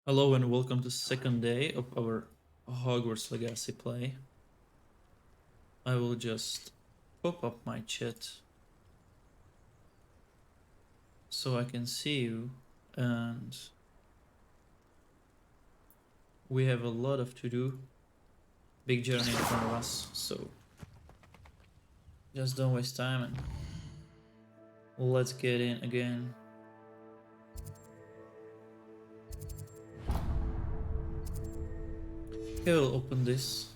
Hello and welcome to second day of our Hogwarts Legacy play. I will just pop up my chat so I can see you, and we have a lot of to do. Big journey in front of us, so just don't waste time and let's get in again. Okay, we'll open this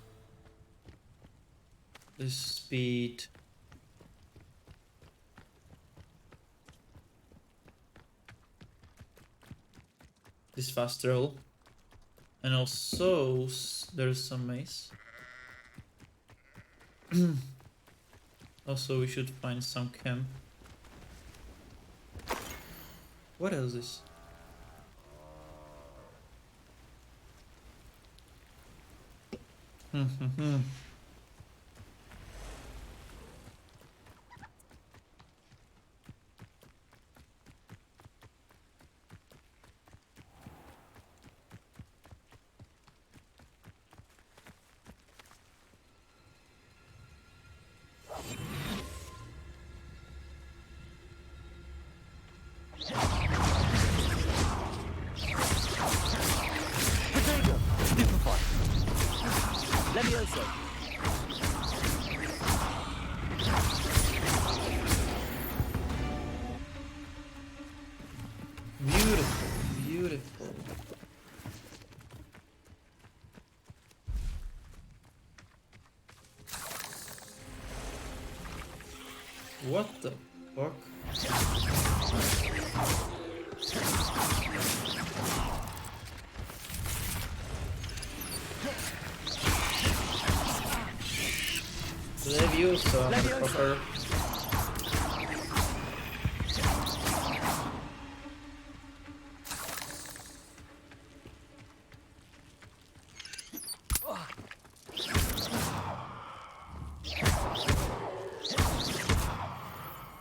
speed. This fast travel, and also there's some maze. Also, we should find some camp. What else is? Potato! Stupefy! Levioso! Beautiful, beautiful. What the fuck? Leviosa, motherfucker.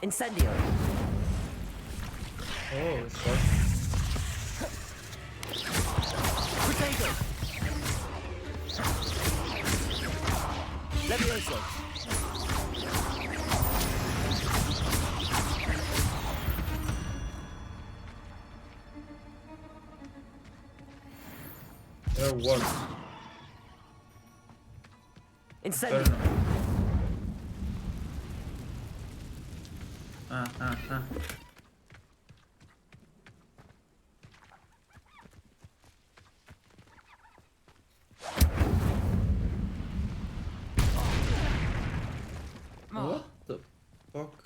Incendio! Oh, fuck. Potato! Levioso! There was. Incendio! Ah. What the fuck?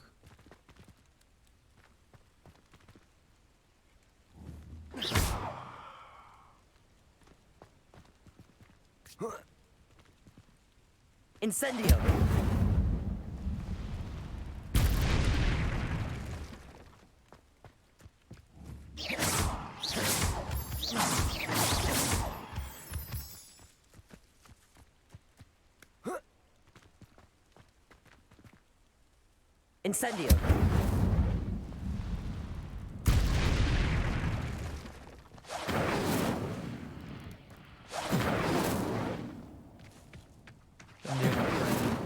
Incendio! Incendio! Can they not find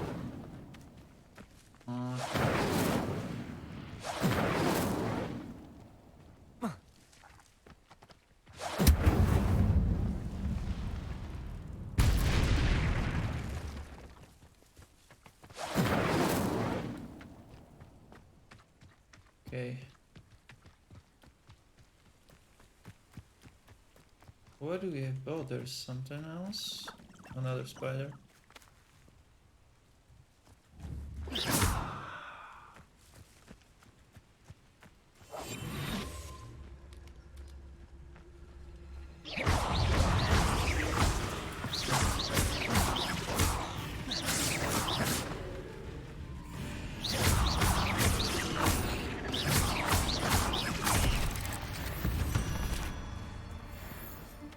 Okay. What do we have? Oh, there's something else. Another spider.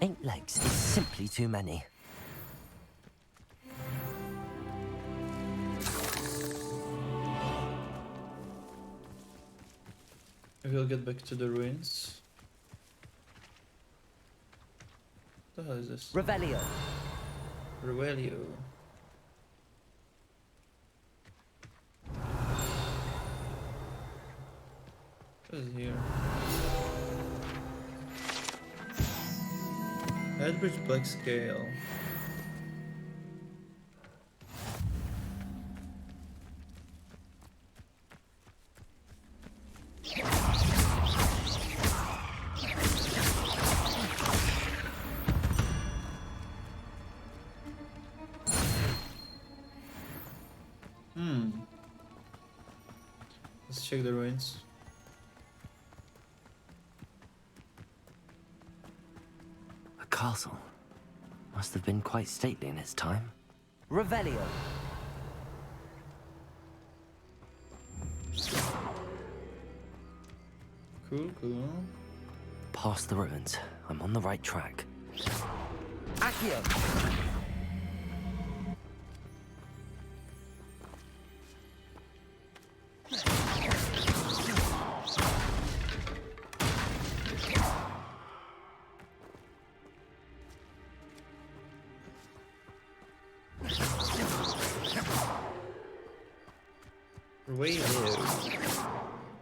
Eight legs is simply too many. I will get back to the ruins. the hell is this? Revelio. Revelio. What is here? Headbridge Black Scale. Let's check the ruins. A castle. Must have been quite stately in its time. Revelio. Cool, cool. Past the ruins. I'm on the right track. Accio.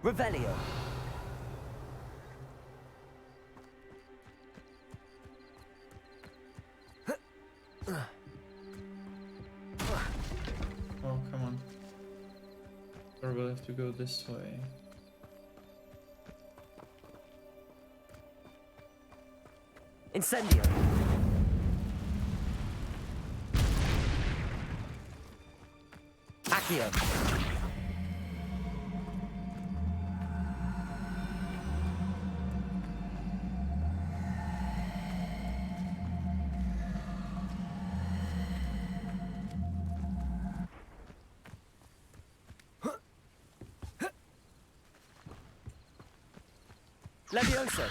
Revelio. Oh, come on. Or we'll have to go this way. Incendio. Accio. Levioso.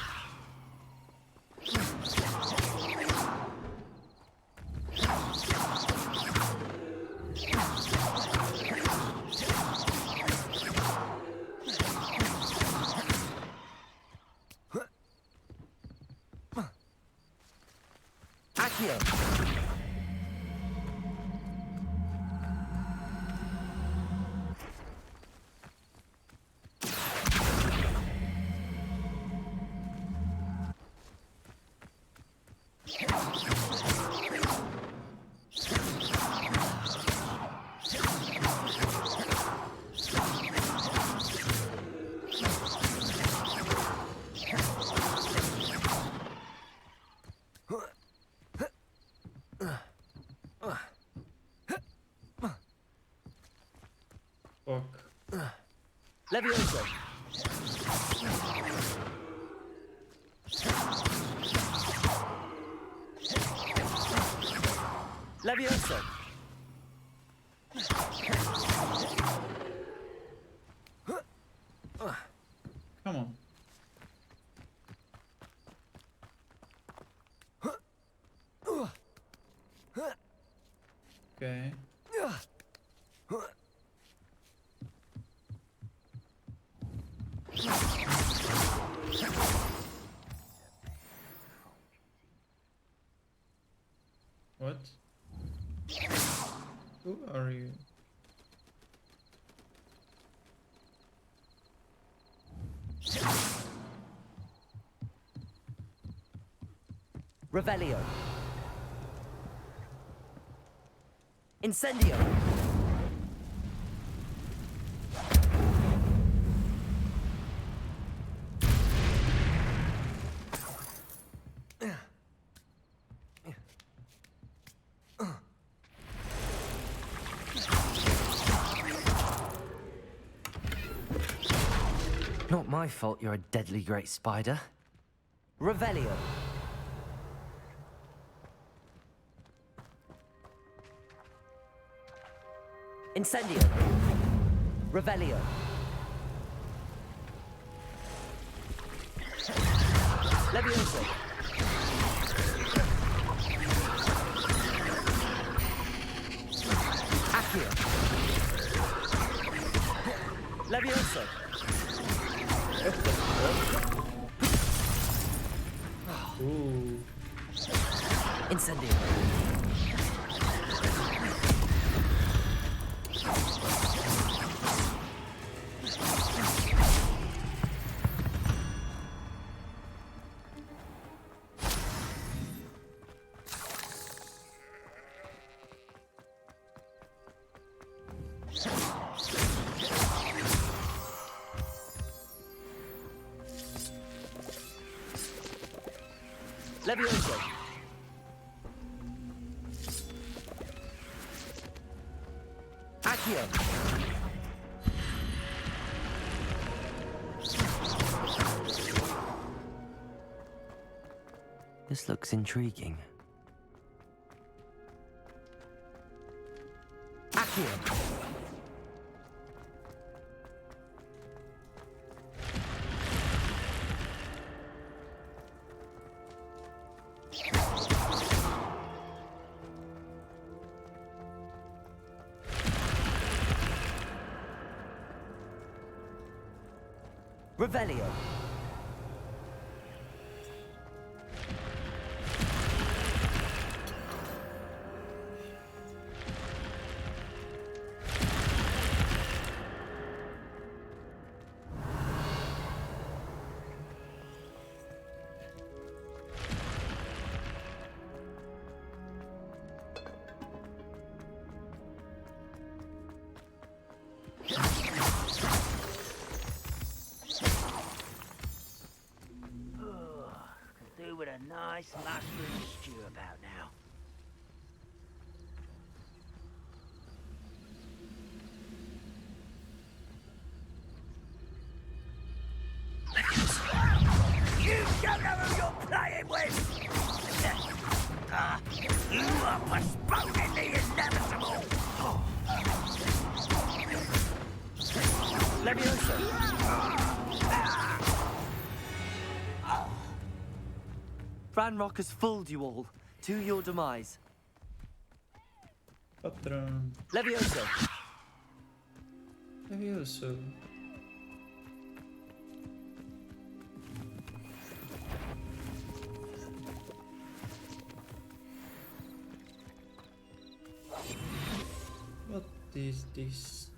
Accio. Fuck. Levioso. Levioso. Come on. Okay. What? Who are you? Revelio. Incendio. Not my fault you're a deadly great spider. Revelio. Incendio. Revelio. Levioso. Accio. Levioso. Ooh. Incendio. Levioso. Accio. This looks intriguing. Accio. Revelio. Do with a nice mushroom stew about now. You don't know who you're playing with! You are postponing the inevitable! Levioso. Ranrock has fooled you all. To your demise. Patrão. Levioso. Levioso. What is this?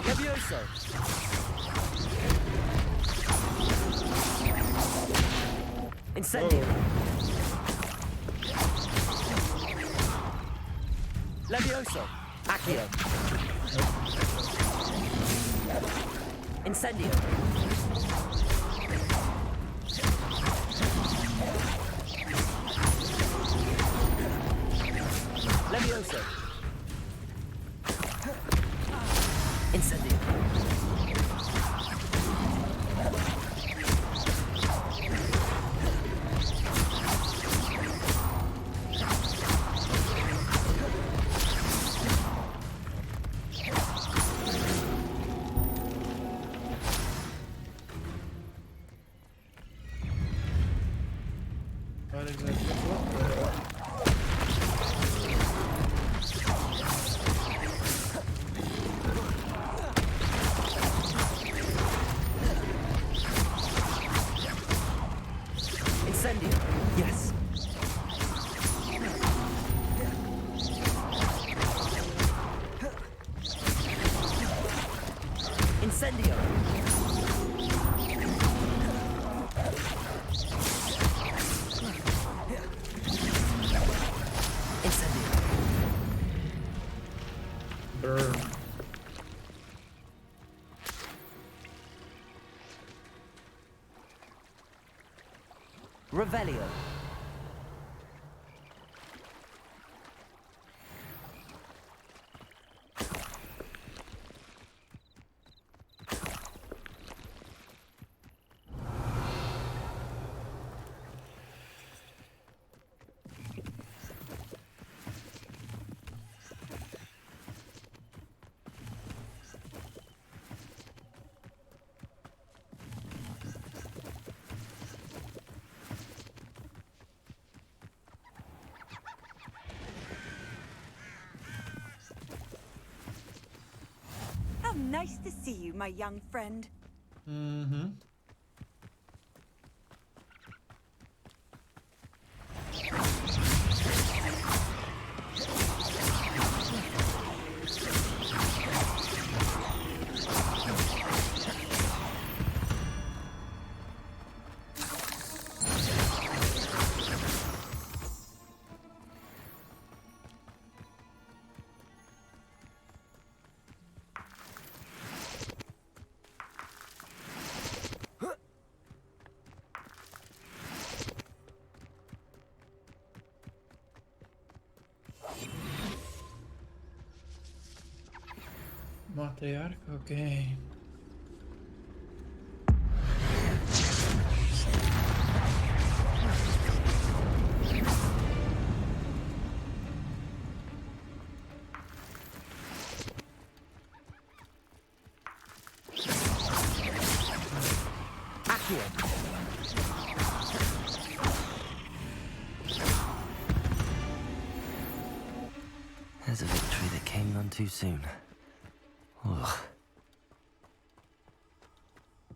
Levioso. Incendio. Levioso. Accio. Incendio. Levioso. Incendio. What exactly? What? Incendio. Yes. Incendio. Incendio. Burn. Revelio. Nice to see you, my young friend. Mm-hmm. Matriarch, okay. There's a victory that came none too soon. Ugh.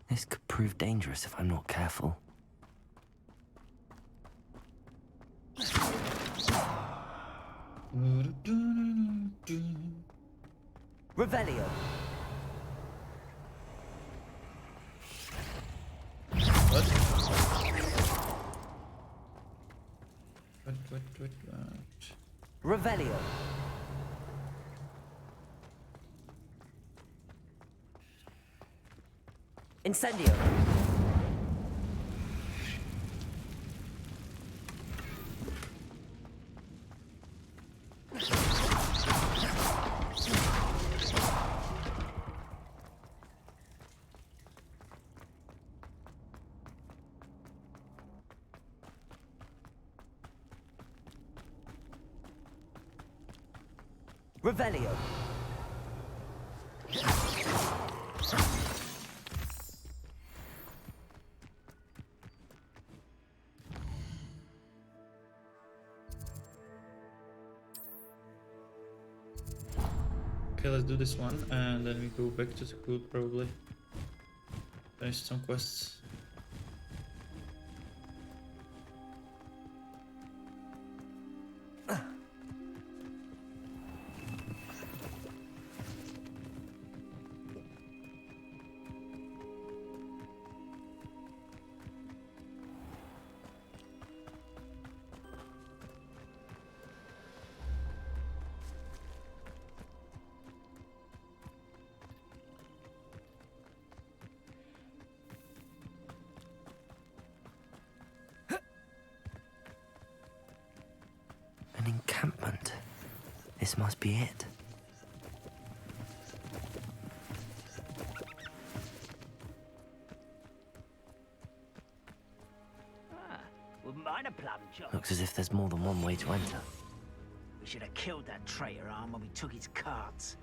This could prove dangerous if I'm not careful. Revelio. What? What? Revelio. Incendio. Revelio. Okay, let's do this one and then we go back to school probably. Finish some quests. An encampment. This must be it. Wouldn't mind a plum job. Looks as if there's more than one way to enter. We should have killed that traitor arm when we took his carts.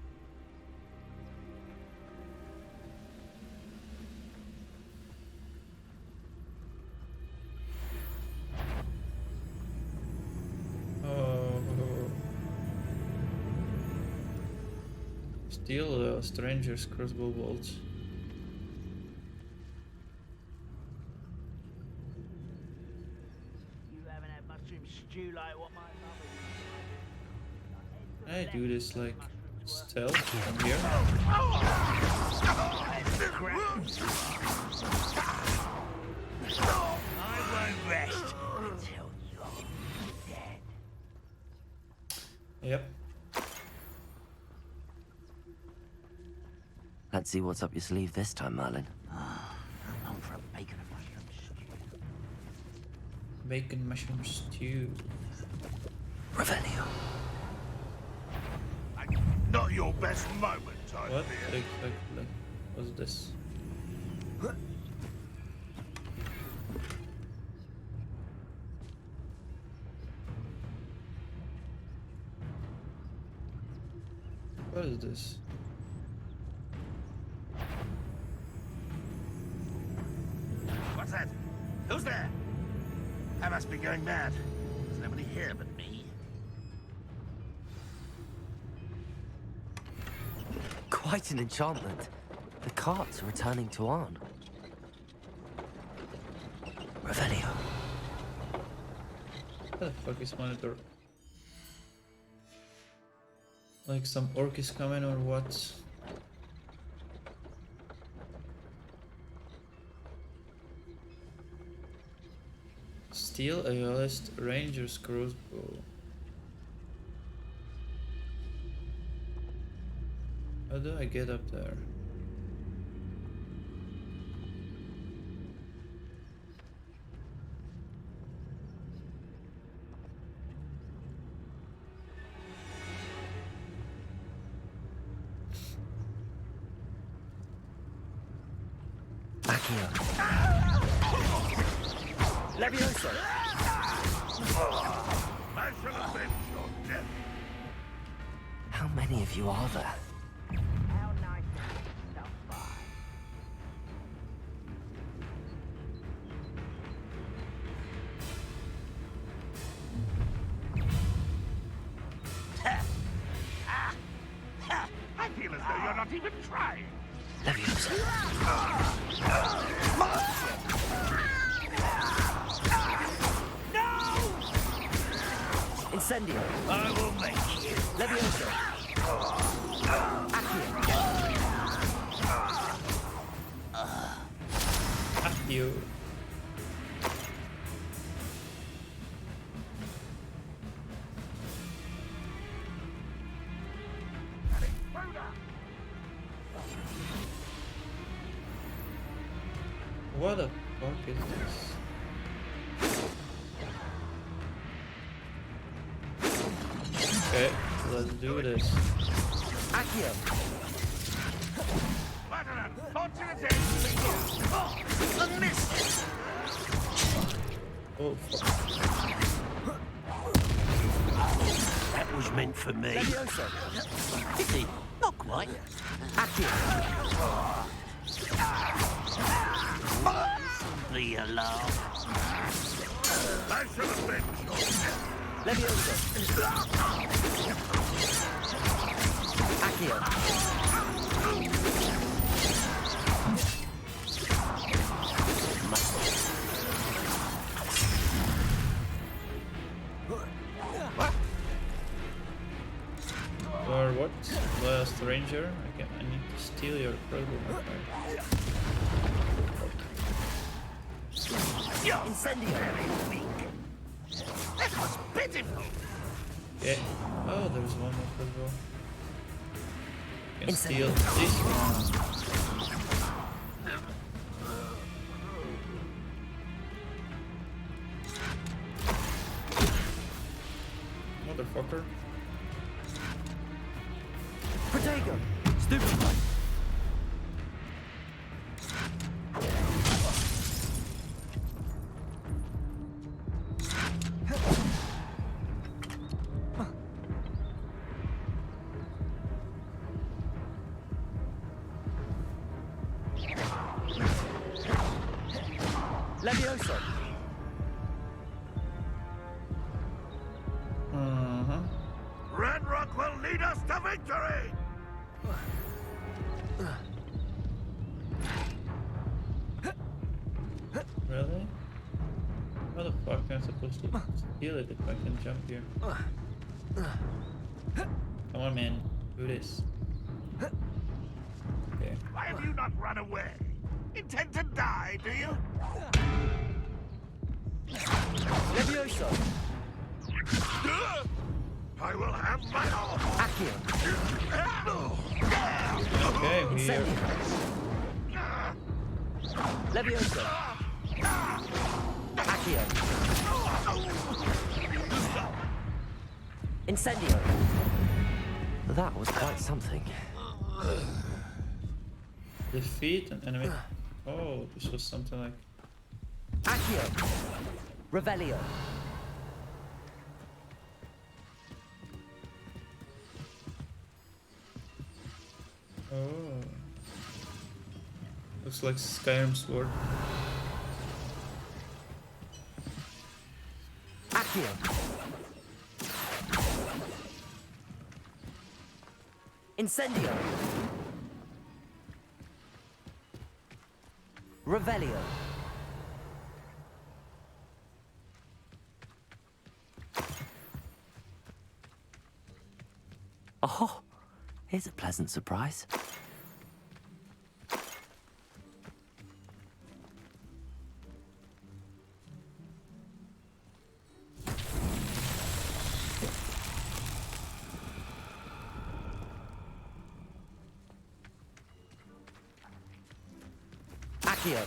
Steal a stranger's crossbow bolt. You haven't had mushroom stew like what my mother Can I do this like stealth from here? I won't rest until you're dead. Yep. Let's see what's up your sleeve this time, Merlin. I'm on for a bacon and mushroom stew. Bacon mushroom stew. Revelio. Not your best moment, I What fear. exactly was this? What is this? What's that? Who's there? I must be going mad. There's nobody here but me. Quiet. Quite an enchantment. The carts are returning to Arn. Revelio. What the fuck is monitor? Like some orc is coming or what? Steal a list ranger's crossbow. How do I get up there? Accio. Levioso. I shall avenge your death. How many of you are there? How nice is the fire? I feel as though you're not even trying. Levioso. Incendio. I will make you. Levioso. Accio. Accio. What the fuck is this? Okay, let's do this. Accio. What an unfortunate end for you. Oh, a miss. Oh fuck. That was meant for me. Levioso. Is he? Not quite. Accio. Simply a laugh. I shall avenge your death. Levioso. Accio. Or what? Last ranger? I need to steal your crossbow. Incendio. That was pitiful. Okay. Oh, there's one more crossbow. Can Incendio. steal this one. Motherfucker. Protego. Stupid. Levioso. Red Rock will lead us to victory. Really? How the fuck am I supposed to steal it if I can jump here? Come on, man. Do this. Okay. Why have you not run away? Intend to die, do you? Levioso. I will have my own. Accio. Okay, we are. Levioso. Accio. Incendio. That was quite something. Defeat an enemy. Oh, this was something like. Accio. Revelio. Oh. Looks like Skyrim sword. Accio. Incendio. Revelio. Oh, here's a pleasant surprise. Accio.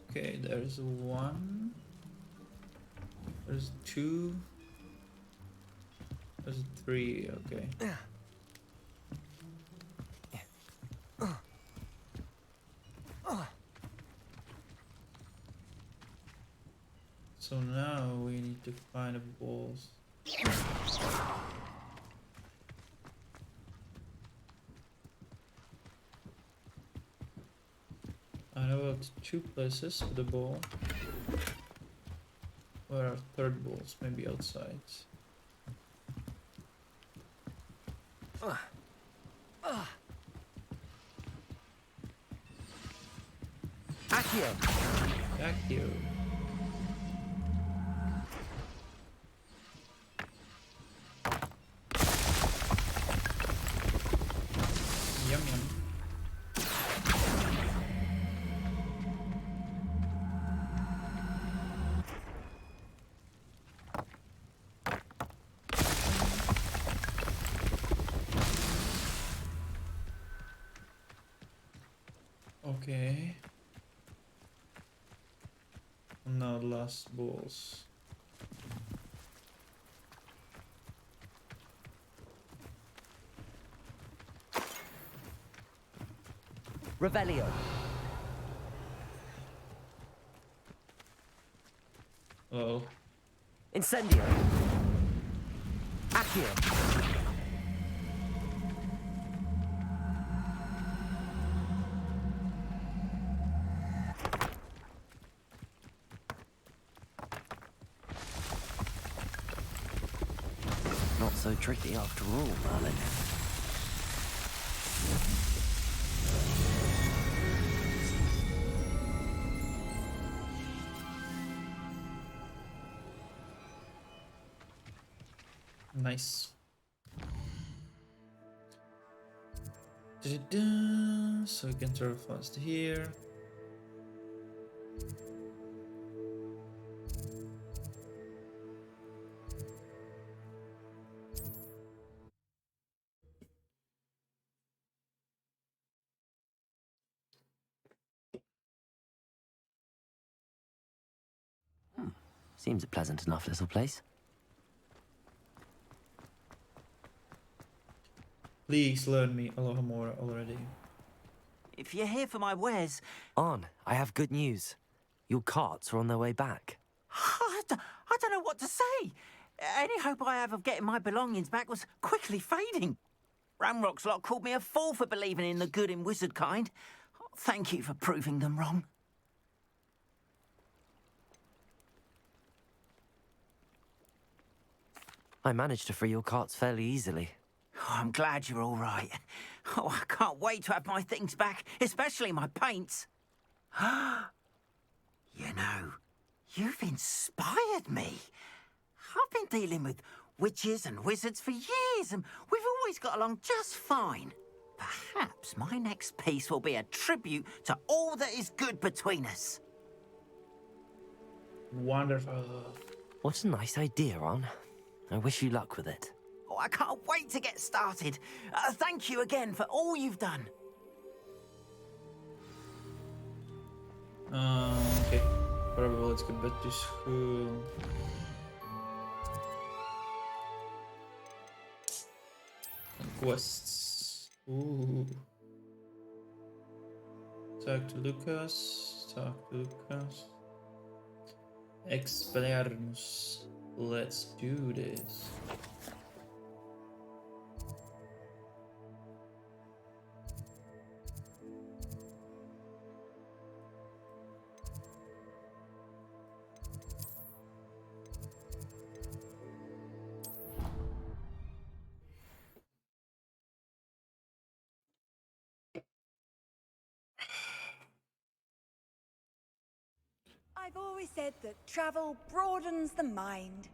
Okay, there's one. There's two. There's three, okay. So now we need to find the balls. I know about two places for the ball. Where are third balls? Maybe outside. Accio. Back here. Yum yum. Okay. And now the last balls. Revelio. Oh. Incendio. Accio. Not so tricky after all, Merlin. Nice. Da-da-da. So we can throw fast here. Seems a pleasant enough little place. Please learn me Alohomora already. If you're here for my wares, On, I have good news. Your carts are on their way back. I don't know what to say. Any hope I have of getting my belongings back was quickly fading. Ramrock's lot called me a fool for believing in the good in wizard kind. Thank you for proving them wrong. I managed to free your carts fairly easily. Oh, I'm glad you're all right. Oh, I can't wait to have my things back, especially my paints. You know, you've inspired me. I've been dealing with witches and wizards for years, and we've always got along just fine. Perhaps my next piece will be a tribute to all that is good between us. Wonderful. What a nice idea, On. I wish you luck with it. Oh, I can't wait to get started. Thank you again for all you've done. Okay. Probably let's get back to school. And quests. Ooh. Talk to Lucas. Talk to Lucas. Expelliarmus. Let's do this. I've always said that travel broadens the mind.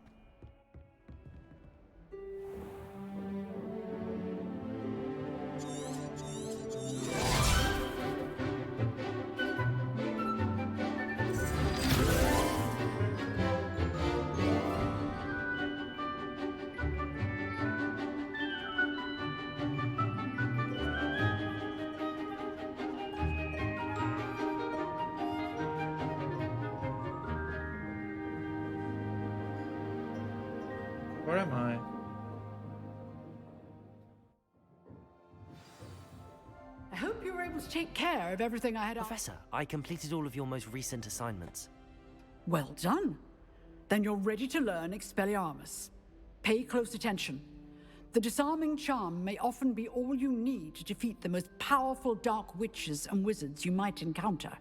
Where am I? I hope you were able to take care of everything I had asked. Professor, I completed all of your most recent assignments. Well done. Then you're ready to learn Expelliarmus. Pay close attention. The disarming charm may often be all you need to defeat the most powerful dark witches and wizards you might encounter.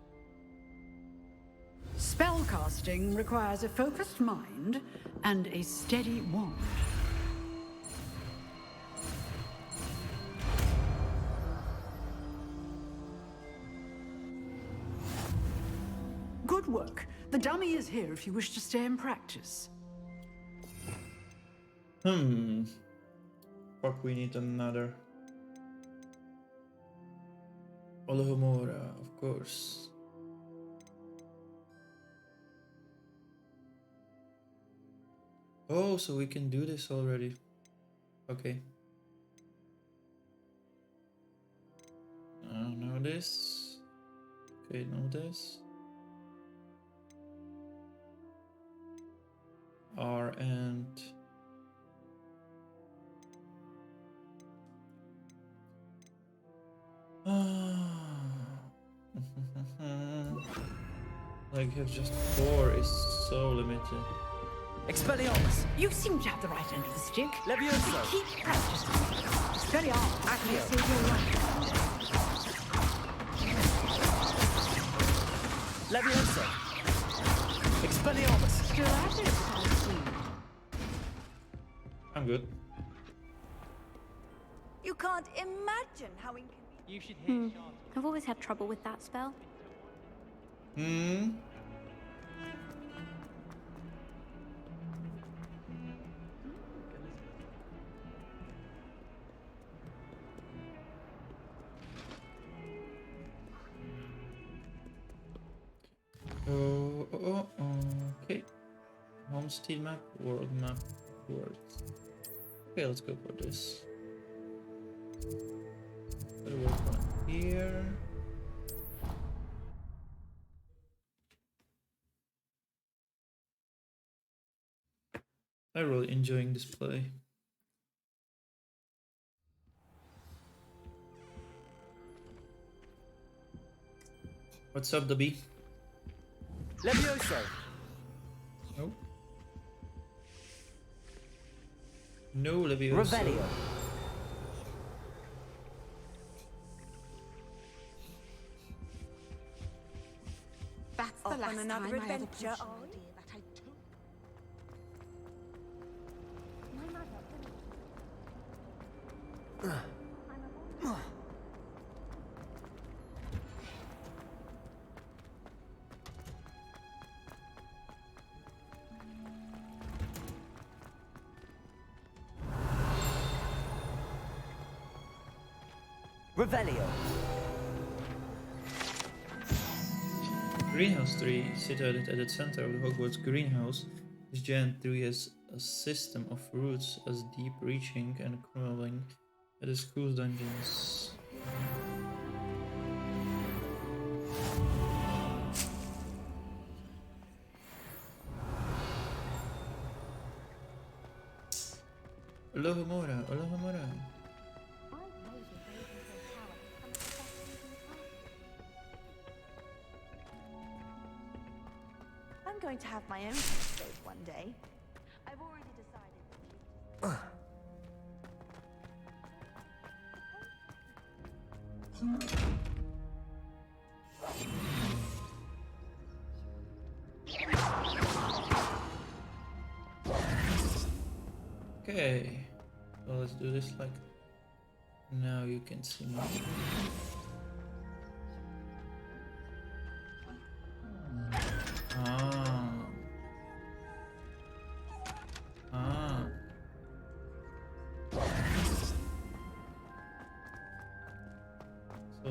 Spellcasting requires a focused mind and a steady wand. Good work. The dummy is here if you wish to stay and practice. Fuck, we need another. Olomora, of course. Oh, so we can do this already. Okay. Know this. Okay, know this. R and like have just 4 is so limited. Expelliarmus! You seem to have the right end of the stick. Levioso! Keep practicing. Expelliarmus. Accio. May save your life. Levioso! Expelliarmus! Still at it, I see. I'm good. You can't imagine how inconvenient. You should hear Charlotte. I've always had trouble with that spell. Okay. Homestead map, world map, world. Okay, let's go for this. Better work on here. I'm really enjoying this play. What's up, Dobby? Levioso! No. No, Levioso. Revelio! That's the Off last on another time I ever adventure, pushed an are we? idea that I took. Revelio! Greenhouse tree, situated at the center of the Hogwarts greenhouse, this giant tree has a system of roots as deep-reaching and crawling at the school's dungeons. Alohomora, Alohomora. I'm going to have my own stage one day. I've already decided Okay, so let's do this like now you can see me. So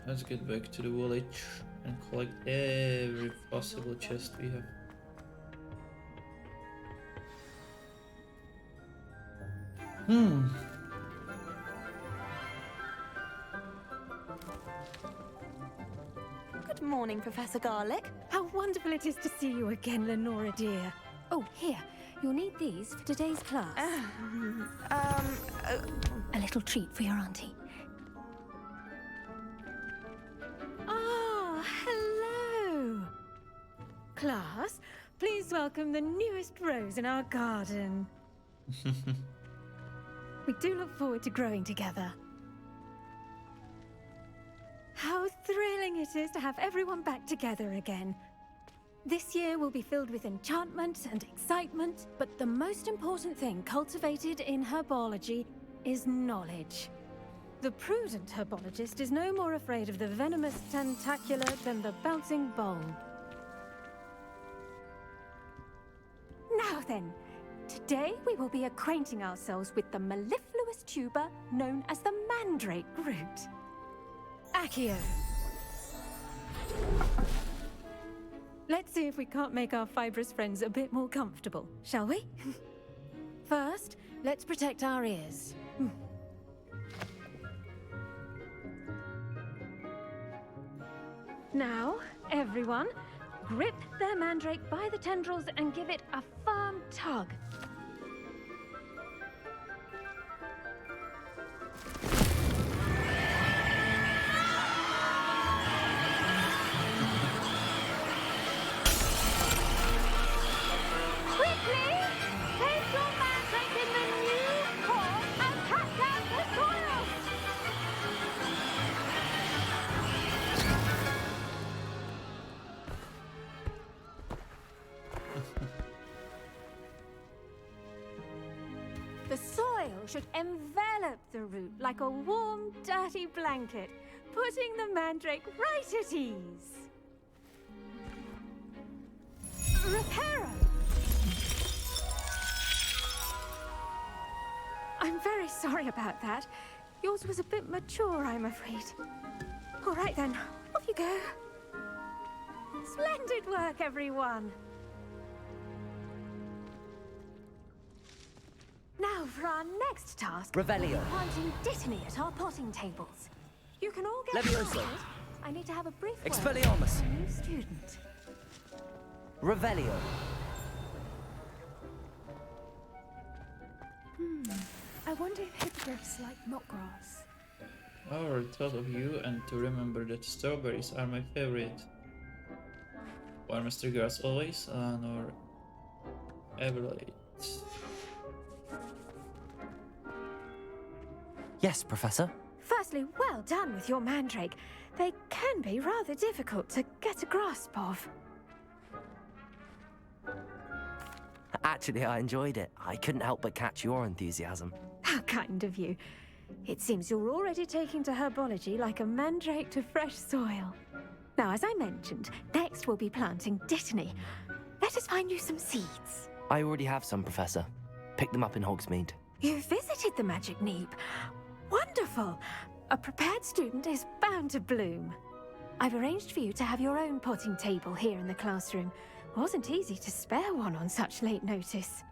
let's get back to the village and collect every possible chest we have. Good morning, Professor Garlic. How wonderful it is to see you again, Lenora dear. Oh, here. You'll need these for today's class. A little treat for your auntie. Ah, hello. Class, please welcome the newest rose in our garden. We do look forward to growing together. How thrilling it is to have everyone back together again. This year will be filled with enchantment and excitement, but the most important thing cultivated in herbology is knowledge. The prudent herbologist is no more afraid of the venomous tentacular than the bouncing bulb. Now then, today we will be acquainting ourselves with the mellifluous tuber known as the mandrake root. Accio. Let's see if we can't make our fibrous friends a bit more comfortable, shall we? First, let's protect our ears. Now, everyone, grip their mandrake by the tendrils and give it a firm tug. The soil should envelop the root like a warm, dirty blanket, putting the mandrake right at ease. Reparo! I'm very sorry about that. Yours was a bit mature, I'm afraid. All right then, off you go. Splendid work, everyone. Now for our next task. Revelio. Planting dittany at our potting tables. You can all get Levioso. started. I need to have a brief word Expelliarmus. with a new student. Revelio. I wonder if hippogriffs like knotgrass. I already thought of you and to remember that strawberries are my favorite. War Mr. Grass always, nor ever late. Yes, Professor. Firstly, well done with your mandrake. They can be rather difficult to get a grasp of. Actually, I enjoyed it. I couldn't help but catch your enthusiasm. How kind of you. It seems you're already taking to herbology like a mandrake to fresh soil. Now, as I mentioned, next we'll be planting dittany. Let us find you some seeds. I already have some, Professor. Picked them up in Hogsmeade. You visited the Magic Neep. Wonderful! A prepared student is bound to bloom. I've arranged for you to have your own potting table here in the classroom. Wasn't easy to spare one on such late notice.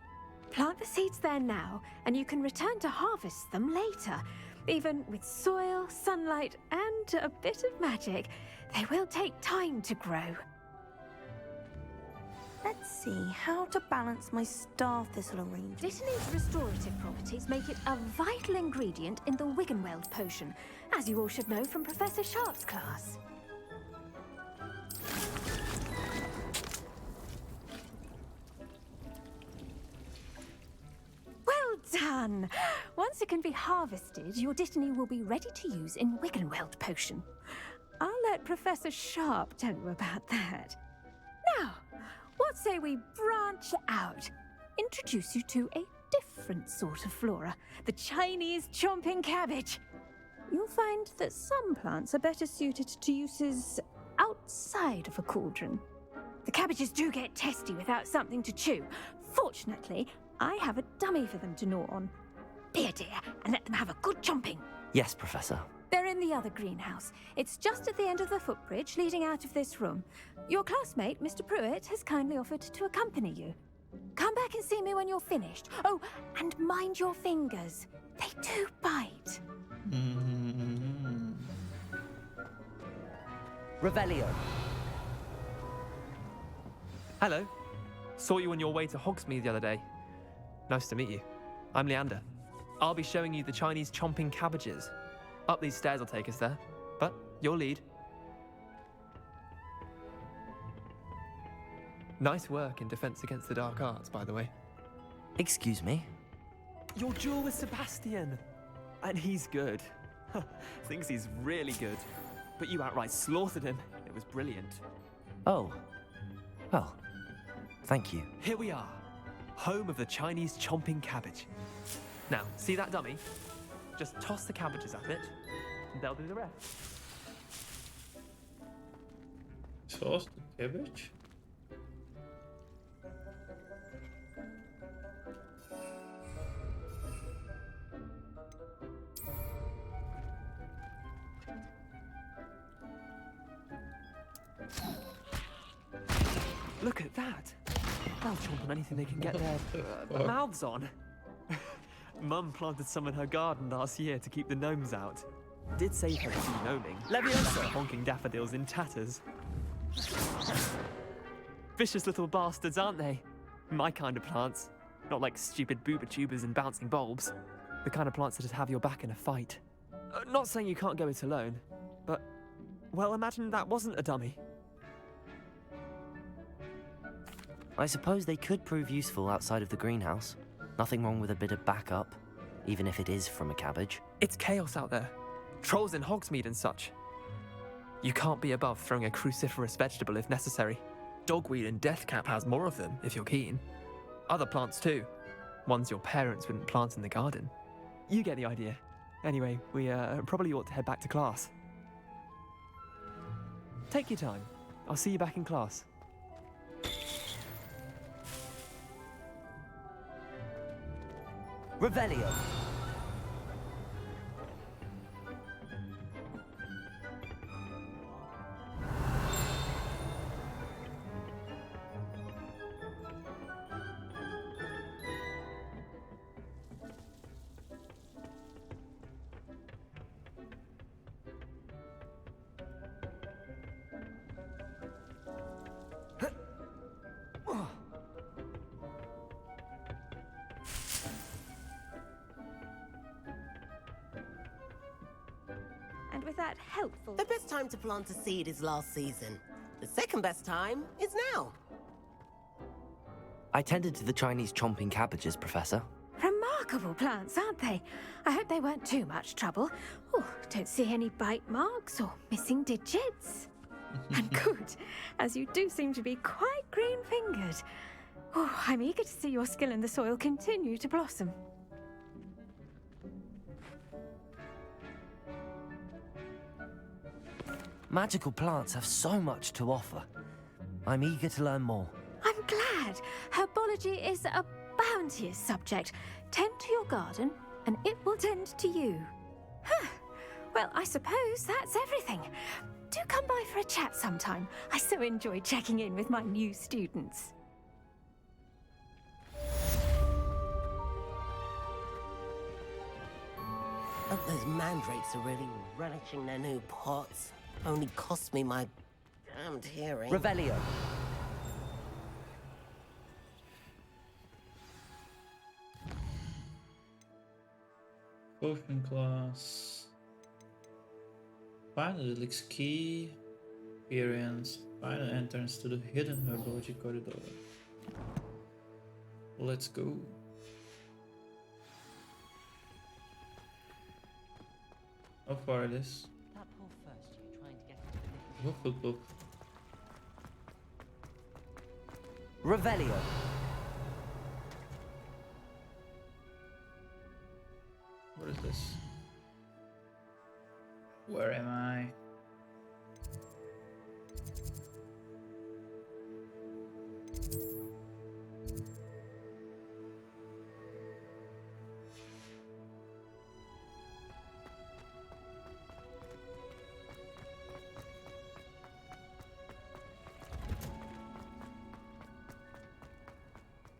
Plant the seeds there now, and you can return to harvest them later. Even with soil, sunlight, and a bit of magic, they will take time to grow. Let's see how to balance my star thistle arrangement. Dittany's restorative properties make it a vital ingredient in the Wiggenweld potion, as you all should know from Professor Sharp's class. done! Once it can be harvested, your Dittany will be ready to use in Wiggenweld potion. I'll let Professor Sharp tell you about that. Now, what say we branch out? Introduce you to a different sort of flora, the Chinese chomping cabbage. You'll find that some plants are better suited to uses outside of a cauldron. The cabbages do get testy without something to chew. Fortunately, I have a dummy for them to gnaw on. Be a dear and let them have a good chomping. Yes, Professor. They're in the other greenhouse. It's just at the end of the footbridge leading out of this room. Your classmate, Mr. Pruitt, has kindly offered to accompany you. Come back and see me when you're finished. Oh, and mind your fingers. They do bite. Revelio. Hello. Saw you on your way to Hogsmeade the other day. Nice to meet you. I'm Leander. I'll be showing you the Chinese chomping cabbages. Up these stairs will take us there, but your lead. Nice work in Defense Against the Dark Arts, by the way. Excuse me? Your duel with Sebastian! And he's good. Thinks he's really good. But you outright slaughtered him. It was brilliant. Oh. Well, thank you. Here we are. Home of the Chinese chomping cabbage. Now, see that dummy? Just toss the cabbages at it, and they'll do the rest. Toss the cabbage? Look at that! They'll chomp on anything they can get their mouths on. Mum planted some in her garden last year to keep the gnomes out. Did save her a few gnoming. Leviosa! Honking daffodils in tatters. Vicious little bastards, aren't they? My kind of plants. Not like stupid booba tubers and bouncing bulbs. The kind of plants that'd have your back in a fight. Not saying you can't go it alone, but... well, imagine that wasn't a dummy. I suppose they could prove useful outside of the greenhouse. Nothing wrong with a bit of backup, even if it is from a cabbage. It's chaos out there. Trolls in Hogsmeade and such. You can't be above throwing a cruciferous vegetable if necessary. Dogweed and deathcap has more of them, if you're keen. Other plants too. Ones your parents wouldn't plant in the garden. You get the idea. Anyway, we probably ought to head back to class. Take your time. I'll see you back in class. Revelio. And with that helpful... The best time to plant a seed is last season. The second best time is now. I tended to the Chinese chomping cabbages, Professor. Remarkable plants, aren't they? I hope they weren't too much trouble. Oh, don't see any bite marks or missing digits. And good, as you do seem to be quite green-fingered. Oh, I'm eager to see your skill in the soil continue to blossom. Magical plants have so much to offer. I'm eager to learn more. I'm glad. Herbology is a bounteous subject. Tend to your garden, and it will tend to you. Huh. Well, I suppose that's everything. Do come by for a chat sometime. I so enjoy checking in with my new students. Hope those mandrakes are really relishing their new pots. Only cost me my damned hearing. Revelio. Potion class. Find the Elixir key. Experience. Find an entrance to the hidden herbology corridor. Let's go. How far it is? That poor first year trying to get into the Woof, woof, woof. Revelio. What is this? Where am I?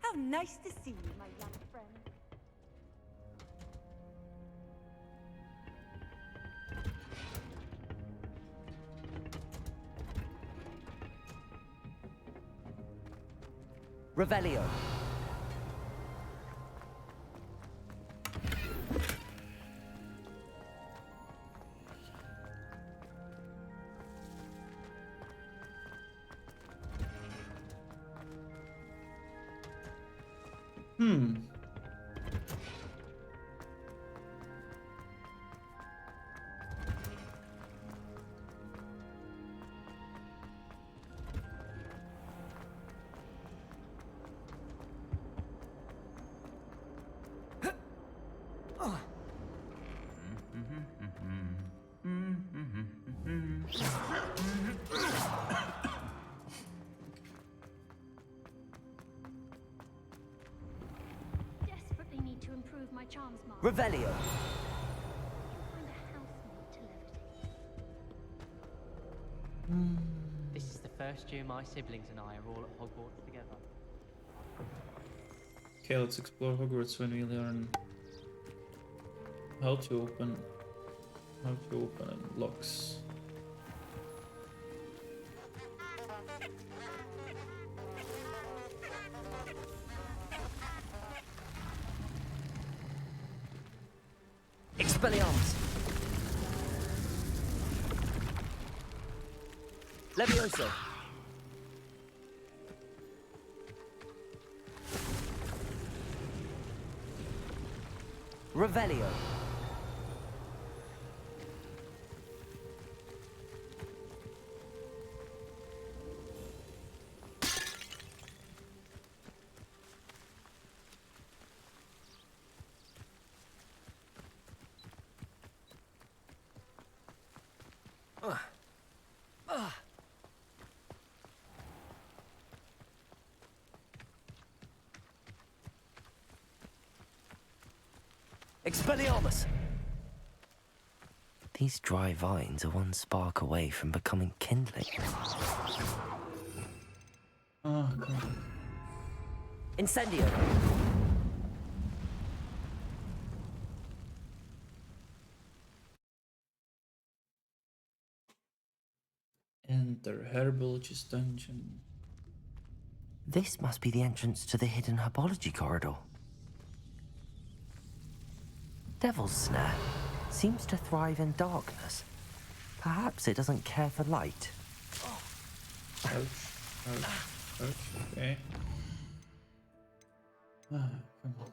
How nice to see you, my young friend. Revelio. Desperately need to improve my charms, Mark. Revelio. Find a housemaid to levitate. This is the first year my siblings and I are all at Hogwarts together. Okay, let's explore Hogwarts when we learn how to open locks. Expelliarmus. Levioso. Revelio. Expelliarmus! These dry vines are one spark away from becoming kindling. Oh, God. Incendio! Enter Herbalogist Dungeon. This must be the entrance to the hidden herbology corridor. Devil's Snare seems to thrive in darkness. Perhaps it doesn't care for light. Ouch, ouch, ouch, okay. Ah, come on.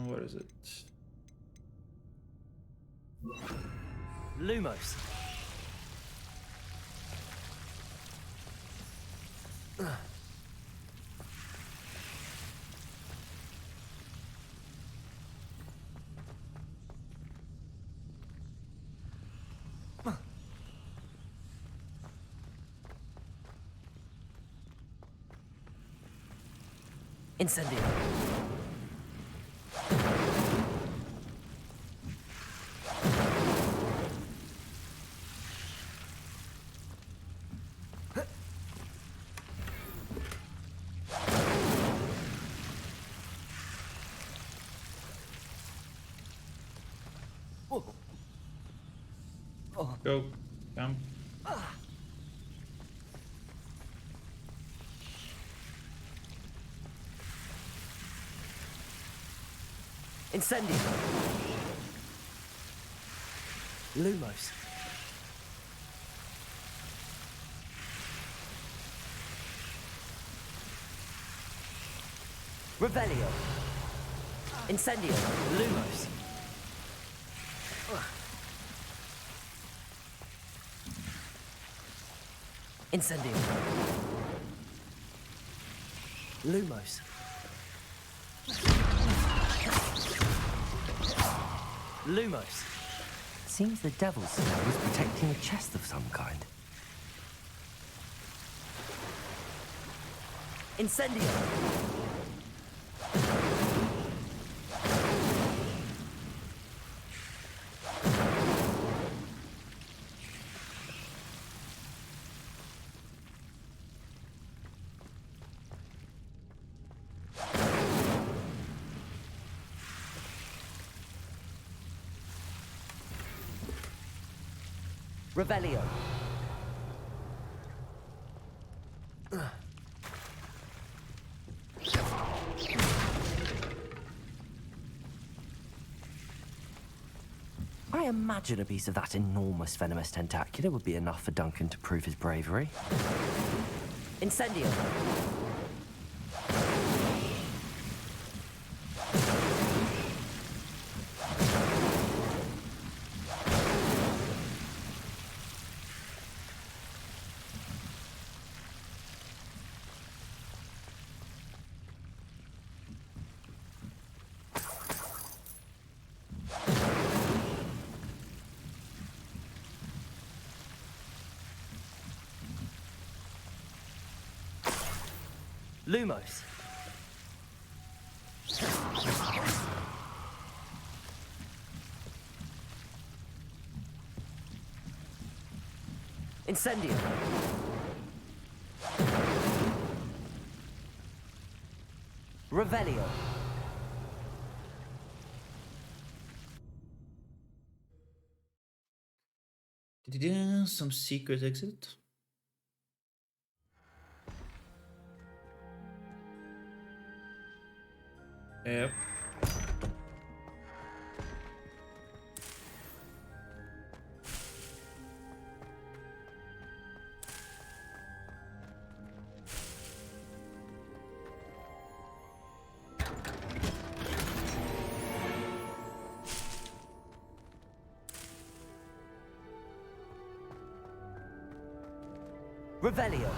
What is it? Lumos. Incendio. Go, come. Incendio. Lumos. Revelio. Incendio. Lumos. Incendio. Lumos. Lumos. Seems the devil's stone was protecting a chest of some kind. Incendio. Revelio. I imagine a piece of that enormous venomous tentacular would be enough for Duncan to prove his bravery. Incendio. Lumos. Incendio. Revelio. Some secret exit. Yep. Revelio.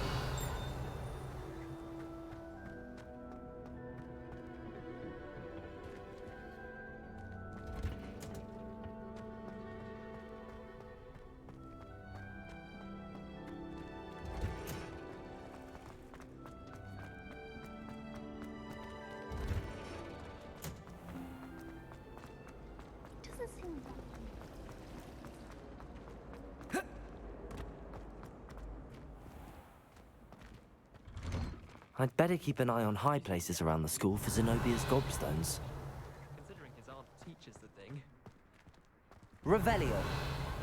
Doesn't seem that. I'd better keep an eye on high places around the school for Zenobia's gobstones. Considering his aunt teaches the thing. Revelio.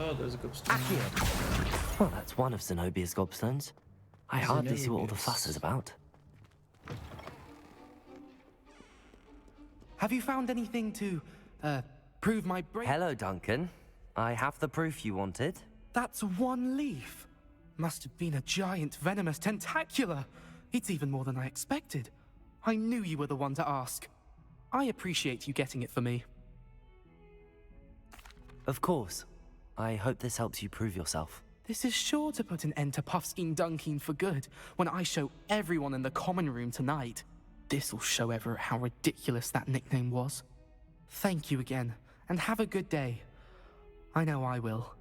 Oh, there's a gobstone. Accio. Well, that's one of Zenobia's gobstones. I hardly see what all the fuss is about. Have you found anything to, prove my Hello, Duncan. I have the proof you wanted. That's one leaf. Must have been a giant venomous tentacula. It's even more than I expected. I knew you were the one to ask. I appreciate you getting it for me. Of course. I hope this helps you prove yourself. This is sure to put an end to Puffskein Dunkin for good when I show everyone in the common room tonight. This'll show Everett how ridiculous that nickname was. Thank you again, and have a good day. I know I will.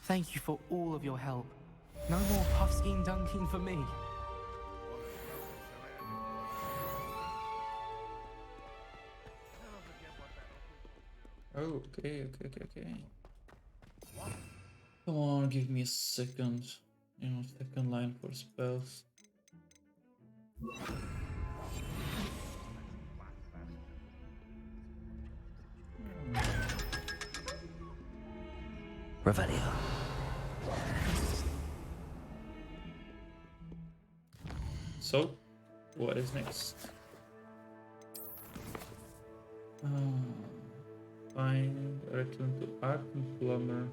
Thank you for all of your help. No more Puffskein Dunkin for me. Oh, okay. Come on, give me a second. Second line for spells. Revelio. So, what is next? Find, return to Art and Plumber.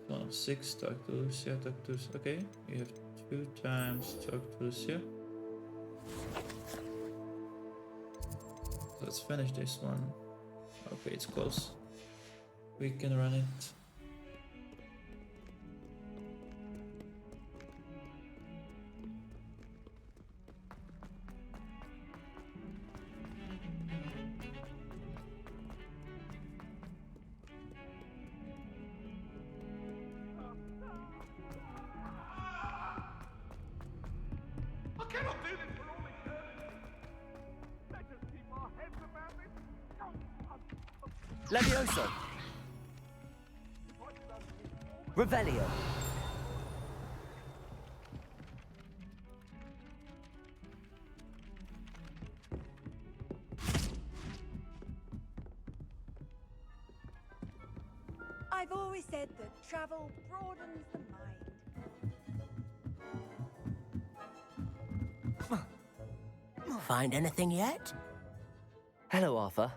One of 6, talk to Lucia, Okay, you have 2 times talk to Lucia. Let's finish this one. Okay, it's close. We can run it. I cannot do this for all eternity. Let's just keep our heads about it. Levioso! Revelio! I've always said that travel broadens the mind. Find anything yet? Hello, Arthur.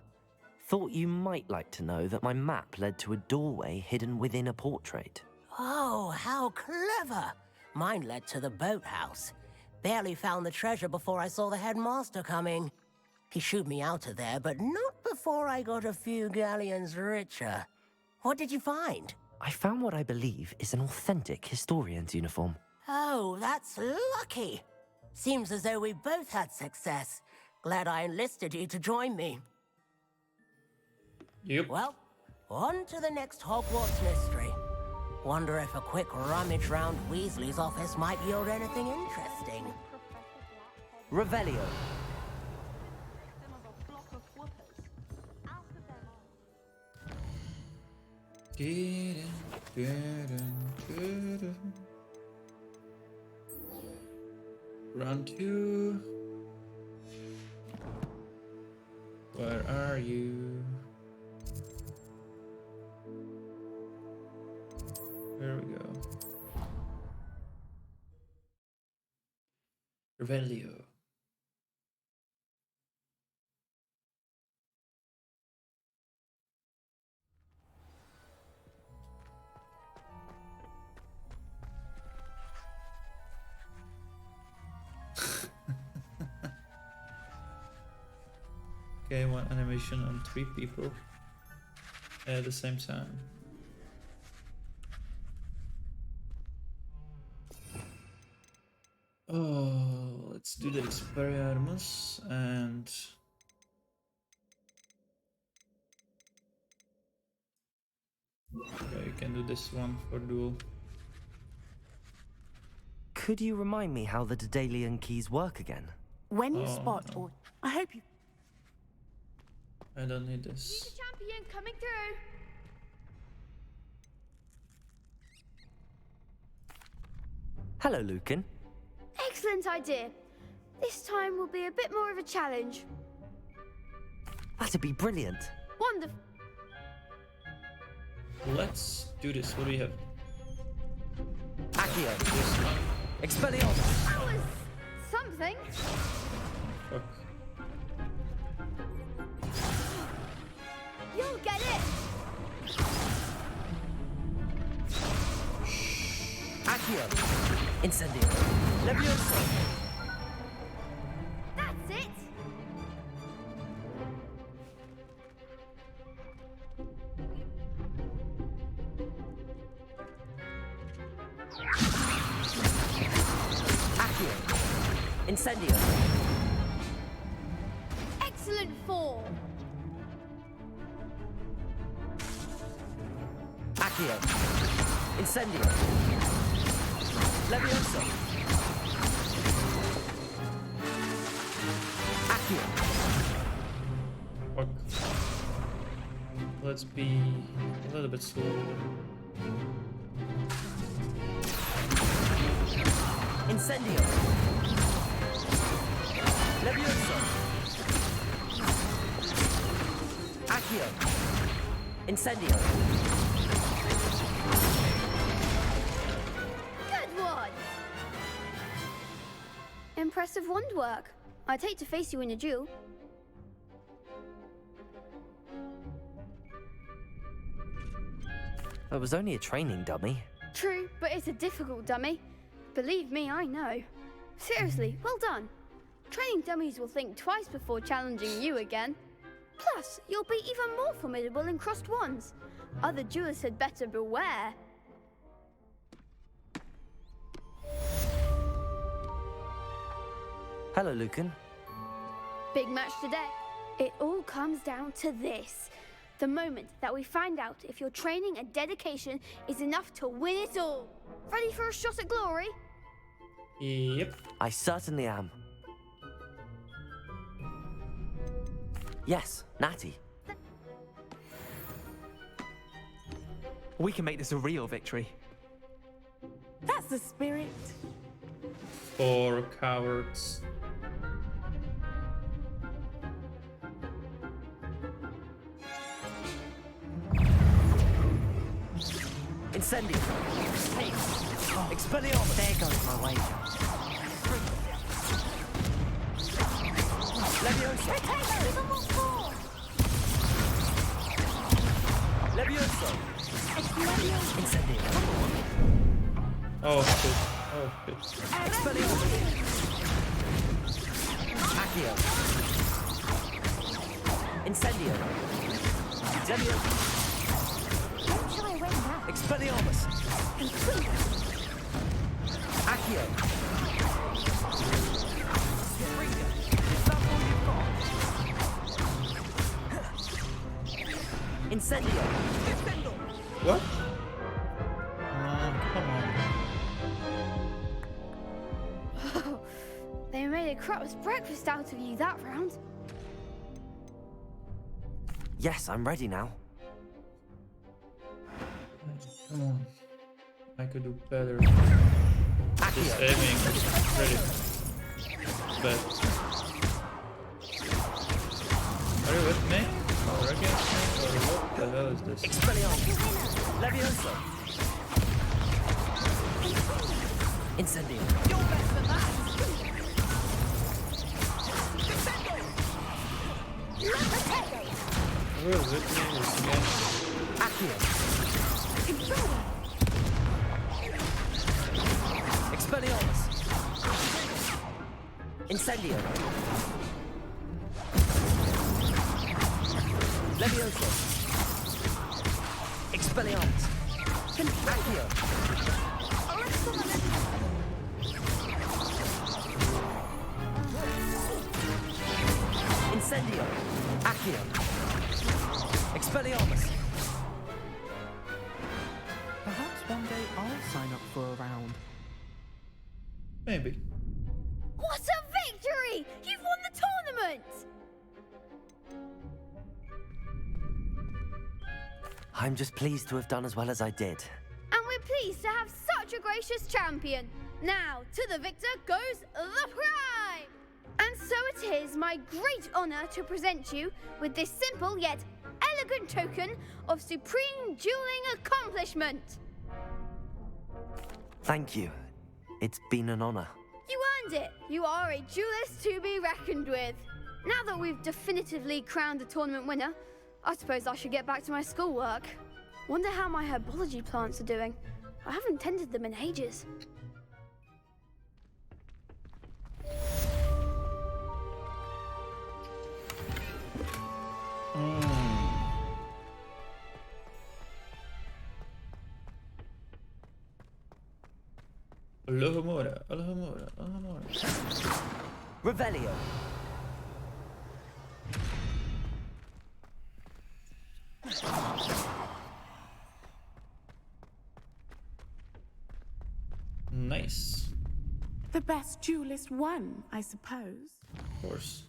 Thought you might like to know that my map led to a doorway hidden within a portrait. Oh, how clever! Mine led to the boathouse. Barely found the treasure before I saw the headmaster coming. He shooed me out of there, but not before I got a few galleons richer. What did you find? I found what I believe is an authentic historian's uniform. Oh, that's lucky. Seems as though we both had success. Glad I enlisted you to join me. Yep. Well, on to the next Hogwarts mystery. Wonder if a quick rummage round Weasley's office might yield anything interesting. Revelio. Get in. Round 2. Where are you? There we go. Revelio. Okay, one animation on 3 people at the same time. Oh, let's do the Expelliarmus and okay, you can do this one for duel. Could you remind me how the Daedalian keys work again? When you Oh, spot no. or I hope you I don't need this. Champion coming through. Hello, Lucan. Excellent idea. This time will be a bit more of a challenge. That'd be brilliant. Wonderful. Let's do this. What do you have? Accio. Expelliarmus. That was something. Fuck. You'll get it. Accio. Incendio. Levioso. That's it. Accio. Incendio. Excellent form. Accio. Incendio. Levioso. Accio. Fuck. Let's be a little bit slower. Incendio. Levioso. Accio. Incendio. Good one. Impressive wand work. I'd hate to face you in a duel. It was only a training dummy. True, but it's a difficult dummy. Believe me, I know. Seriously, well done. Training dummies will think twice before challenging you again. Plus, you'll be even more formidable in crossed wands. Other duelists had better beware. Hello, Lucan. Big match today. It all comes down to this. The moment that we find out if your training and dedication is enough to win it all. Ready for a shot at glory? Yep. I certainly am. Yes, Natty. We can make this a real victory. That's the spirit. Poor cowards. Incendio. Hey. Expelliarmus. There goes my wager. Levioso. Levioso. Incendio. Oh shit. Oh shit. Expelliarmus. Accio. Incendio. Levioso. Don't shy away now. Expelliarmus. Accio. Is that all you've got? Incendio. What? Come on. They made a crap's breakfast out of you that round. Yes, I'm ready now. Come on. I could do better. Accio. This aiming is pretty bad. Are you with me? Or against me? Or what the hell is this? Expelliarmus. Levioso. Incendio. You're better than that. Who is with me this again? Accio. Expelliarmus. Incendio. Levioso. Expelliarmus. Accio. Incendio. Accio. Expelliarmus. Perhaps one day I'll sign up for a round. Maybe. What a victory! You've won the tournament! I'm just pleased to have done as well as I did. And we're pleased to have such a gracious champion. Now, to the victor goes the prize! And so it is my great honor to present you with this simple yet elegant token of supreme dueling accomplishment. Thank you. It's been an honor. You earned it. You are a duelist to be reckoned with. Now that we've definitively crowned the tournament winner, I suppose I should get back to my schoolwork. Wonder how my herbology plants are doing. I haven't tended them in ages. Alohomora, Alohomora, Alohomora. Revelio. Nice. The best duelist won, I suppose. Of course.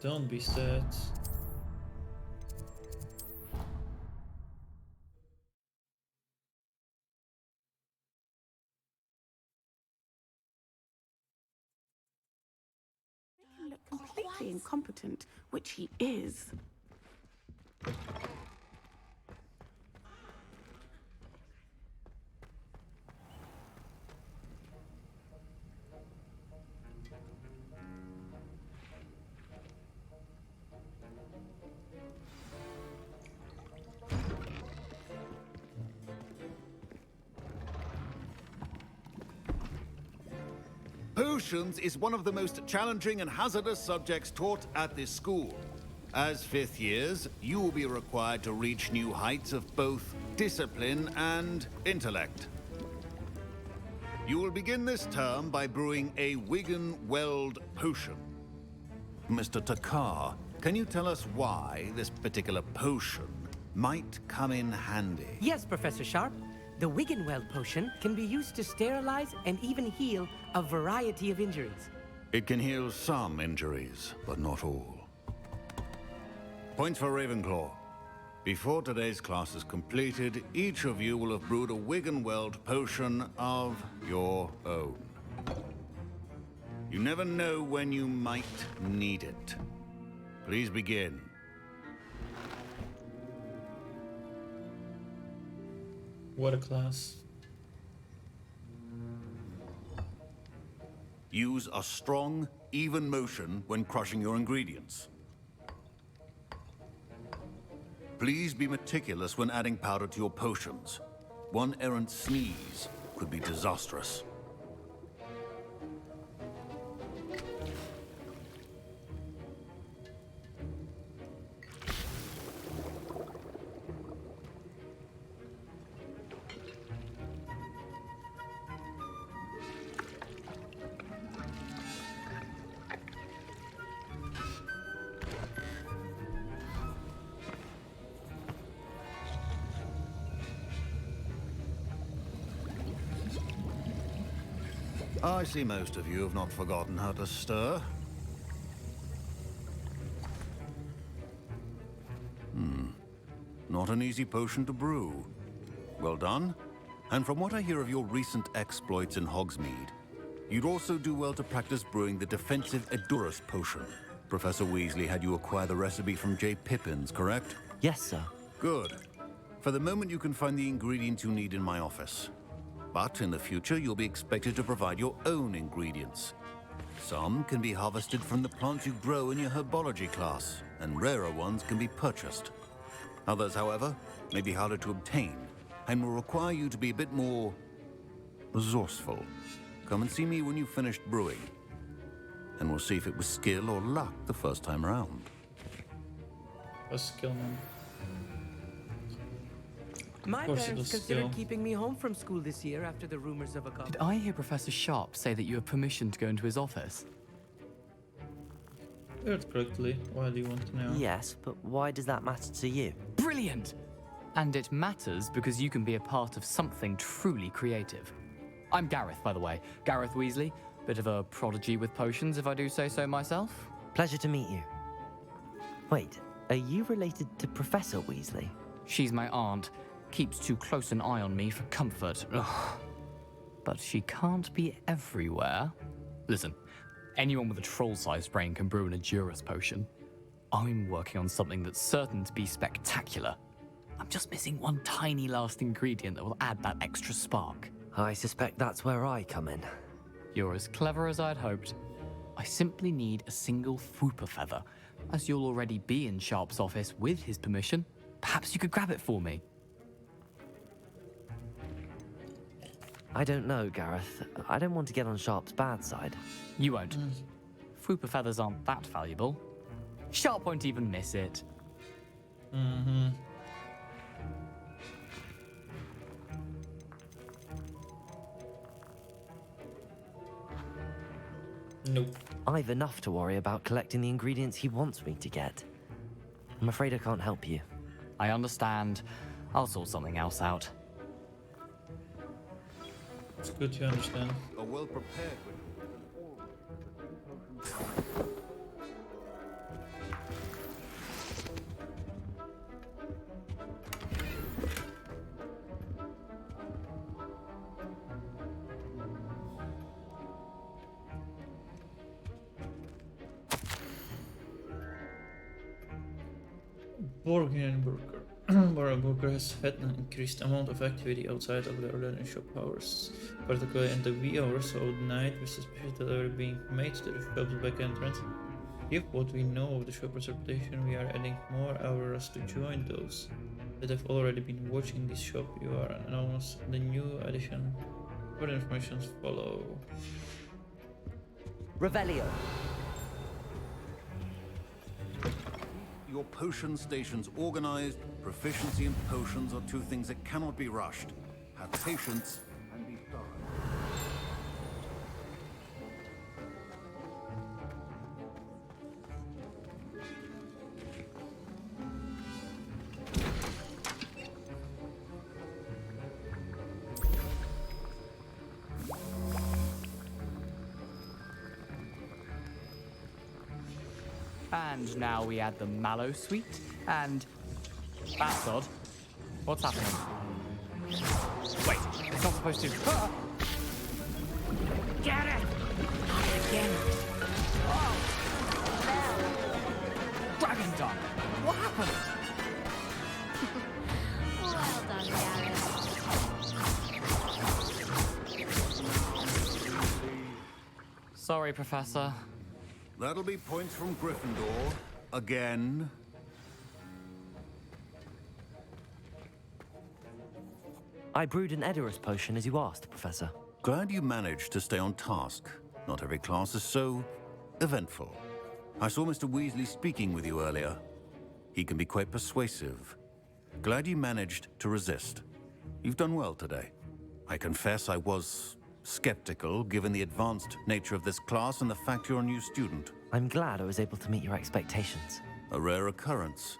Don't be sad. He looked completely incompetent, which he is. Potions is one of the most challenging and hazardous subjects taught at this school. As fifth years, you will be required to reach new heights of both discipline and intellect. You will begin this term by brewing a Wigan-Weld potion. Mr. Takar, can you tell us why this particular potion might come in handy? Yes, Professor Sharp. The Wiggenweld potion can be used to sterilize and even heal a variety of injuries. It can heal some injuries, but not all. Points for Ravenclaw. Before today's class is completed, each of you will have brewed a Wiggenweld potion of your own. You never know when you might need it. Please begin. What a class. Use a strong, even motion when crushing your ingredients. Please be meticulous when adding powder to your potions. One errant sneeze could be disastrous. I see most of you have not forgotten how to stir. Not an easy potion to brew. Well done. And from what I hear of your recent exploits in Hogsmeade, you'd also do well to practice brewing the defensive Edurus potion. Professor Weasley had you acquire the recipe from J. Pippins, correct? Yes, sir. Good. For the moment, you can find the ingredients you need in my office. But in the future, you'll be expected to provide your own ingredients. Some can be harvested from the plants you grow in your herbology class, and rarer ones can be purchased. Others, however, may be harder to obtain, and will require you to be a bit more resourceful. Come and see me when you've finished brewing, and we'll see if it was skill or luck the first time around. A skill, man. My parents considered keeping me home from school this year after the rumors of a Did I hear Professor Sharp say that you have permission to go into his office? Heard correctly. Why do you want to know? Yes, but why does that matter to you? Brilliant! And it matters because you can be a part of something truly creative. I'm Gareth, by the way. Gareth Weasley. Bit of a prodigy with potions, if I do say so myself. Pleasure to meet you. Wait, are you related to Professor Weasley? She's my aunt. Keeps too close an eye on me for comfort. Ugh. But she can't be everywhere. Listen, anyone with a troll-sized brain can brew an Edurus potion. I'm working on something that's certain to be spectacular. I'm just missing one tiny last ingredient that will add that extra spark. I suspect that's where I come in. You're as clever as I'd hoped. I simply need a single Fwooper feather. As you'll already be in Sharp's office with his permission, perhaps you could grab it for me. I don't know, Gareth. I don't want to get on Sharp's bad side. You won't. Fwooper feathers aren't that valuable. Sharp won't even miss it. Nope. I've enough to worry about collecting the ingredients he wants me to get. I'm afraid I can't help you. I understand. I'll sort something else out. It's good to understand. A well-prepared. Borgenburger. Borgenburger has had an increased amount of activity outside of the ordinary shop hours, particularly in the wee hours of the night, with suspicious delivery being made to the shop's back entrance. Given what we know of the shop's reputation, we are adding more hours to join those that have already been watching this shop. You are announced the new addition. Further information follow. Revelio. your potion stations organized. Proficiency in potions are two things that cannot be rushed. Have patience and be thorough. And now we add the mallow sweet, and... That's odd. What's happening? Wait, it's not supposed to... Ah! Get it! Not again. Dragon Dog! What happened? Well done, Gareth. Sorry, Professor. That'll be points from Gryffindor. Again. I brewed an Edorus potion as you asked, Professor. Glad you managed to stay on task. Not every class is so eventful. I saw Mr. Weasley speaking with you earlier. He can be quite persuasive. Glad you managed to resist. You've done well today. I confess I was skeptical, given the advanced nature of this class and the fact you're a new student. I'm glad I was able to meet your expectations. A rare occurrence.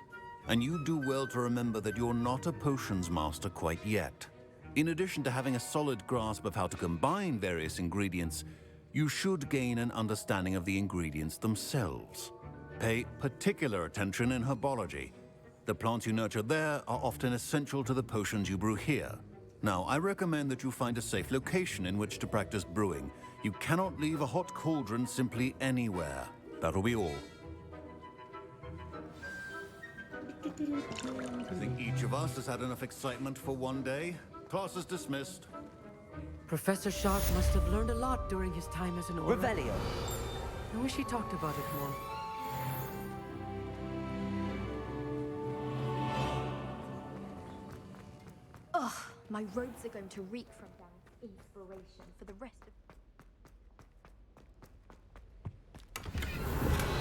And you do well to remember that you're not a potions master quite yet. In addition to having a solid grasp of how to combine various ingredients, you should gain an understanding of the ingredients themselves. Pay particular attention in herbology. The plants you nurture there are often essential to the potions you brew here. Now, I recommend that you find a safe location in which to practice brewing. You cannot leave a hot cauldron simply anywhere. That'll be all. I think each of us has had enough excitement for one day. Class is dismissed. Professor Sharp must have learned a lot during his time as an Auror. Revelio. I wish he talked about it more. Ugh, my robes are going to reek from Gareth's inspiration for the rest of...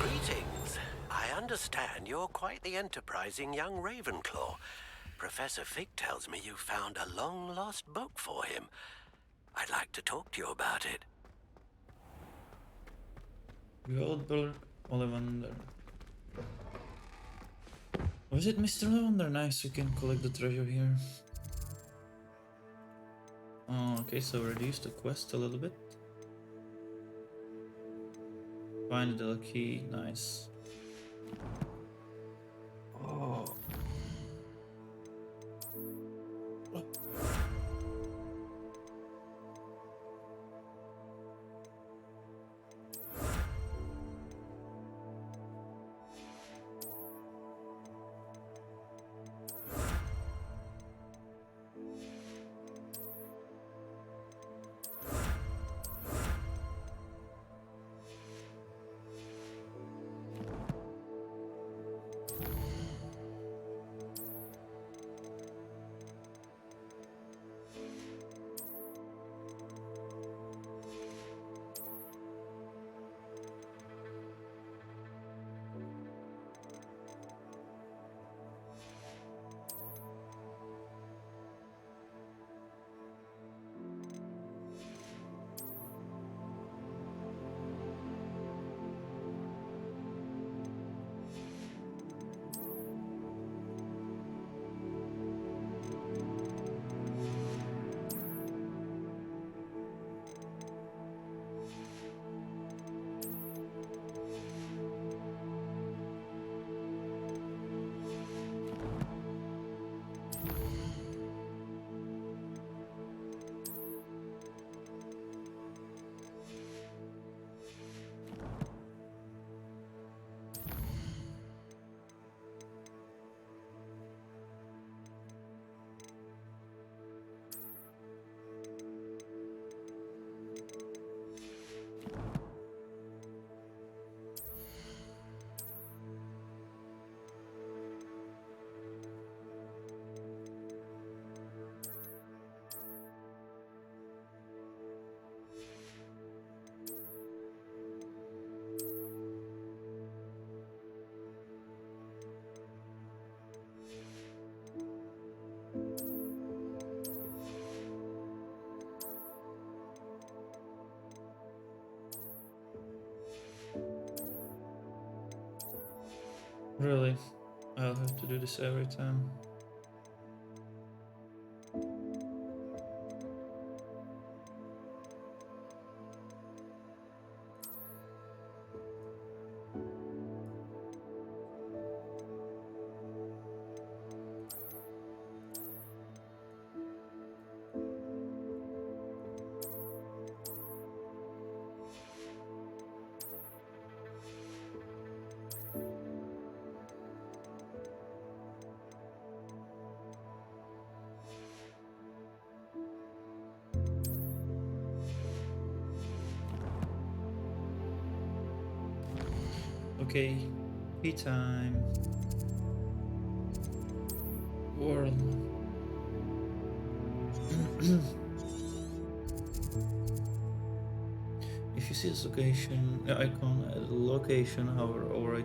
Greetings. I understand you're quite the enterprising young Ravenclaw. Professor Fig tells me you found a long-lost book for him. I'd like to talk to you about it. Goldberg, Ollivander. Was it Mr. Ollivander? Nice, we can collect the treasure here. Oh, okay, so reduce the quest a little bit. Find the key, nice. Oh. Really? I'll have to do this every time. Okay, tea time. World. If you see this location icon at a location, hover over a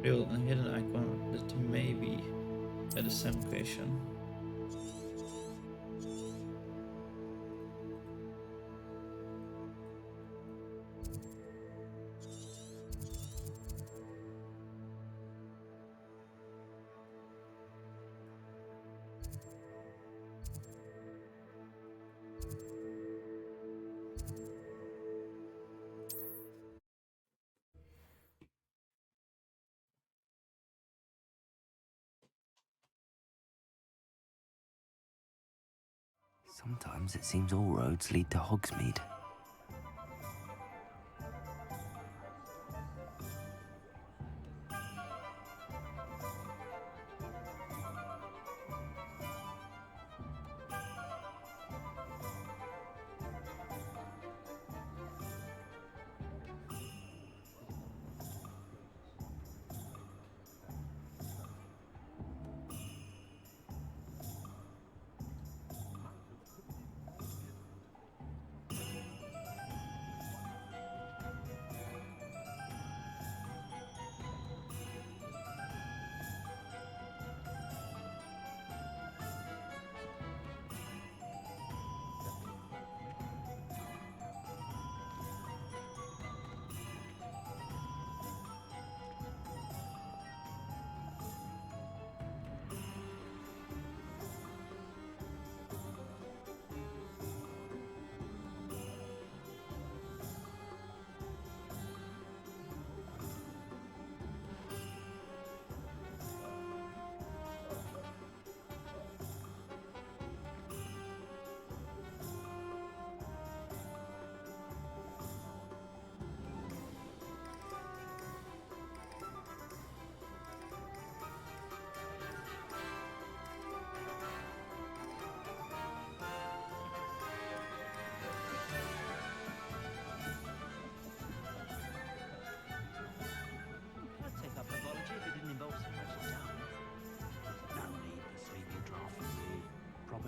real and hidden icon that may be at the same location. Sometimes it seems all roads lead to Hogsmeade.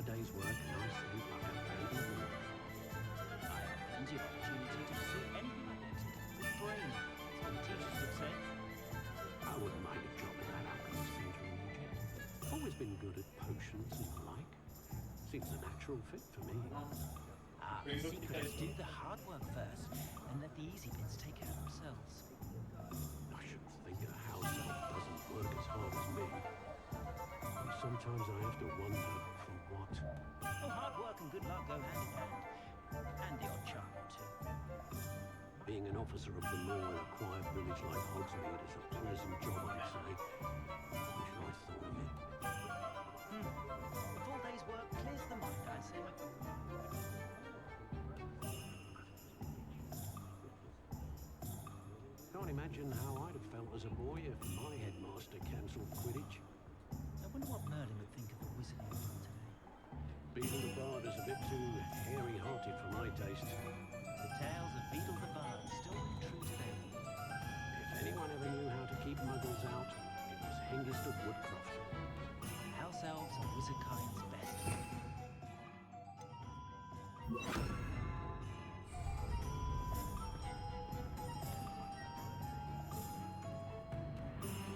day's work, nice sleep, like a baby. I had plenty of opportunity to pursue anything I wanted. With BROOM, that's what the teachers would say. I wouldn't mind a job in that alchemist centre in Egypt. Always been good at potions and the like. Seems a natural fit for me. The secret is do the hard work first, and let the easy bits take care of themselves. I shouldn't think a house elf doesn't work as hard as me. And sometimes I have to wonder for what. Oh, hard work and good luck go hand in hand. And the odd charm or two. Being an officer of the law in a quiet village like Hogsmeade is a pleasant job, I'd say. Wish I thought of it. A full day's work clears the mind, I say. Can't imagine how I'd have felt as a boy if my headmaster cancelled Quidditch. I wonder what Merlin would think of the wizard in today. Beedle the Bard is a bit too hairy-hearted for my taste. The tales of Beedle the Bard still ring true today. If anyone ever knew how to keep muggles out, it was Hengist of Woodcroft. House elves are wizardkind's best.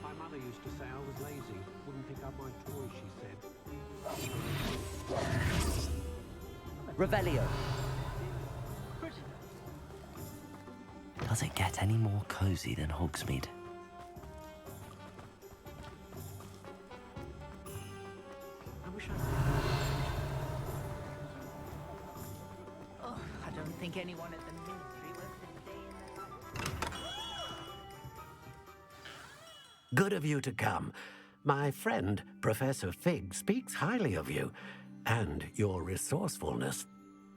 My mother used to say I was lazy, wouldn't pick up my toys, she said. Revelio. Does it get any more cozy than Hogsmeade? think anyone at the ministry will stay in their life. Good of you to come. My friend, Professor Fig, speaks highly of you and your resourcefulness.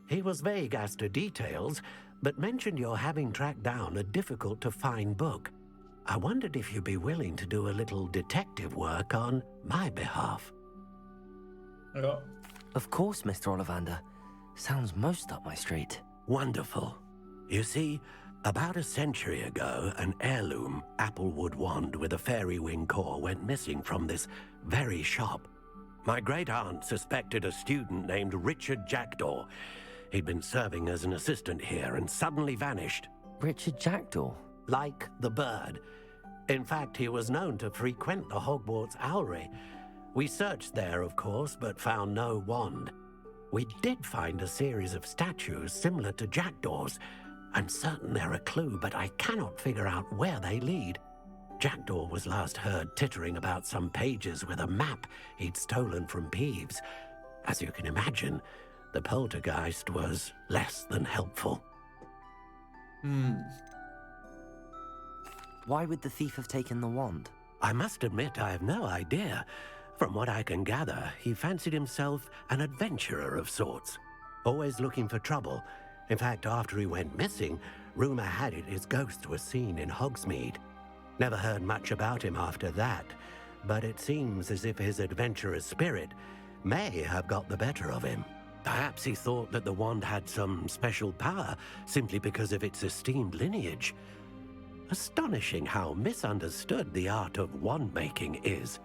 He was vague as to details, but mentioned your having tracked down a difficult-to-find book. I wondered if you'd be willing to do a little detective work on my behalf. Yeah. Of course, Mr. Ollivander. Sounds most up my street. Wonderful. You see, about a century ago, an heirloom applewood wand with a fairy wing core went missing from this very shop. My great-aunt suspected a student named Richard Jackdaw. He'd been serving as an assistant here and suddenly vanished. Richard Jackdaw? Like the bird. In fact, he was known to frequent the Hogwarts Owlery. We searched there, of course, but found no wand. We did find a series of statues similar to Jackdaw's. I'm certain they're a clue, but I cannot figure out where they lead. Jackdaw was last heard tittering about some pages with a map he'd stolen from Peeves. As you can imagine, the poltergeist was less than helpful. Why would the thief have taken the wand? I must admit I have no idea. From what I can gather, he fancied himself an adventurer of sorts, always looking for trouble. In fact, after he went missing, rumor had it his ghost was seen in Hogsmeade. Never heard much about him after that, but it seems as if his adventurous spirit may have got the better of him. Perhaps he thought that the wand had some special power simply because of its esteemed lineage. Astonishing how misunderstood the art of wand-making is.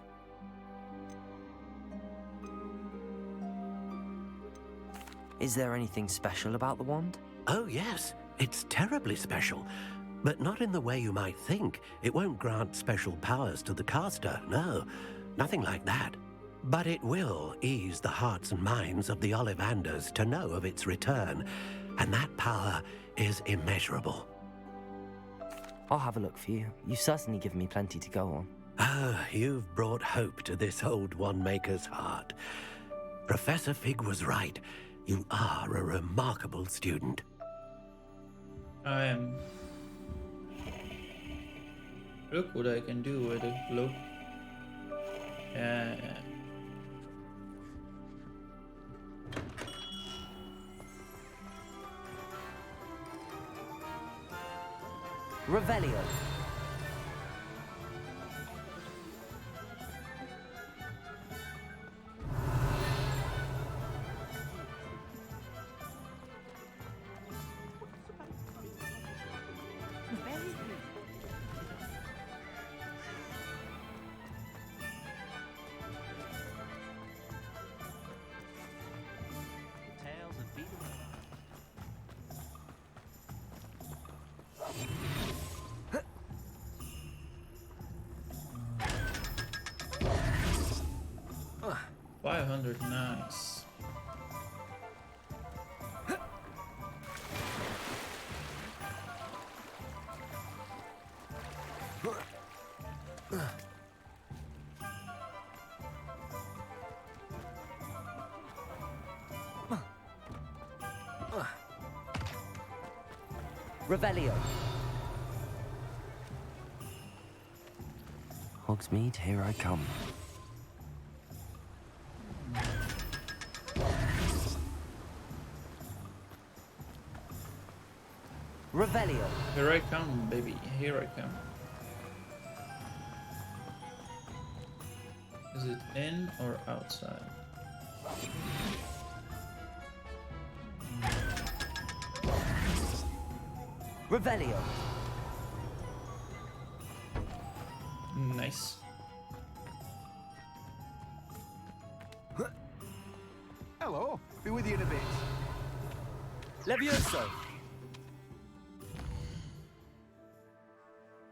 Is there anything special about the wand? Oh yes, it's terribly special. But not in the way you might think. It won't grant special powers to the caster, no. Nothing like that. But it will ease the hearts and minds of the Ollivanders to know of its return. And that power is immeasurable. I'll have a look for you. You've certainly given me plenty to go on. Ah, you've brought hope to this old wand-maker's heart. Professor Fig was right. You are a remarkable student. I am. Look what I can do with a globe. Yeah. Revelio. Nice. Revelio. Hogsmeade, here I come. Revelio. Here I come, baby. Here I come. Is it in or outside? Revelio. Nice. Hello. Be with you in a bit. Levioso.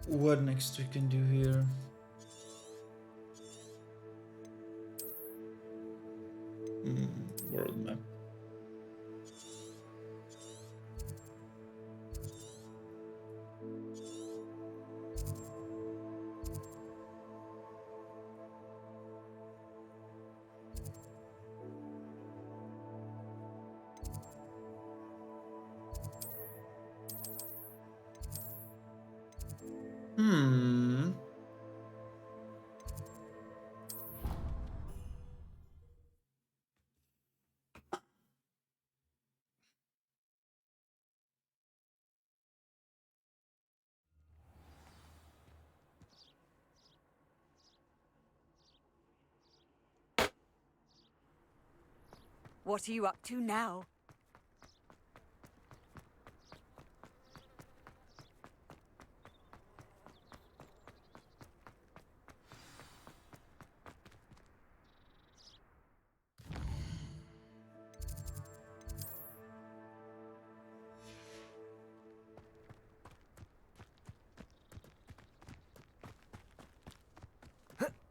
What next we can do here? World map. What are you up to now?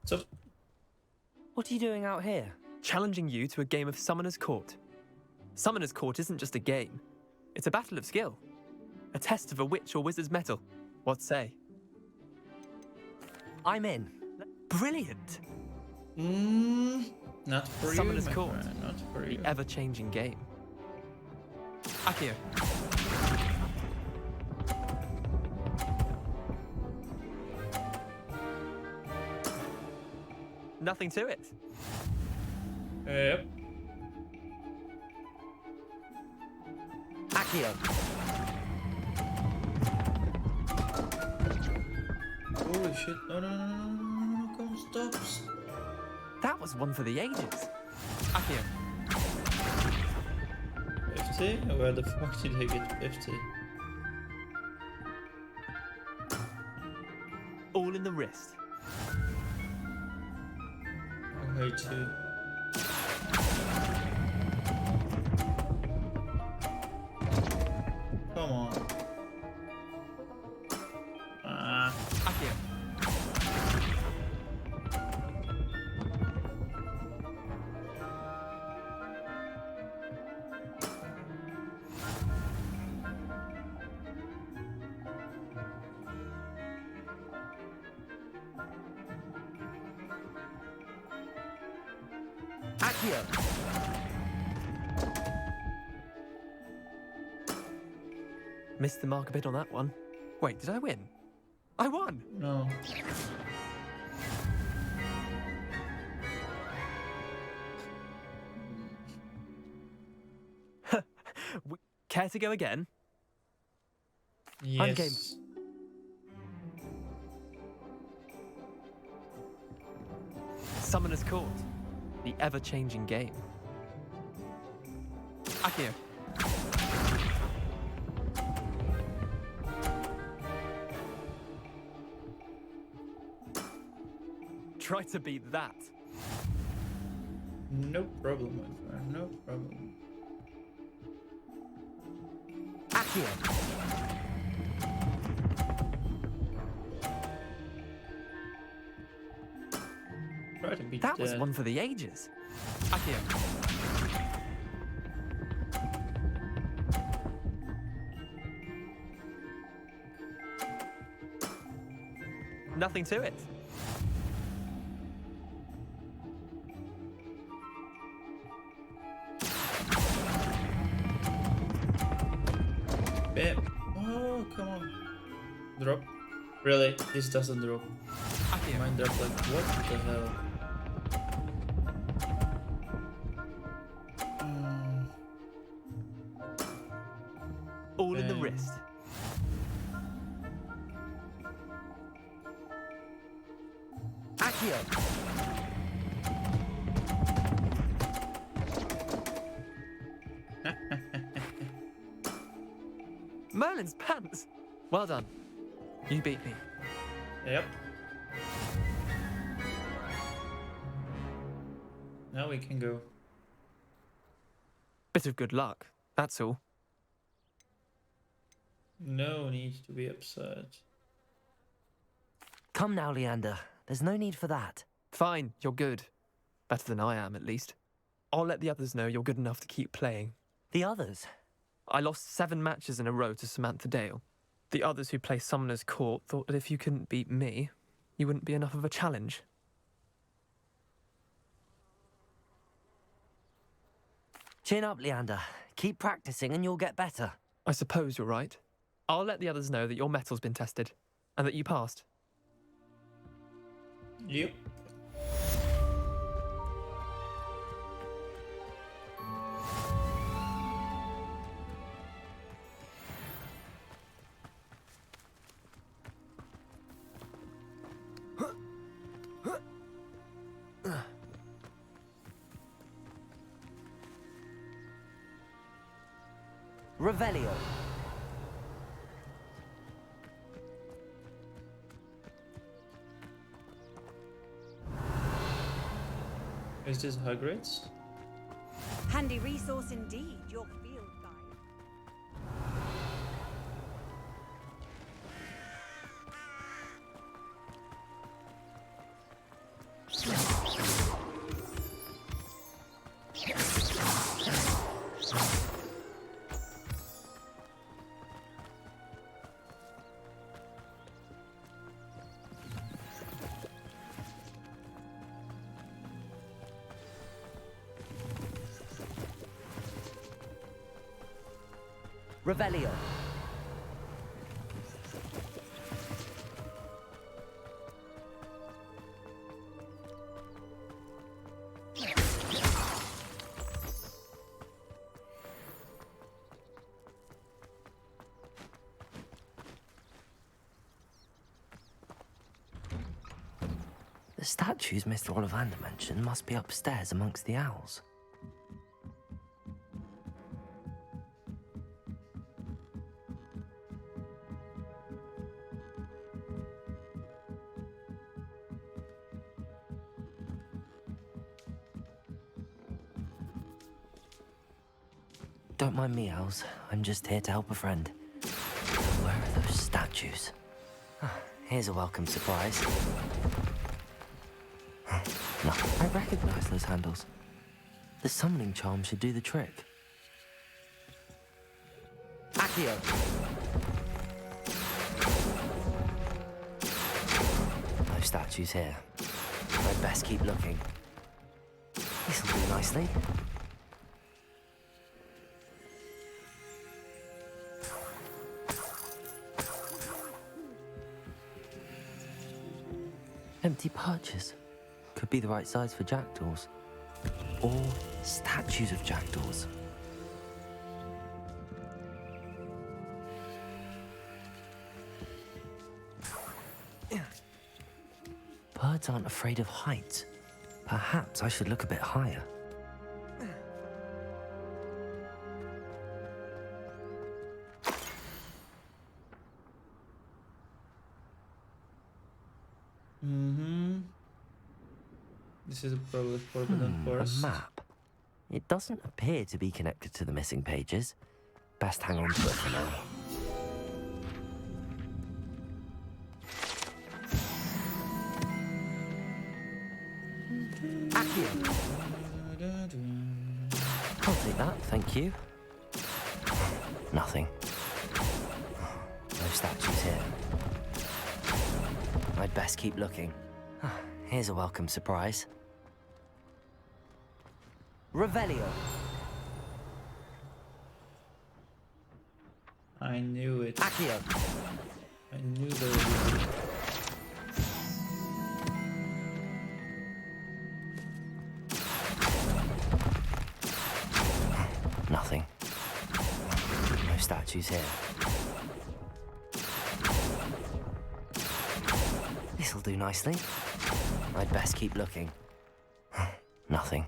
So, What are you doing out here? Challenging you to a game of Summoner's Court. Summoner's Court isn't just a game. It's a battle of skill. A test of a witch or wizard's mettle. What say? I'm in. Brilliant. Not for Summoner's you, my Court. friend, not for The you. ever-changing game. Akio. Nothing to it. Yep. Akio. Holy shit. No, no, no, no, no, no, no, come, stop. That was one for the ages. Akio. 50? Where the fuck did I get 50? All in the wrist. I hate you. Come on. Ah. Akio. Akio. Missed the mark a bit on that one. Wait, did I win? I won! No. Care to go again? Yes. I'm game. Summoner's Court. The ever-changing game. Akio. Try to beat that. No problem, my friend. No problem. Akio. Try to beat That was one for the ages. Akio. Nothing to it. Bam. Oh, come on. Drop. Really? This doesn't drop. Akio. Mine dropped like, what the hell? All in the Bam. wrist. Akio. Merlin's pants. Well done. You beat me. Yep. Now we can go. Bit of good luck, that's all. No need to be upset. Come now, Leander. There's no need for that. Fine, you're good. Better than I am, at least. I'll let the others know you're good enough to keep playing. The others? I lost 7 matches in a row to Samantha Dale. The others who play Summoner's Court thought that if you couldn't beat me, you wouldn't be enough of a challenge. Chin up, Leander. Keep practicing and you'll get better. I suppose you're right. I'll let the others know that your metal's been tested, and that you passed. Yep. Revelio. Is this Hogwarts? Handy resource indeed, your field guide. Revelio. The statues Mr. Ollivander mentioned must be upstairs amongst the owls. Don't mind me, owls. I'm just here to help a friend. Where are those statues? Here's a welcome surprise. No, I recognize those handles. The summoning charm should do the trick. Accio! No statues here. I'd best keep looking. This'll do nicely. Empty perches. Could be the right size for jackdaws. Or statues of jackdaws. Birds aren't afraid of heights. Perhaps I should look a bit higher. This is probably a forbidden forest. A map. It doesn't appear to be connected to the missing pages. Best hang on to it for now. Accio. I'll take that, thank you. Nothing. No statues here. I'd best keep looking. Here's a welcome surprise. Revelio. I knew it. Accio. I knew there would be. Nothing. No statues here. This'll do nicely. I'd best keep looking. Nothing.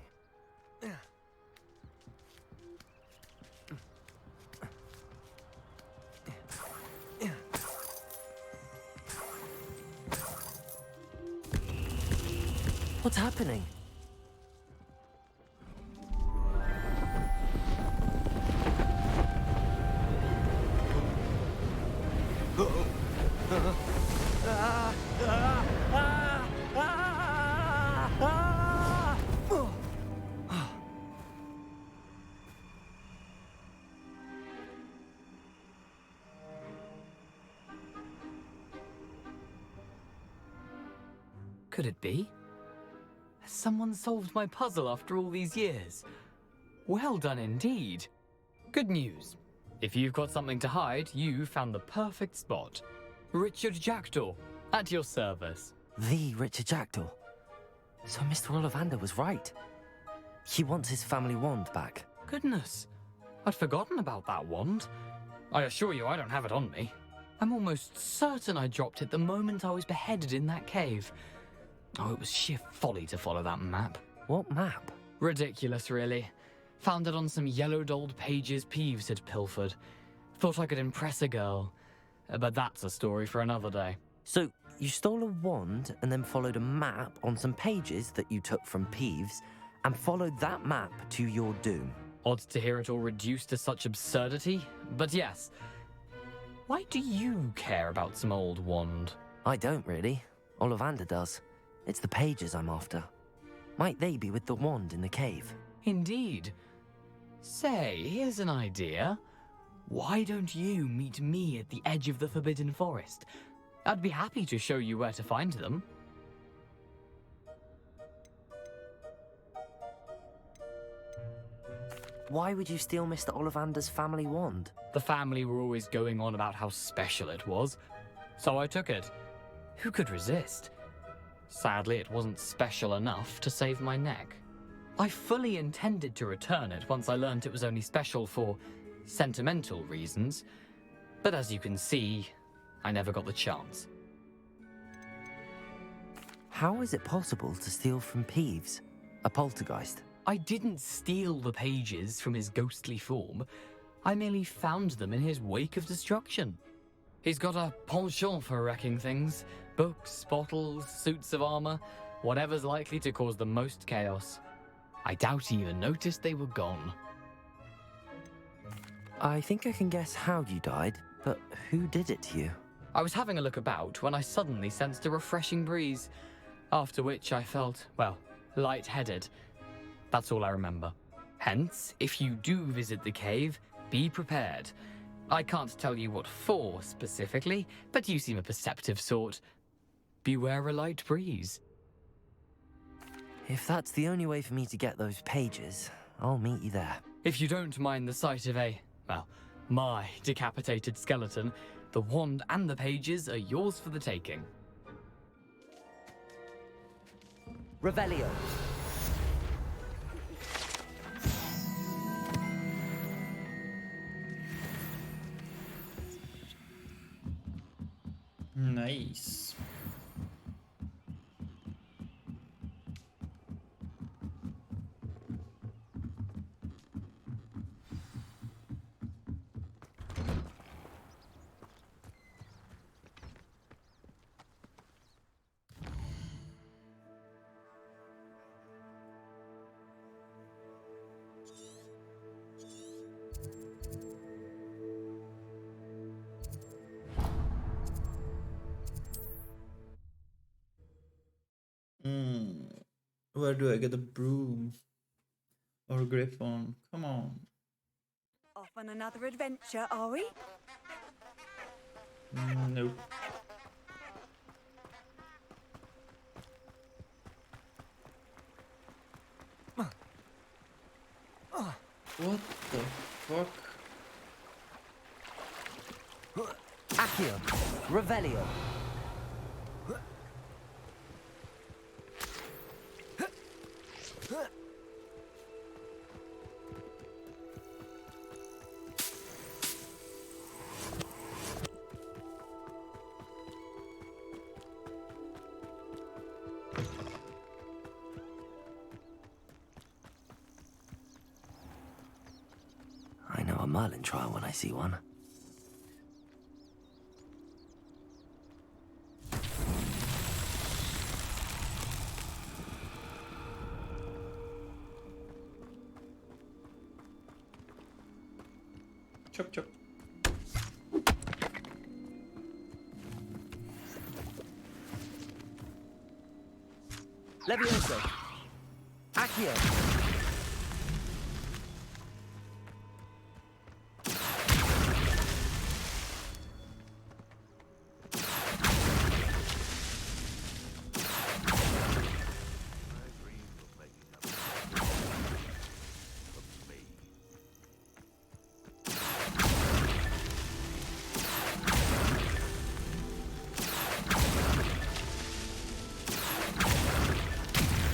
What's happening? Could it be? Has someone solved my puzzle after all these years? Well done indeed. Good news. If you've got something to hide, you found the perfect spot. Richard Jackdaw, at your service. The Richard Jackdaw. So Mr. Ollivander was right. He wants his family wand back. Goodness, I'd forgotten about that wand. I assure you I don't have it on me. I'm almost certain I dropped it the moment I was beheaded in that cave. Oh, it was sheer folly to follow that map. What map? Ridiculous, really. Found it on some yellowed old pages Peeves had pilfered. Thought I could impress a girl. But that's a story for another day. So, you stole a wand and then followed a map on some pages that you took from Peeves and followed that map to your doom. Odd to hear it all reduced to such absurdity, but yes. Why do you care about some old wand? I don't really. Ollivander does. It's the pages I'm after. Might they be with the wand in the cave? Indeed. Say, here's an idea. Why don't you meet me at the edge of the Forbidden Forest? I'd be happy to show you where to find them. Why would you steal Mr. Ollivander's family wand? The family were always going on about how special it was, so I took it. Who could resist? Sadly, it wasn't special enough to save my neck. I fully intended to return it once I learned it was only special for sentimental reasons, but as you can see, I never got the chance. How is it possible to steal from Peeves, a poltergeist? I didn't steal the pages from his ghostly form. I merely found them in his wake of destruction. He's got a penchant for wrecking things. Books, bottles, suits of armor, whatever's likely to cause the most chaos. I doubt he even noticed they were gone. I think I can guess how you died, but who did it to you? I was having a look about when I suddenly sensed a refreshing breeze, after which I felt, well, lightheaded. That's all I remember. Hence, if you do visit the cave, be prepared. I can't tell you what for specifically, but you seem a perceptive sort. Beware a light breeze. If that's the only way for me to get those pages, I'll meet you there. If you don't mind the sight of my decapitated skeleton, the wand and the pages are yours for the taking. Revelio. Nice. Where do I get a broom? Or griffon? Come on. Off on another adventure, are we? Nope. What the fuck? Accio. Revelio. I know a Merlin trial when I see one. Chop chop. Levioso. Accio.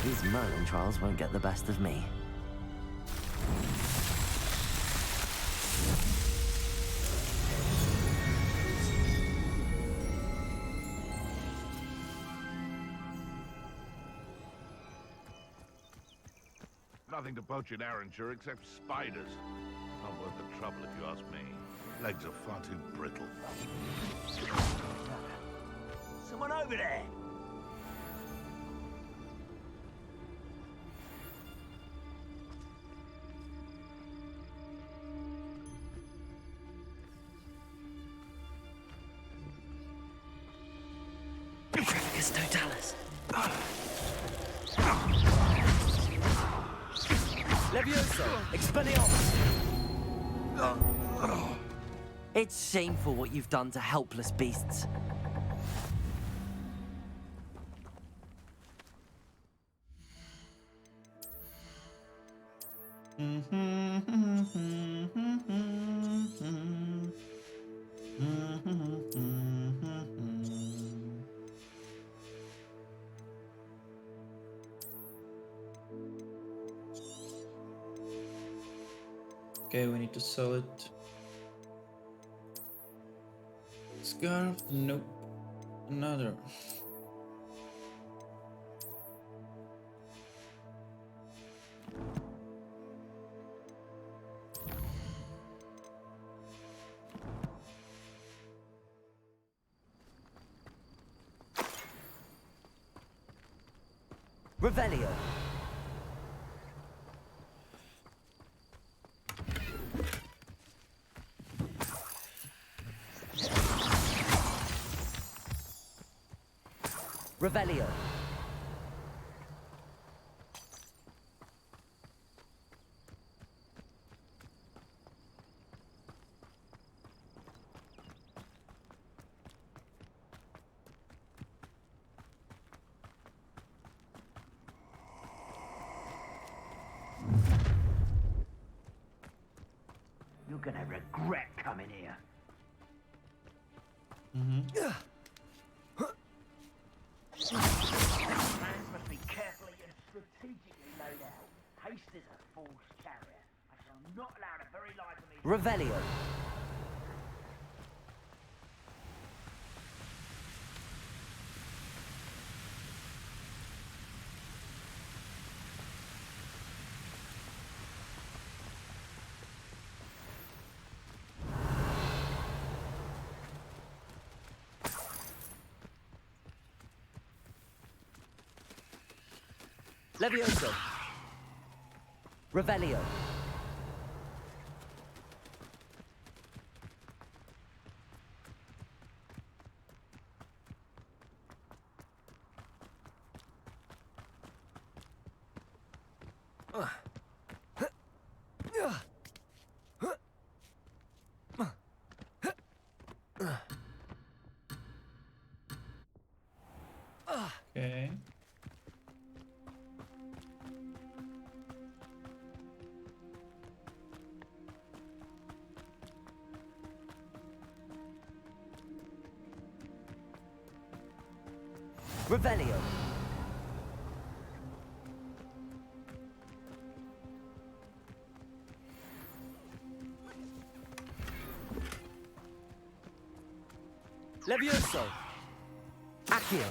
These Merlin trials won't get the best of me. Nothing to poach in Arranshire except spiders. Not worth the trouble if you ask me. Legs are far too brittle. Someone over there! Prificus totalis. Levioso, Expelliarmus! It's shameful what you've done to helpless beasts. Okay, we need to sell it. Scarf? Nope. Another. Revelio. Revelio. You're gonna regret coming here. Plans must be carefully and strategically laid out. Haste is a fool's chariot. I shall not allow the very life of me. Revelio. Levioso. Revelio. Okay. Revelio. Levioso. Accio.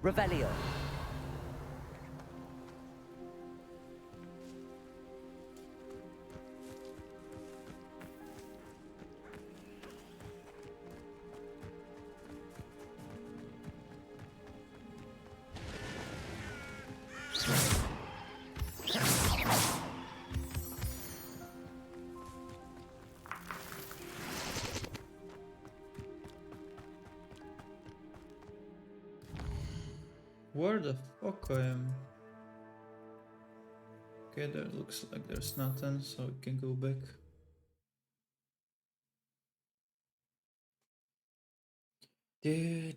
Revelio. Where the fuck I am? Okay, there looks like there's nothing, so we can go back. You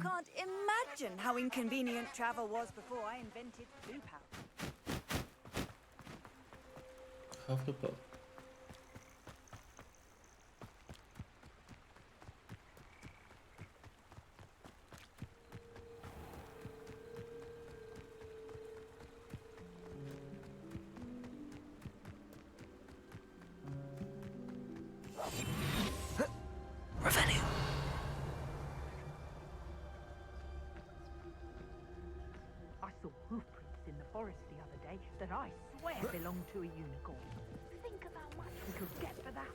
can't imagine how inconvenient travel was before I invented blue powder. Half the pub. Revelio. I saw hoof prints in the forest the other day that I swear belonged to a unicorn. Think of how much we could get for that.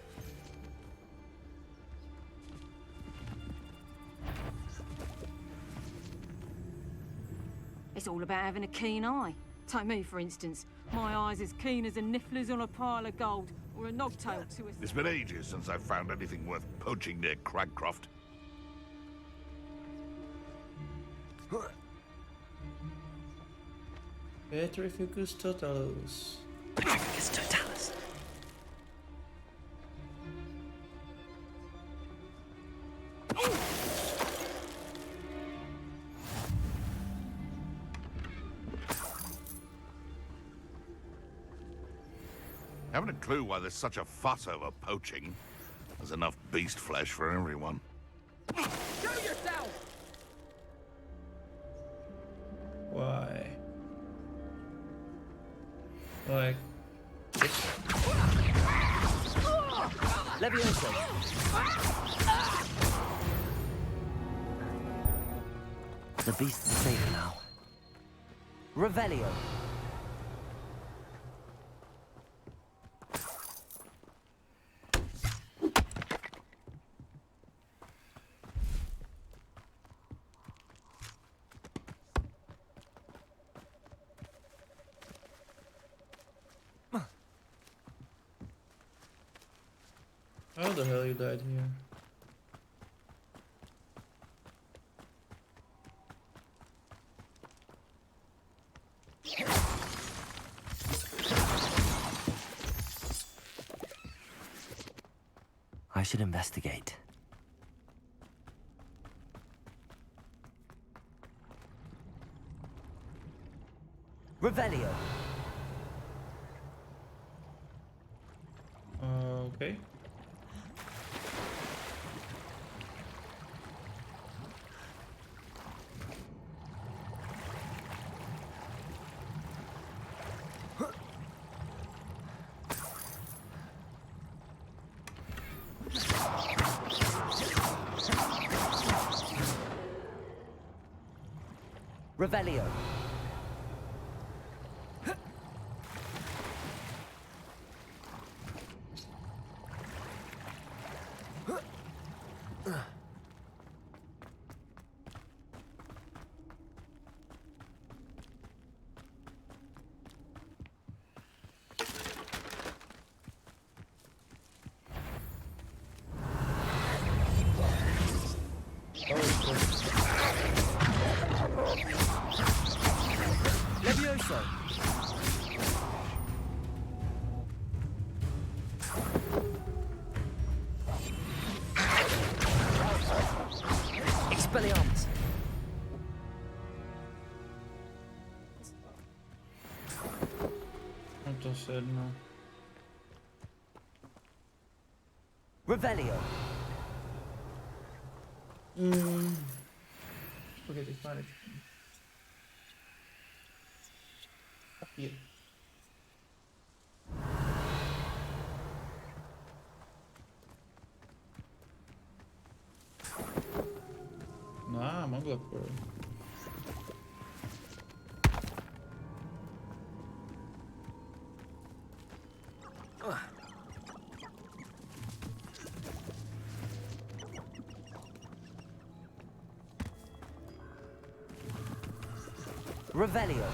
It's all about having a keen eye. Take me, for instance. My eye's as keen as a niffler's on a pile of gold, or a nogtail to a... It's been ages since I've found anything worth poaching near Cragcroft. Petrificus totalus. Petrificus totalus. Haven't a clue why there's such a fuss over poaching. There's enough beast flesh for everyone. Show yourself! Why? Like... Levioso. The beast is safe now. Revelio. How the hell you died here? I should investigate. Revelio. Okay. Revelio. Levioso. Expelliarmus. What I said no. Revelio. Spaghetti Spanish. Up here. Nah, mogła pro. Revelio.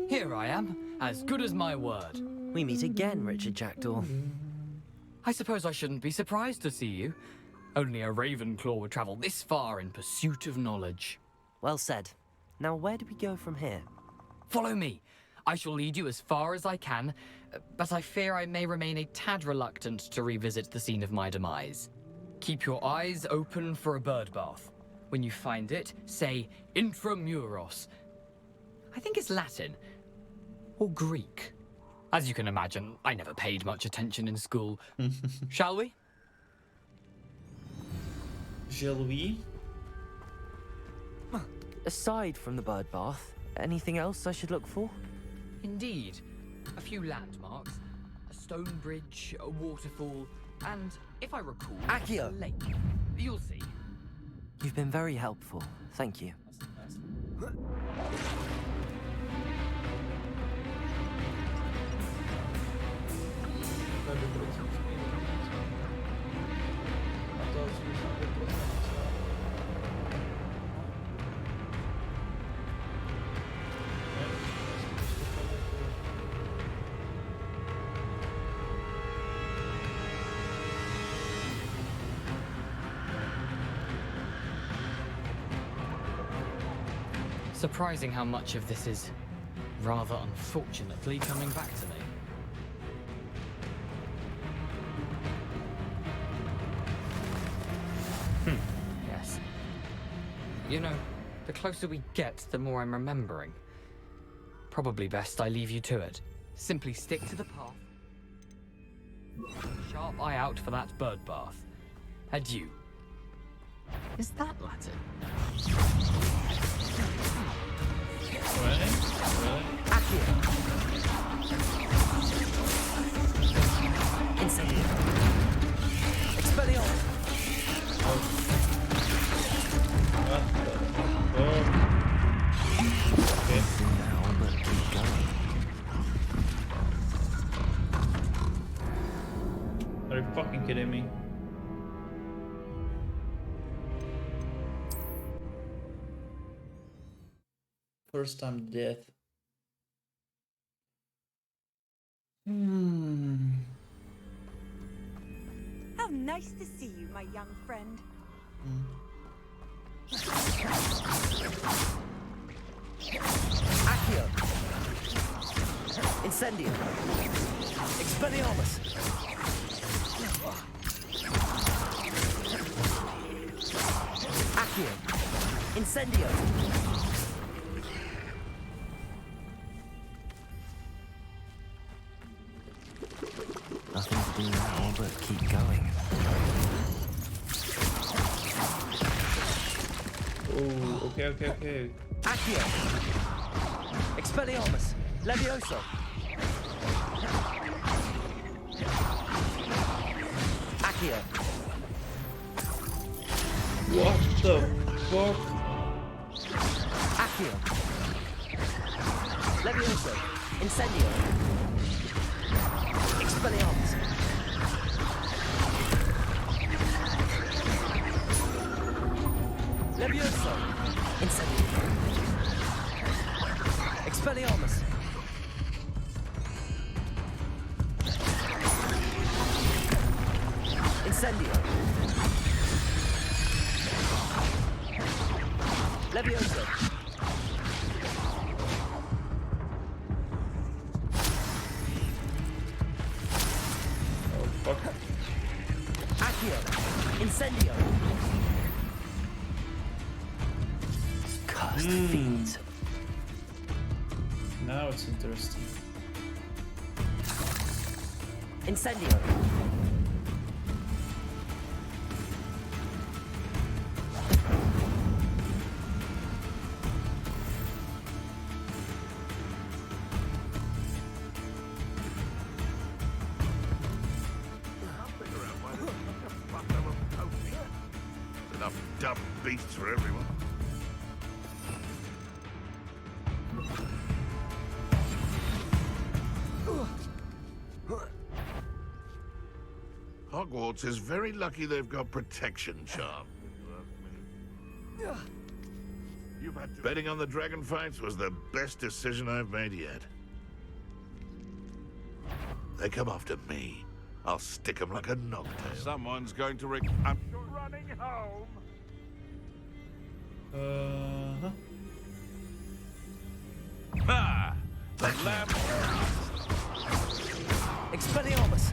Here I am, as good as my word. We meet again, Richard Jackdaw. I suppose I shouldn't be surprised to see you. Only a Ravenclaw would travel this far in pursuit of knowledge. Well said. Now where do we go from here? Follow me. I shall lead you as far as I can, but I fear I may remain a tad reluctant to revisit the scene of my demise. Keep your eyes open for a bird bath. When you find it, say intramuros. I think it's Latin. Or Greek. As you can imagine, I never paid much attention in school. Shall we? Shall we? Aside from the bird bath, anything else I should look for? Indeed. A few landmarks, a stone bridge, a waterfall, and, if I recall, Accio! a lake. You'll see. You've been very helpful. Thank you. Surprising how much of this is, rather unfortunately, coming back to me. Yes. You know, the closer we get, the more I'm remembering. Probably best I leave you to it. Simply stick to the path. Sharp eye out for that bird bath. Adieu. Is that Latin? Incendio. Expelliarmus. Okay. Now, but keep going. Are you fucking kidding me? First time death. How nice to see you, my young friend. Accio. Incendio. Expelliarmus. Accio. Incendio. Nothing to do now but keep going. Oh, okay. Accio. Expelliarmus. Levioso. Accio. What the fuck? Accio. Levioso. Incendio. Expelliarmus. Levioso. Incendio. Expelliarmus. Incendio. Levioso. Oh fuck. Accio. Incendio. Cursed fiends. Now it's interesting. Incendio. Enough dumb beasts for everyone. Hogwarts is very lucky they've got protection charm. Betting on the dragon fights was the best decision I've made yet. They come after me. I'll stick them like a knocktail. Someone's going to I'm running home. Ah! The lamp. Expelliarmus.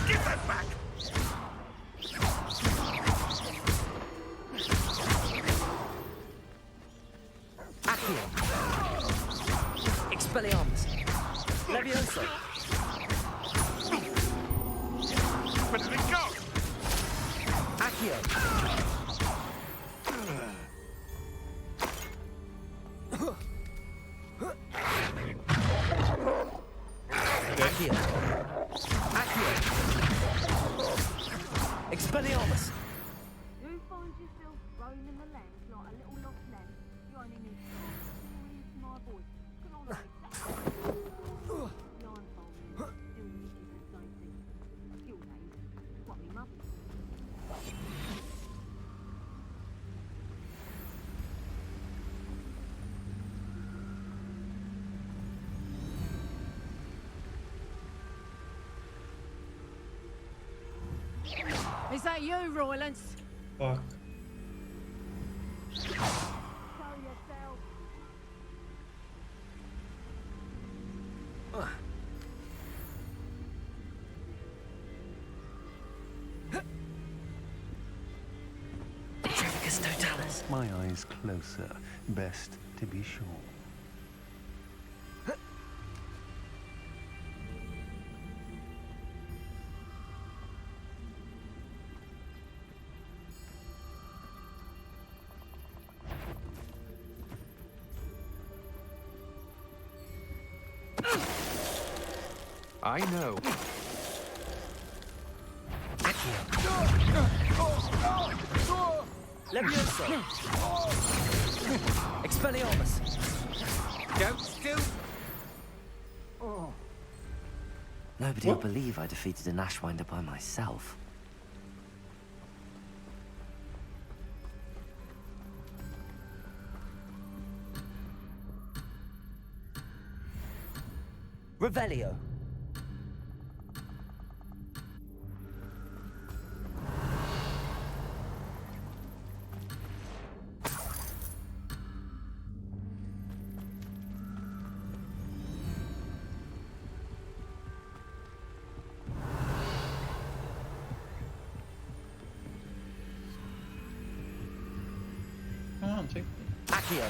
Give that back! Accio. Expelliarmus. Levioso. Where did it go? Accio. Accio. Accio. Expelliarmus. Who finds yourself roaming the land like a little lost lamb? You only need to listen to my voice. Can I know exactly? Blindfolded, still knitting the same thing. Your name, what me mother. Is that you, Roylance? Fuck. Show yourself. Petrificus totalis. My eyes closer. Best to be sure. I know. Levioso. Expelliarmus. Don't scoot! Nobody will believe I defeated an Ashwinder by myself. Revelio. I don't think. Accio.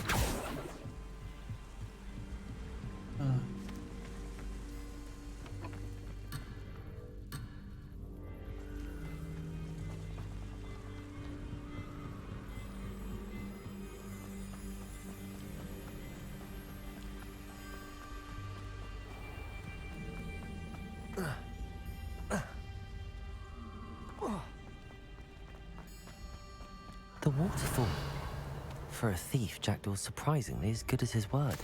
The waterfall. For a thief, Jackdaw's surprisingly as good as his word.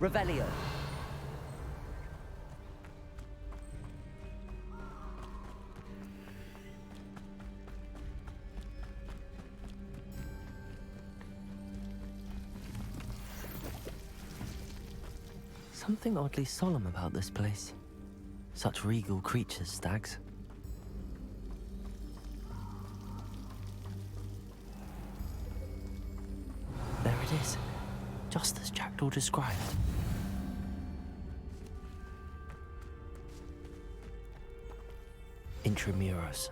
Revelio. Something oddly solemn about this place. Such regal creatures, stags. There it is, just as Jackdaw described. Intramuros.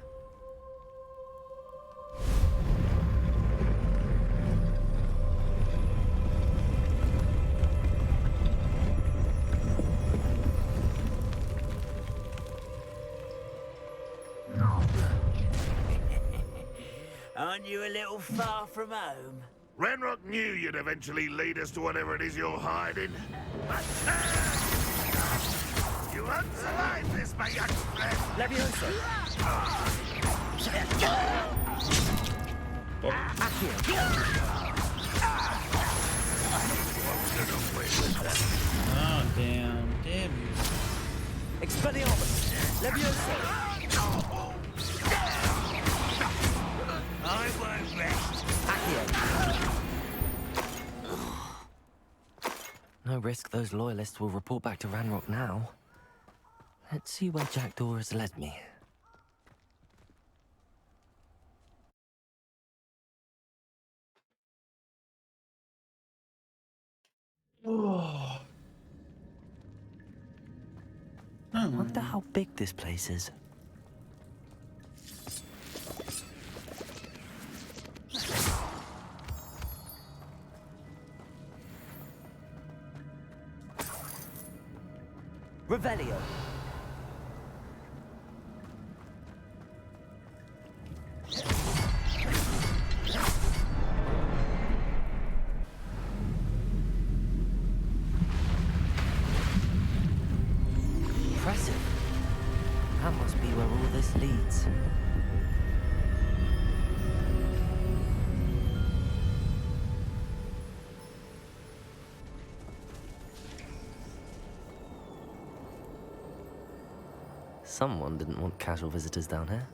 Aren't you a little far from home? Ranrock knew you'd eventually lead us to whatever it is you're hiding. But you won't survive this, my young friend. Levioso. Oh, damn you. Expelliarmus. Levioso. I won't rest. No risk those loyalists will report back to Ranrock now. Let's see where Jackdaw has led me. Wonder how big this place is. Revelio. Impressive. That must be where all this leads. Someone didn't want casual visitors down here.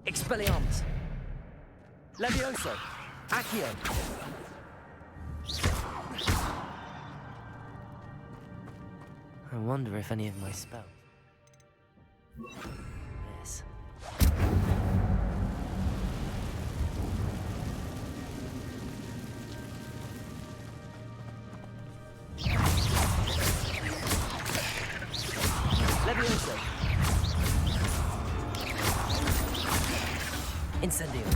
Expelliarmus. Levioso. Accio. I wonder if any of my spells... Yes. Levioso. Incendio.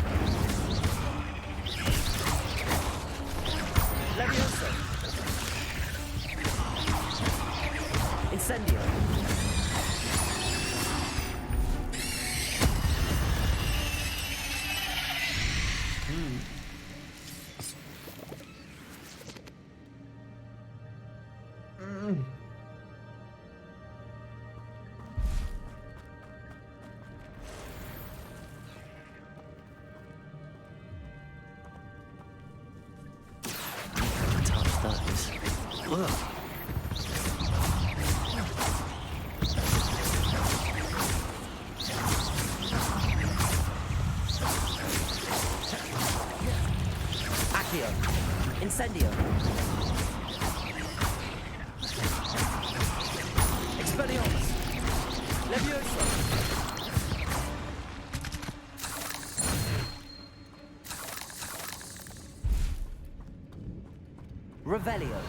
Levioso. Incendio. Accio. Incendio. Expelliarmus. Levioso. Revelio.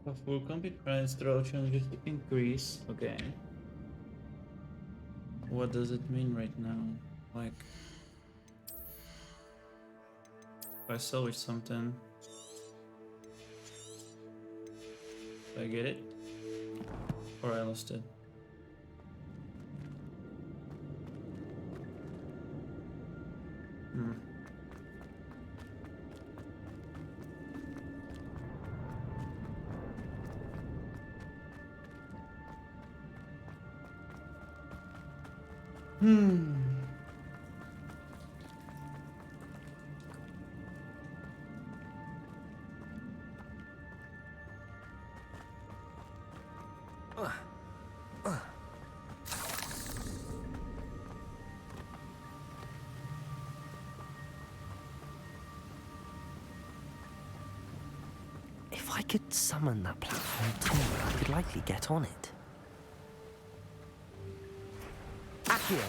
A full complete price draw changes to increase. Okay. What does it mean right now? Like, if I salvage something, I get it, or I lost it. If I could summon that platform too, I could likely get on it. Accio.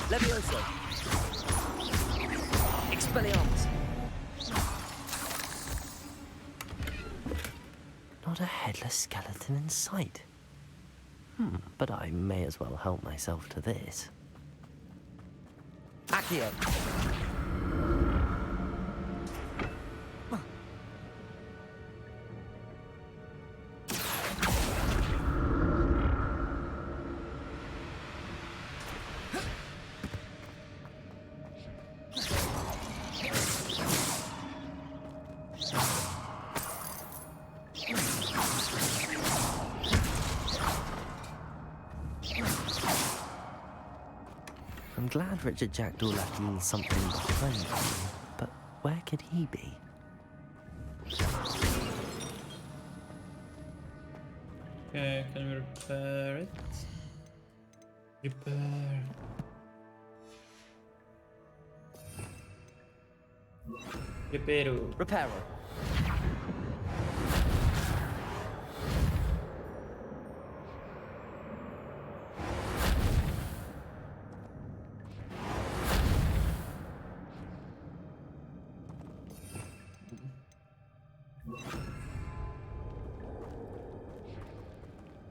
Levioso. Expelliarmus. Not a headless skeleton in sight. But I may as well help myself to this. Accio. I'm glad Richard Jackdaw left a little something behind me, but where could he be? Okay, can we repair it? Repair. Reparo. Reparo.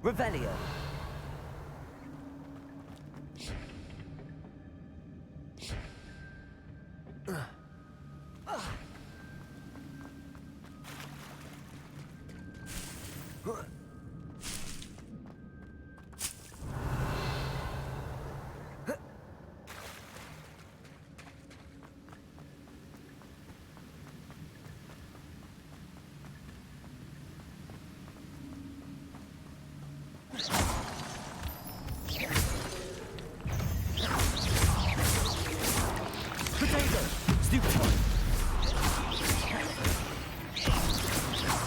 Revelio. Potato. Stupid.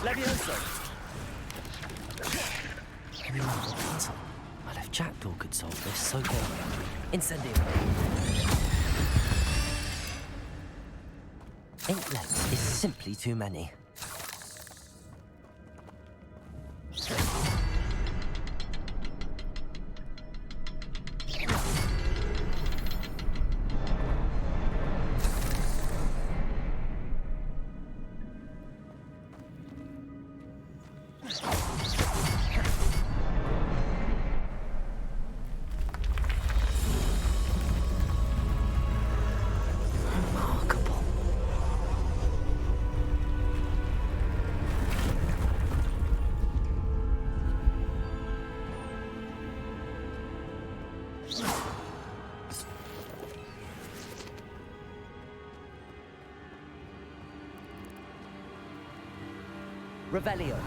Levioso. Another puzzle. Well, if Jackdaw could solve this, so good. Incendio. 8 legs is simply too many. Revelio.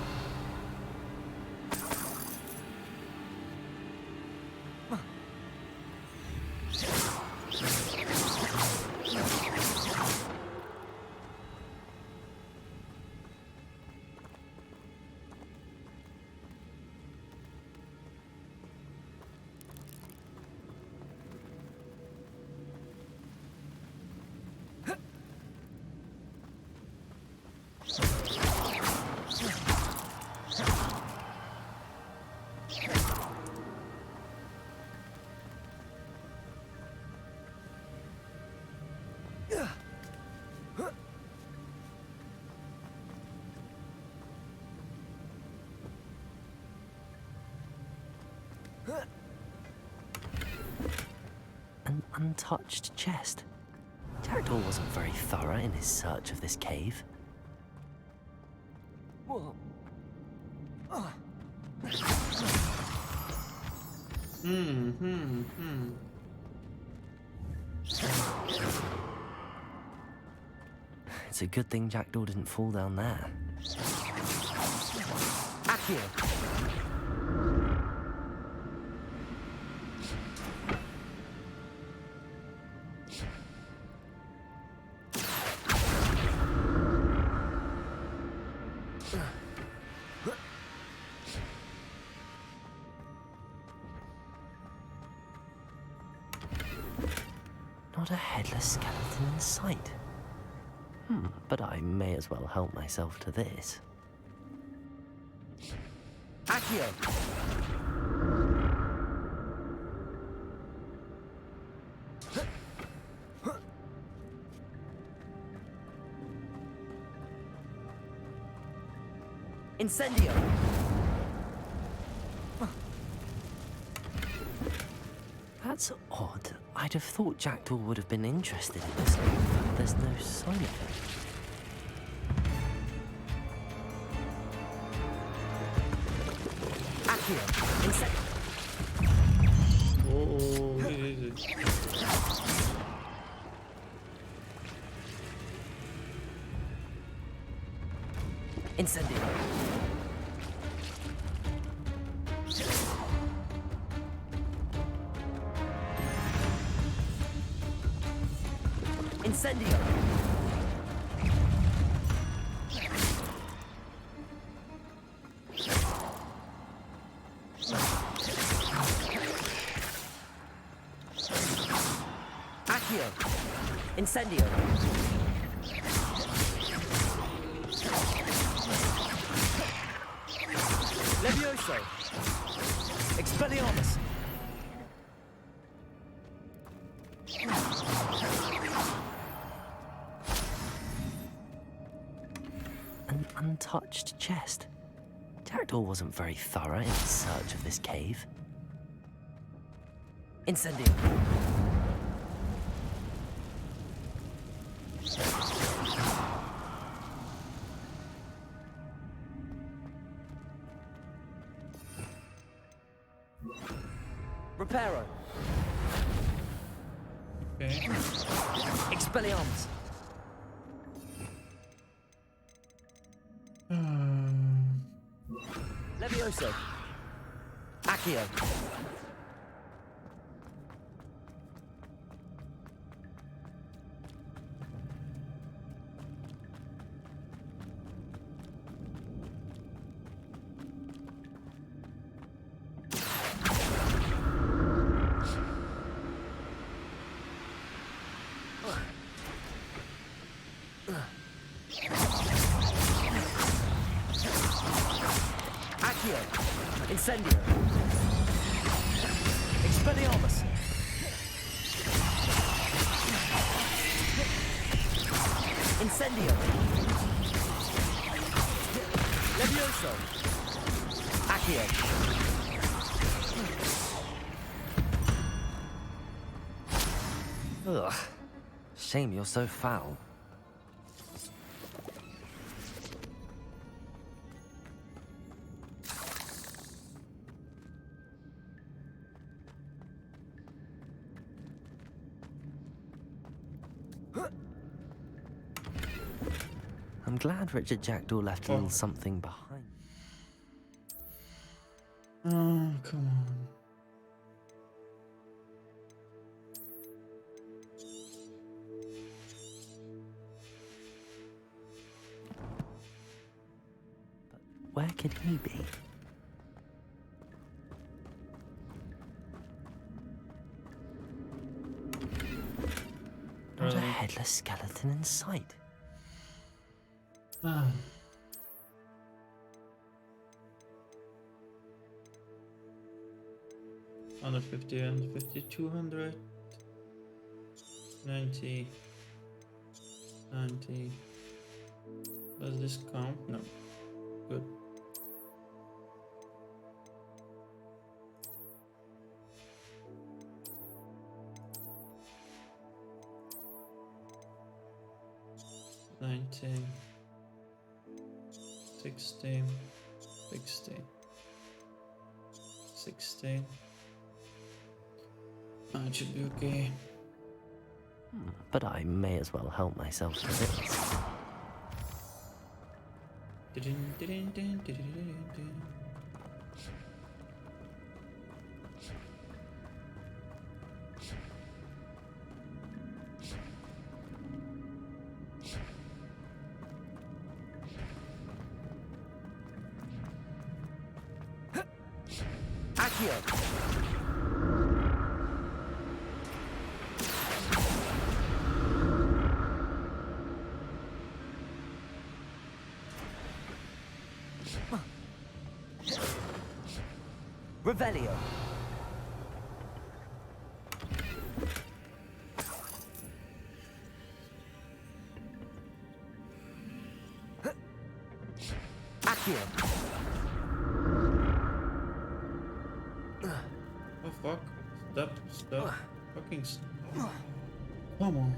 An untouched chest. Jackdaw wasn't very thorough in his search of this cave. It's a good thing Jackdaw didn't fall down there. Accio. Not a headless skeleton in sight. But I may as well help myself to this. Accio. Incendio. That's odd. I'd have thought Jackdaw would have been interested in this, but there's no sign of it. Accio. Incendio. Oh, easy. Incendio. Incendio. Accio! Incendio! Levioso! Expelliarmus! An untouched chest. Jackdaw wasn't very thorough in his search of this cave. Incendio! Reparo! Okay. Expelliarmus! Levioso! Accio! Accio! Incendio! Expelliarmus! Incendio! Levioso! Accio! Ugh. Shame you're so foul. I'm glad Richard Jackdaw left a little something behind. Oh, come on. Where could he be? Not a headless skeleton in sight. Ah. Under 50, 150, 200, 90, 90. Does this count? No. Good. $19, 16, 16, 16. It should be okay. But I may as well help myself to this. Accio! Revelio. Accio! Oh fuck. Stop. Fucking stop. Come on.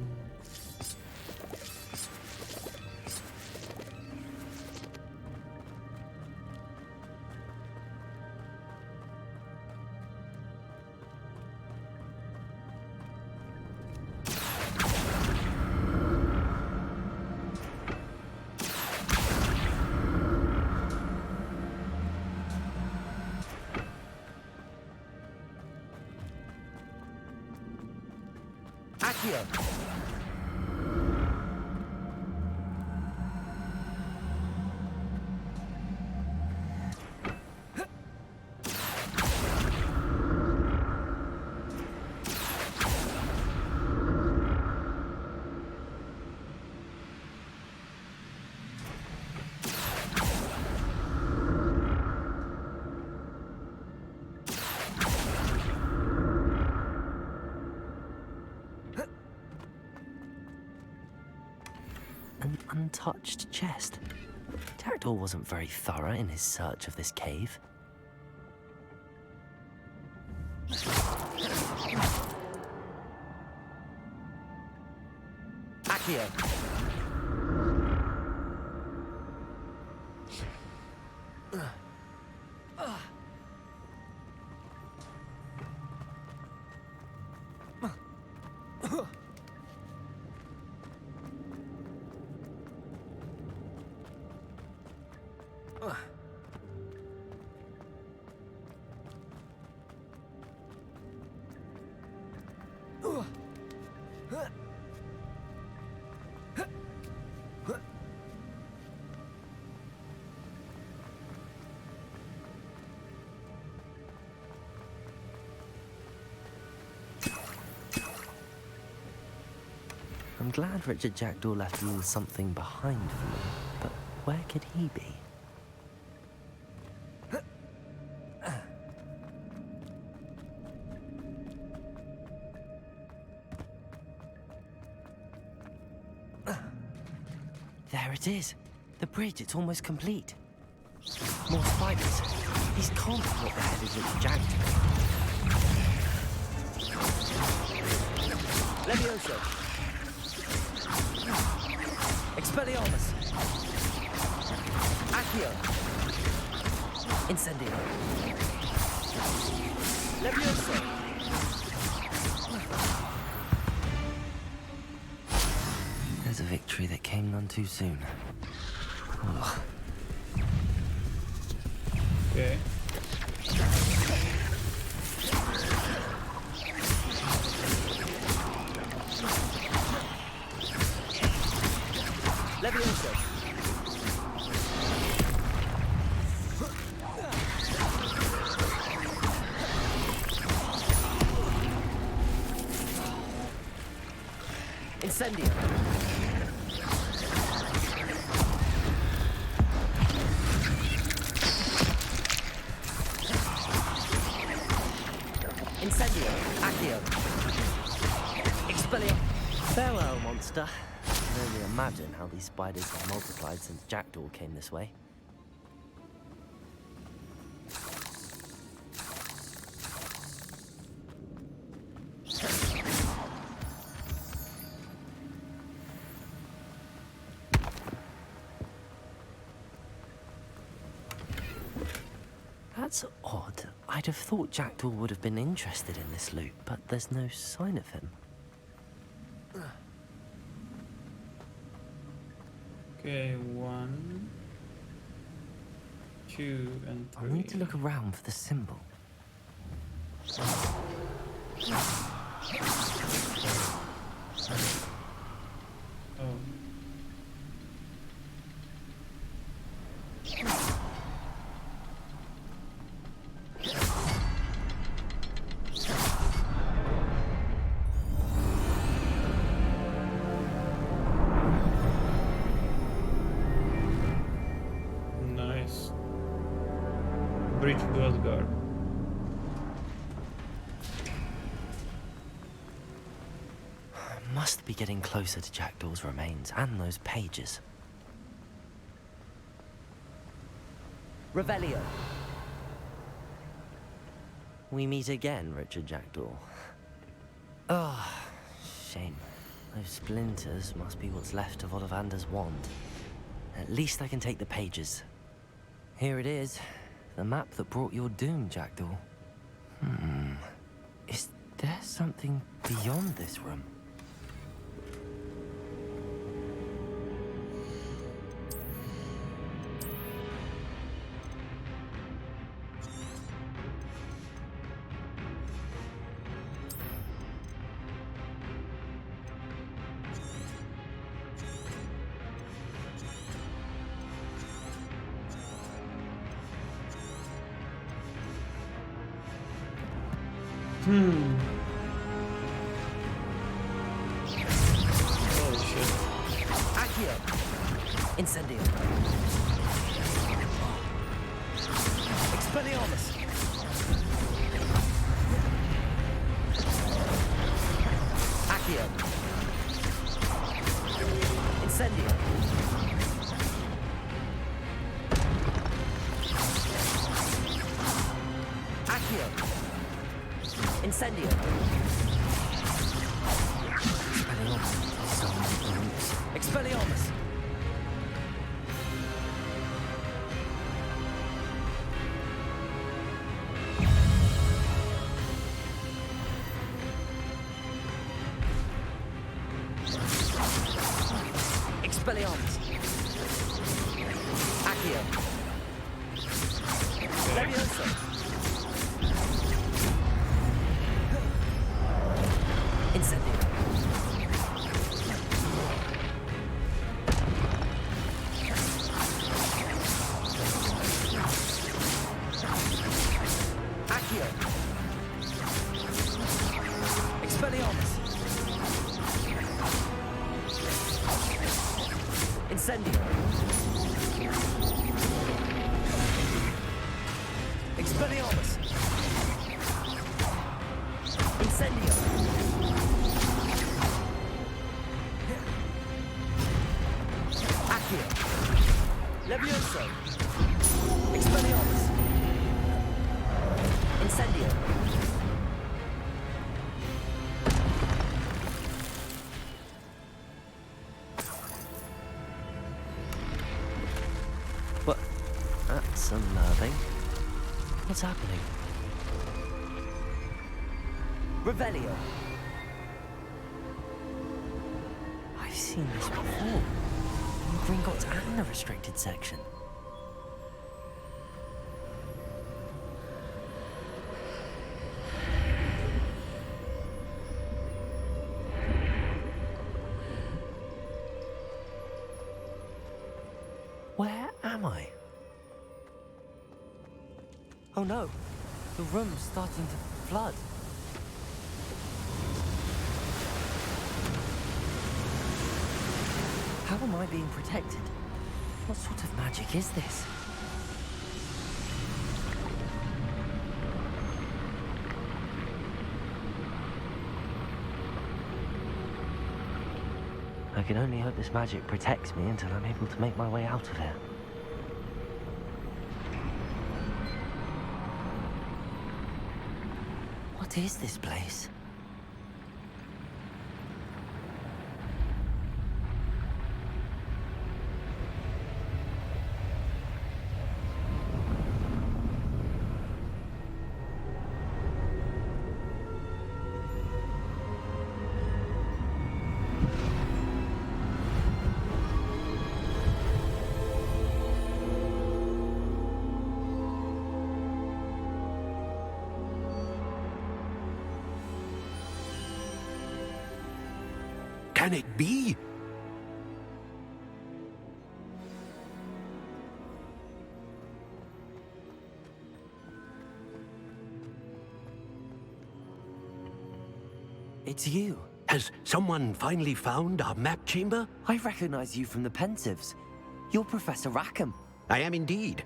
Accio! an untouched chest. Jackdaw wasn't very thorough in his search of this cave. Accio. I'm glad Richard Jackdaw left a little something behind for me, but where could he be? There it is. The bridge, it's almost complete. More spiders. These can't be what the head is Richard Jackdaw. Levioso. Expelliarmus. Accio. Incendio. Levioso. There's a victory that came none too soon. Ugh. Okay. Levioso. Incendio. Incendio. Accio. Expelliarmus. Farewell, monster. I can only imagine how these spiders have multiplied since Jackdaw came this way. That's odd. I'd have thought Jackdaw would have been interested in this loot, but there's no sign of him. Okay, 1, 2, and 3. I need to look around for the symbol. Oh. Nice. Bridge to Asgard. Must be getting closer to Jackdaw's remains and those pages. Revelio. We meet again, Richard Jackdaw. Ah, shame. Those splinters must be what's left of Ollivander's wand. At least I can take the pages. Here it is. The map that brought your doom, Jackdaw. Is there something beyond this room? Holy shit. Accio. Incendio. Expelliarmus. Accio. Incendio. Accio. Incendio. Expelliarmus. Expelliarmus. Accio. Levioso. Incendio. Accio. Expelliarmus. Incendio. Expelliarmus. Incendio. Accio. Levioso. Expelliarmus. Incendio. What? That's unnerving. What's happening? Revelio. I've seen this before. In Gringotts and the restricted section. Where am I? Oh no, the room's starting to flood. How am I being protected? What sort of magic is this? I can only hope this magic protects me until I'm able to make my way out of here. What is this place? Can it be? It's you. Has someone finally found our map chamber? I recognize you from the Pensives. You're Professor Rackham. I am indeed.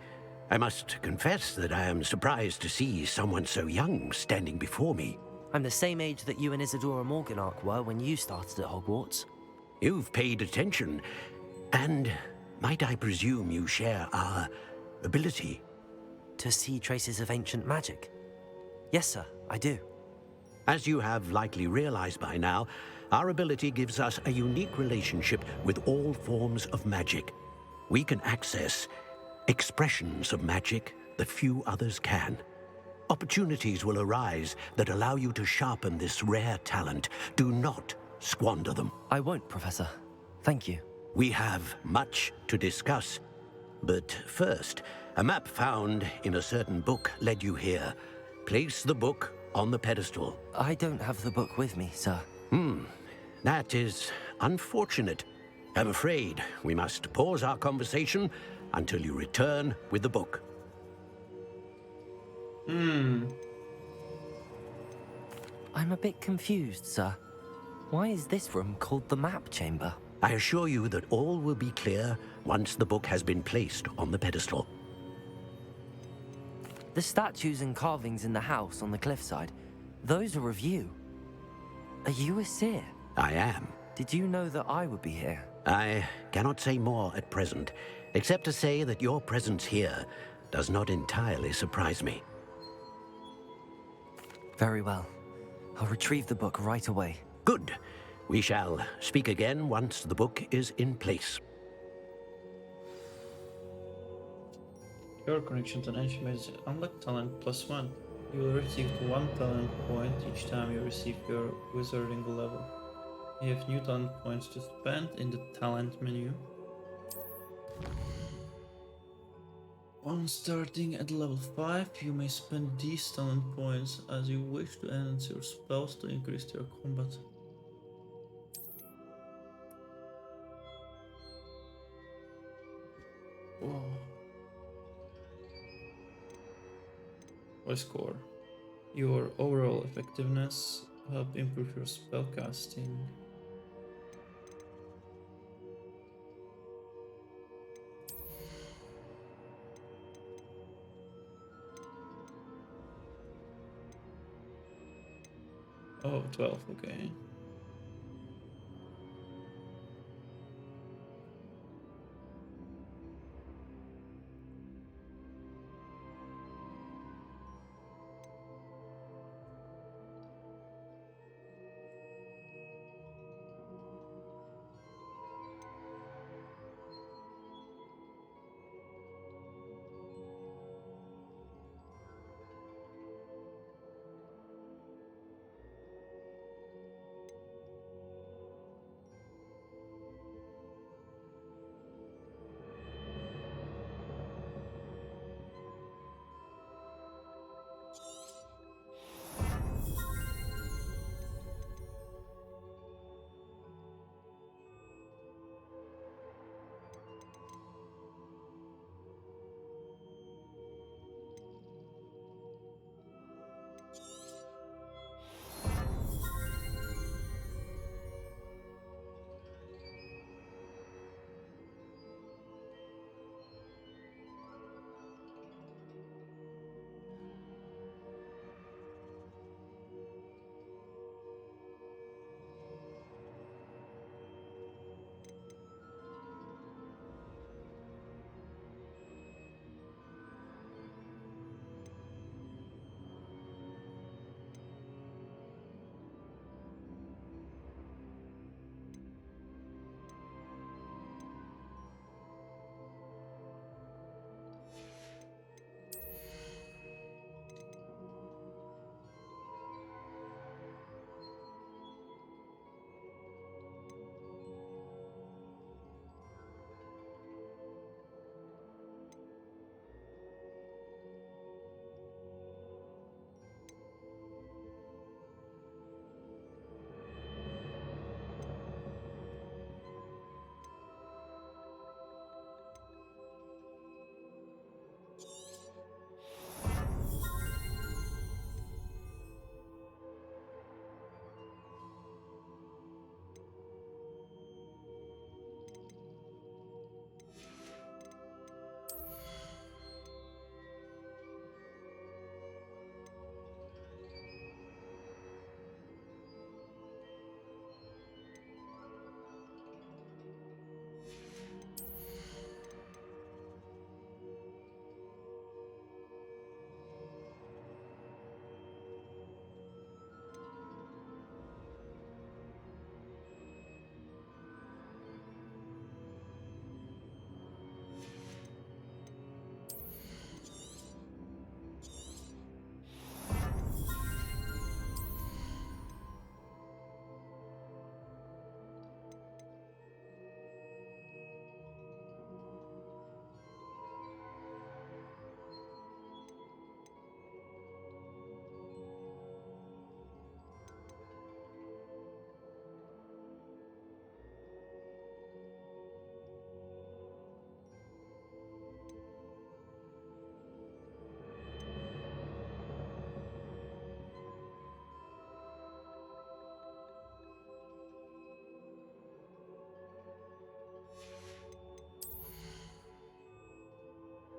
I must confess that I am surprised to see someone so young standing before me. I'm the same age that you and Isadora Morganach were when you started at Hogwarts. You've paid attention, and might I presume you share our ability? To see traces of ancient magic? Yes, sir, I do. As you have likely realized by now, our ability gives us a unique relationship with all forms of magic. We can access expressions of magic that few others can. Opportunities will arise that allow you to sharpen this rare talent. Do not squander them. I won't, Professor. Thank you. We have much to discuss. But first, a map found in a certain book led you here. Place the book on the pedestal. I don't have the book with me, sir. That is unfortunate. I'm afraid we must pause our conversation until you return with the book. I'm a bit confused, sir. Why is this room called the map chamber? I assure you that all will be clear once the book has been placed on the pedestal. The statues and carvings in the house on the cliffside, those are of you. Are you a seer? I am. Did you know that I would be here? I cannot say more at present, except to say that your presence here does not entirely surprise me. Very well. I'll retrieve the book right away. Good. We shall speak again once the book is in place. Your connection to an ancient is unlock talent +1. You will receive 1 talent point each time you receive your wizarding level. You have new talent points to spend in the talent menu. Once starting at level 5, you may spend these talent points as you wish to enhance your spells to increase your combat. Whoa. High score. Your overall effectiveness help improve your spellcasting. Oh, 12, okay.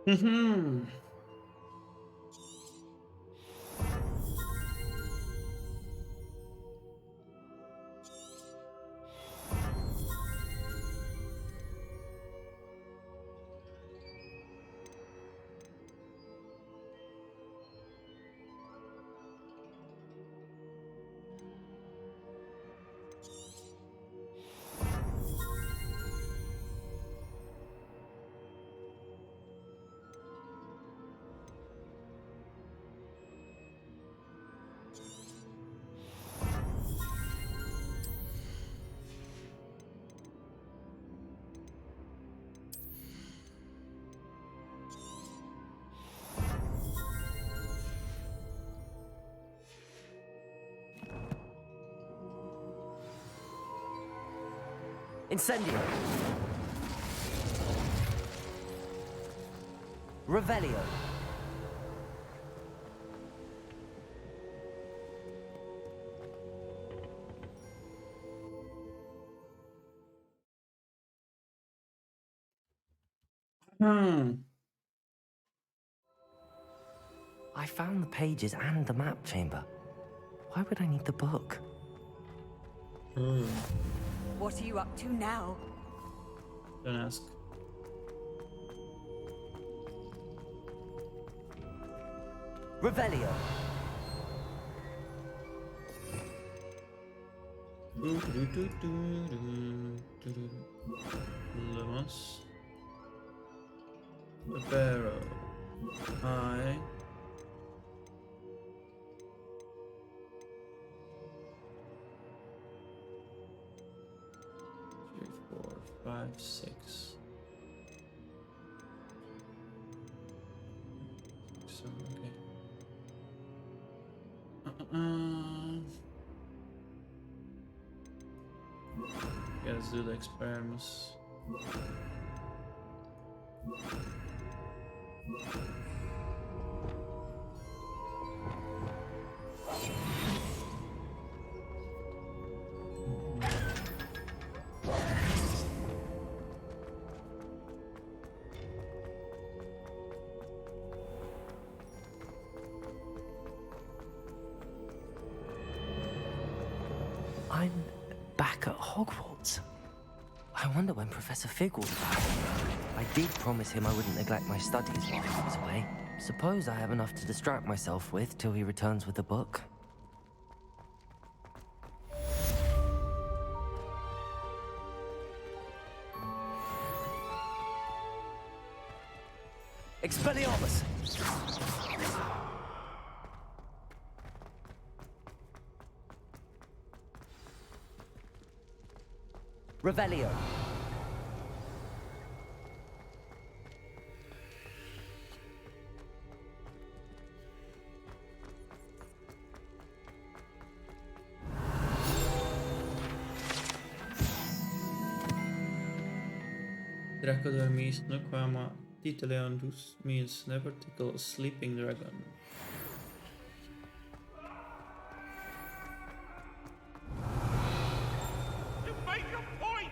Mm-hmm. Incendio. Revelio. I found the pages and the map chamber. Why would I need the book? What are you up to now? Don't ask. Revelio. Lumos. Barrow. I. 3, 4, 5, 6. So, okay. Let's do the experiments. I'm back at Hogwarts. I wonder when Professor Fig will be back. I did promise him I wouldn't neglect my studies while he was away. Suppose I have enough to distract myself with till he returns with the book. Expelliarmus! Revelio. Draco dormis nuquama titeleandus means never tickle a sleeping dragon. You made your point!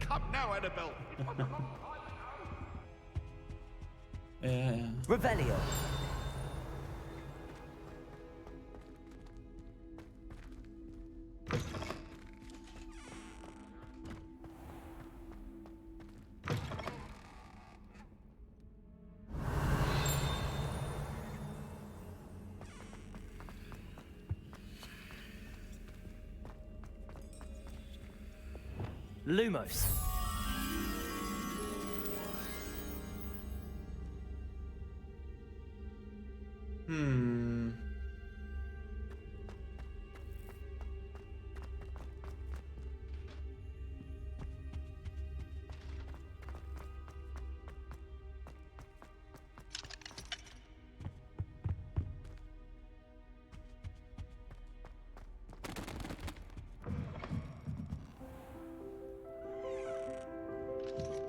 Come now, Annabelle. Yeah. Revelio. Lumos.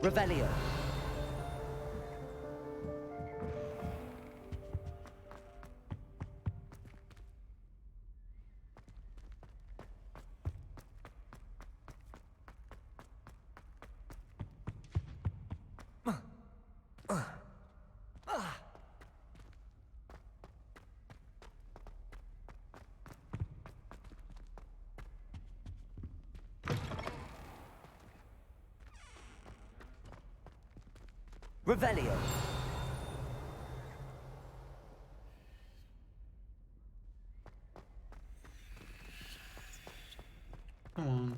Revelio. Revelio. Come on.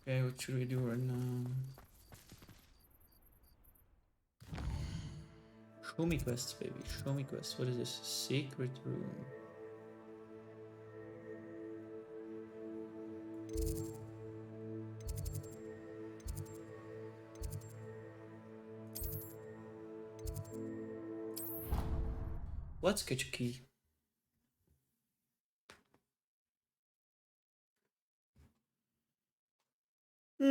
Okay, what should we do right now? Show me quests, baby. Show me quests. What is this? Secret room. Let's get a key. A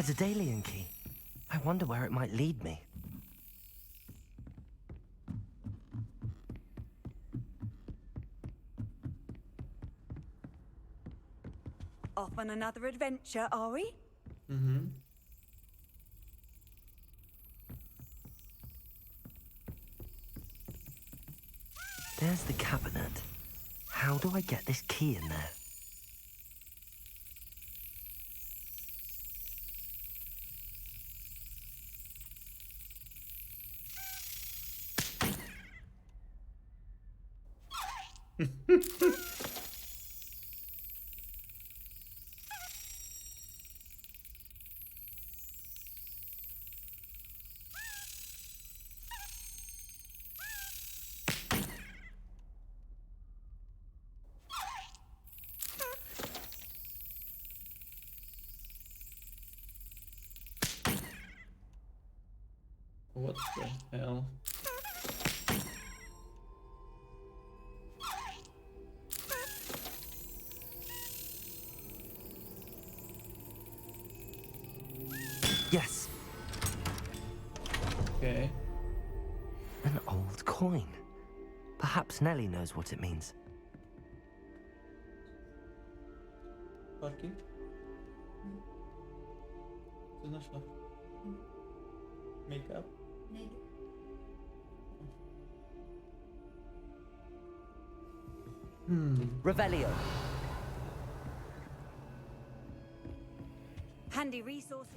Daedalian key. I wonder where it might lead me. Off on another adventure, are we? Mm-hmm. There's the cabinet. How do I get this key in there? What the hell? Yes. Okay. An old coin. Perhaps Nellie knows what it means. Parking. Co znaczy? Make up. Revelio. Handy resource.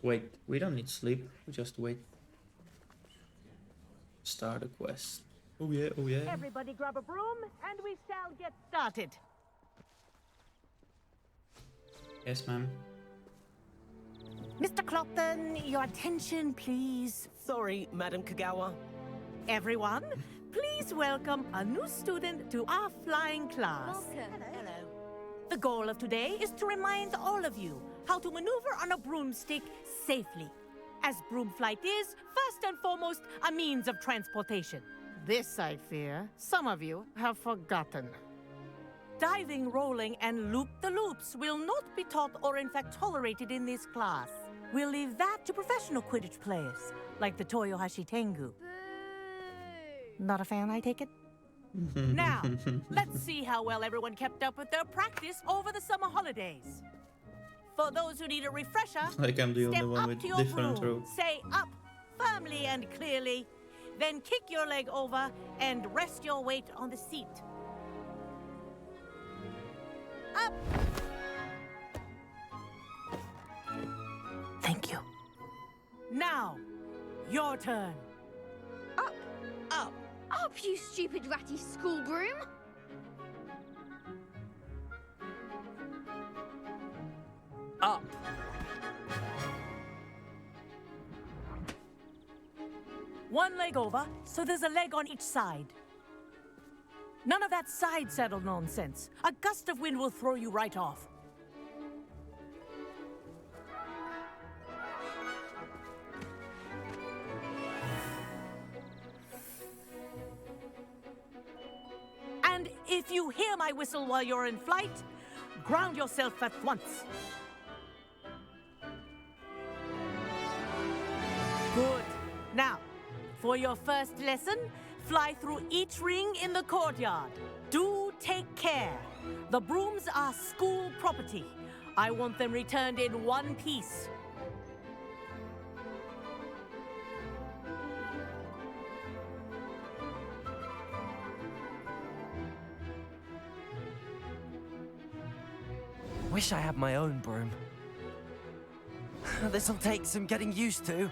Wait, we don't need sleep. We just wait. Start a quest. Oh yeah, oh yeah. Everybody grab a broom and we shall get started. Yes, ma'am. Mr. Clopton, your attention, please. Sorry, Madam Kagawa. Everyone, please welcome a new student to our flying class. Hello. The goal of today is to remind all of you how to maneuver on a broomstick safely, as broom flight is, first and foremost, a means of transportation. This, I fear, some of you have forgotten. Diving, rolling, and loop-the-loops will not be taught or in fact tolerated in this class. We'll leave that to professional Quidditch players, like the Toyohashi Tengu. Not a fan, I take it? Now, let's see how well everyone kept up with their practice over the summer holidays. For those who need a refresher, Like I'm the only step one up with to your different broom, rope. say up firmly and clearly, then kick your leg over and rest your weight on the seat. Up! Thank you. Now, your turn. Up! Up! Up, you stupid ratty school broom! Up. One leg over, so there's a leg on each side. None of that side saddle nonsense. A gust of wind will throw you right off. And if you hear my whistle while you're in flight, ground yourself at once. Good. For your first lesson, fly through each ring in the courtyard. Do take care. The brooms are school property. I want them returned in one piece. Wish I had my own broom. This'll take some getting used to.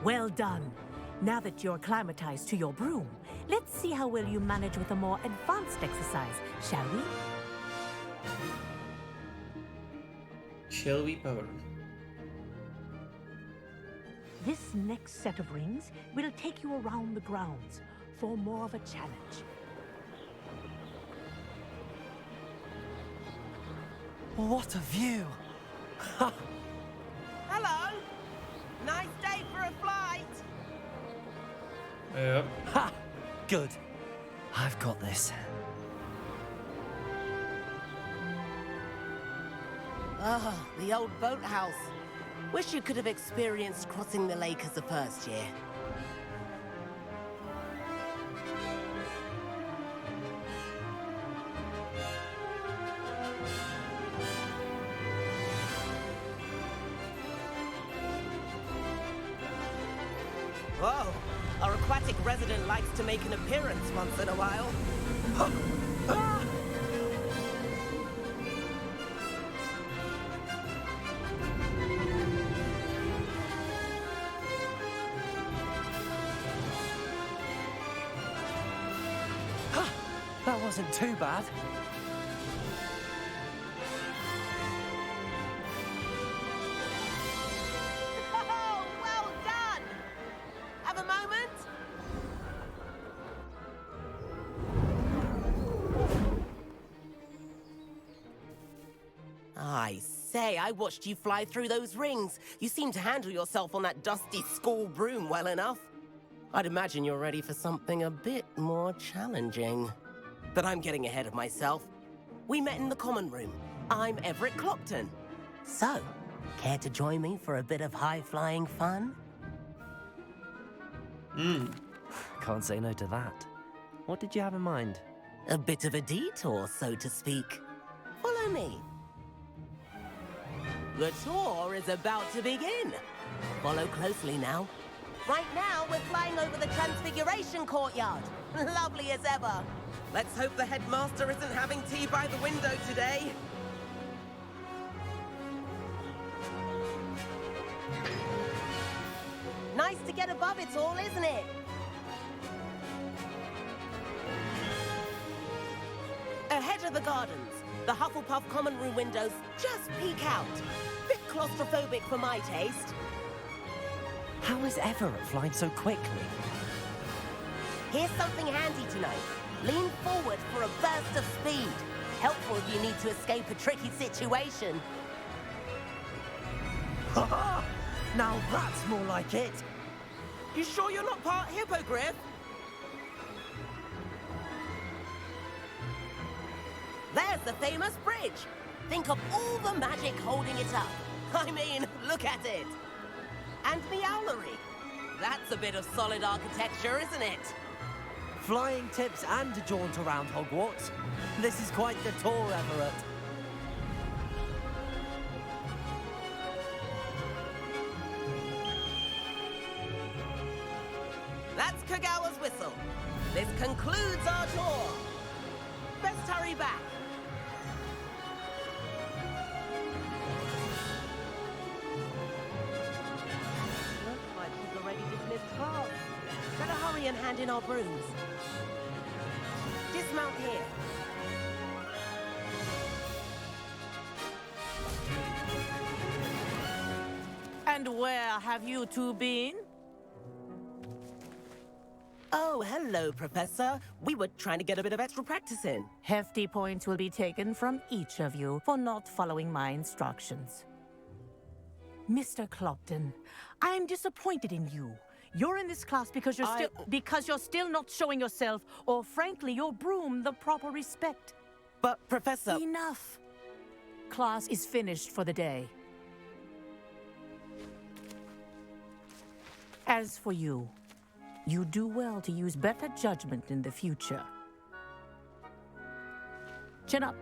Well done. Now that you're acclimatized to your broom, let's see how well you manage with a more advanced exercise, shall we? Shall we, Power? This next set of rings will take you around the grounds for more of a challenge. What a view! Hello! Nice day for a flight! Yep. Ha! Good. I've got this. Ah, the old boathouse. Wish you could have experienced crossing the lake as a first year. Whoa! Our aquatic resident likes to make an appearance once in a while. Ah! That wasn't too bad. Oh, well done! Have a moment? I say, I watched you fly through those rings. You seem to handle yourself on that dusty school broom well enough. I'd imagine you're ready for something a bit more challenging. But I'm getting ahead of myself. We met in the common room. I'm Everett Clopton. So, care to join me for a bit of high-flying fun? Can't say no to that. What did you have in mind? A bit of a detour, so to speak. Follow me. The tour is about to begin. Follow closely now. Right now, we're flying over the Transfiguration Courtyard. Lovely as ever. Let's hope the headmaster isn't having tea by the window today. Nice to get above it all, isn't it? Ahead of the gardens, the Hufflepuff common room windows just peek out. Bit claustrophobic for my taste. How is Everett flying so quickly? Here's something handy to know. Lean forward for a burst of speed. Helpful if you need to escape a tricky situation. Ha! Now that's more like it. You sure you're not part hippogriff? There's the famous bridge. Think of all the magic holding it up. I mean, look at it. And the owlery. That's a bit of solid architecture, isn't it? Flying tips and a jaunt around Hogwarts. This is quite the tour, Everett. That's Kagawa's whistle. This concludes our tour. Best hurry back. Looks like we've already dismissed class. Better hurry and hand in our brooms. Dismount here. And where have you two been? Oh, hello, Professor. We were trying to get a bit of extra practice in. Hefty points will be taken from each of you for not following my instructions. Mr. Clopton, I am disappointed in you. You're in this class because you're still not showing yourself, or frankly, your broom, the proper respect. But, Professor... Enough. class is finished for the day. As for you, you do well to use better judgment in the future. Chin up.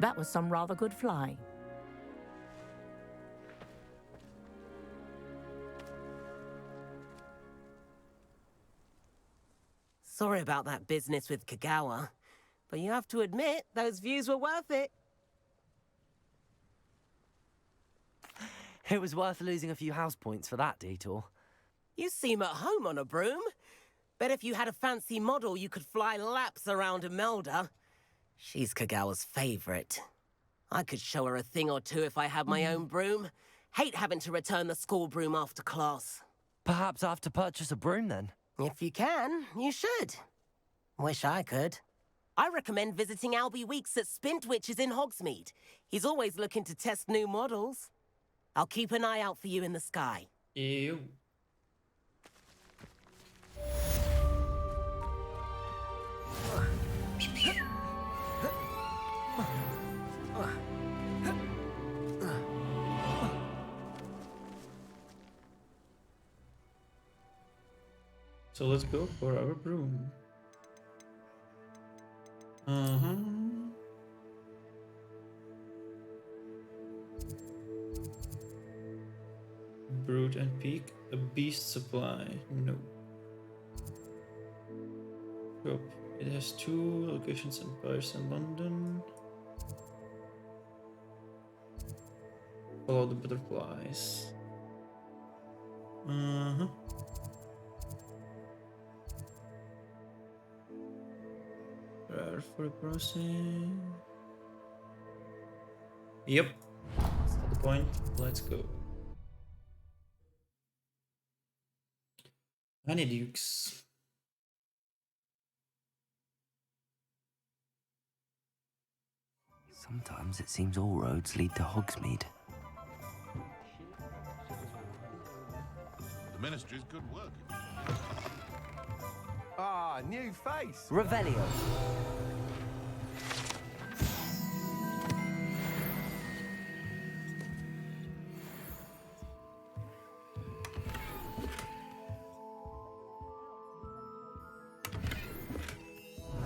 That was some rather good flying. Sorry about that business with Kagawa, but you have to admit, those views were worth it. It was worth losing a few house points for that detour. You seem at home on a broom. Bet if you had a fancy model, you could fly laps around Imelda. She's Kagawa's favorite. I could show her a thing or two if I had my own broom. Hate having to return the school broom after class. Perhaps I have to purchase a broom then? If you can, you should. Wish I could. I recommend visiting Albie Weeks at Spintwitches in Hogsmeade. He's always looking to test new models. I'll keep an eye out for you in the sky. Ew. So let's go for our broom. Brood and Peak, a beast supply. No. Shop. It has 2 locations in Paris and London. Follow the butterflies. Rare for browsing. Yep. That's not the point. Let's go. Honeydukes. Sometimes it seems all roads lead to Hogsmeade. The Ministry's good work. Ah, new face. Revelio.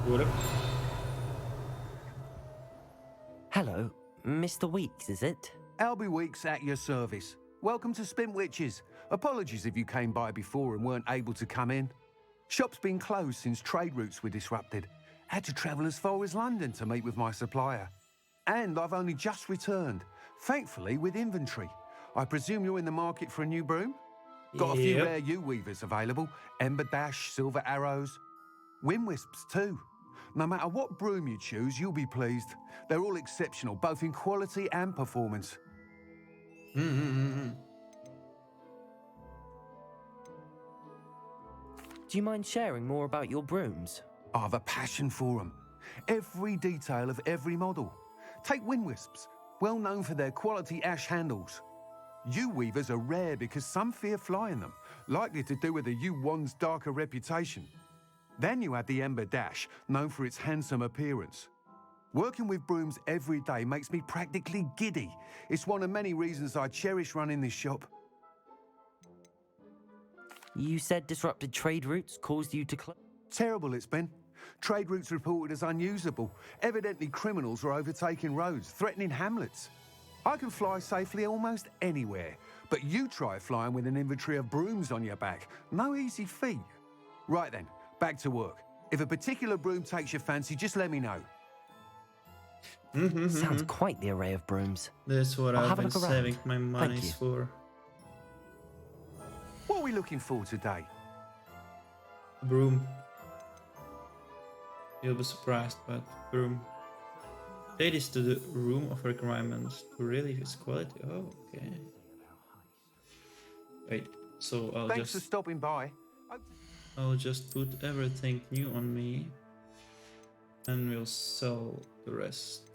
What up? Hello, Mr. Weeks, is it? Albie Weeks at your service. Welcome to Spintwitches. Apologies if you came by before and weren't able to come in. Shop's been closed since trade routes were disrupted. Had to travel as far as London to meet with my supplier. And I've only just returned, thankfully with inventory. I presume you're in the market for a new broom? Got a few rare U-weavers available. Ember Dash, Silver Arrows. Wind Wisps too. No matter what broom you choose, you'll be pleased. They're all exceptional, both in quality and performance. Do you mind sharing more about your brooms? I have a passion for them. Every detail of every model. Take Wind Wisps, well known for their quality ash handles. U-weavers are rare because some fear flying them, likely to do with the U-wand's darker reputation. Then you have the Ember Dash, known for its handsome appearance. Working with brooms every day makes me practically giddy. It's one of many reasons I cherish running this shop. You said disrupted trade routes caused you to close? Terrible it's been. Trade routes reported as unusable. Evidently criminals were overtaking roads, threatening hamlets. I can fly safely almost anywhere, but you try flying with an inventory of brooms on your back. No easy feat. Right then. Back to work. If a particular broom takes your fancy, just let me know. Sounds quite the array of brooms. That's what I'll I've been saving my money you. for. What are we looking for today? Broom. You'll be surprised, but broom. Take this to the room of requirements to really its quality. Oh, okay. Wait, so Thanks for stopping by. I'll just put everything new on me and we'll sell the rest.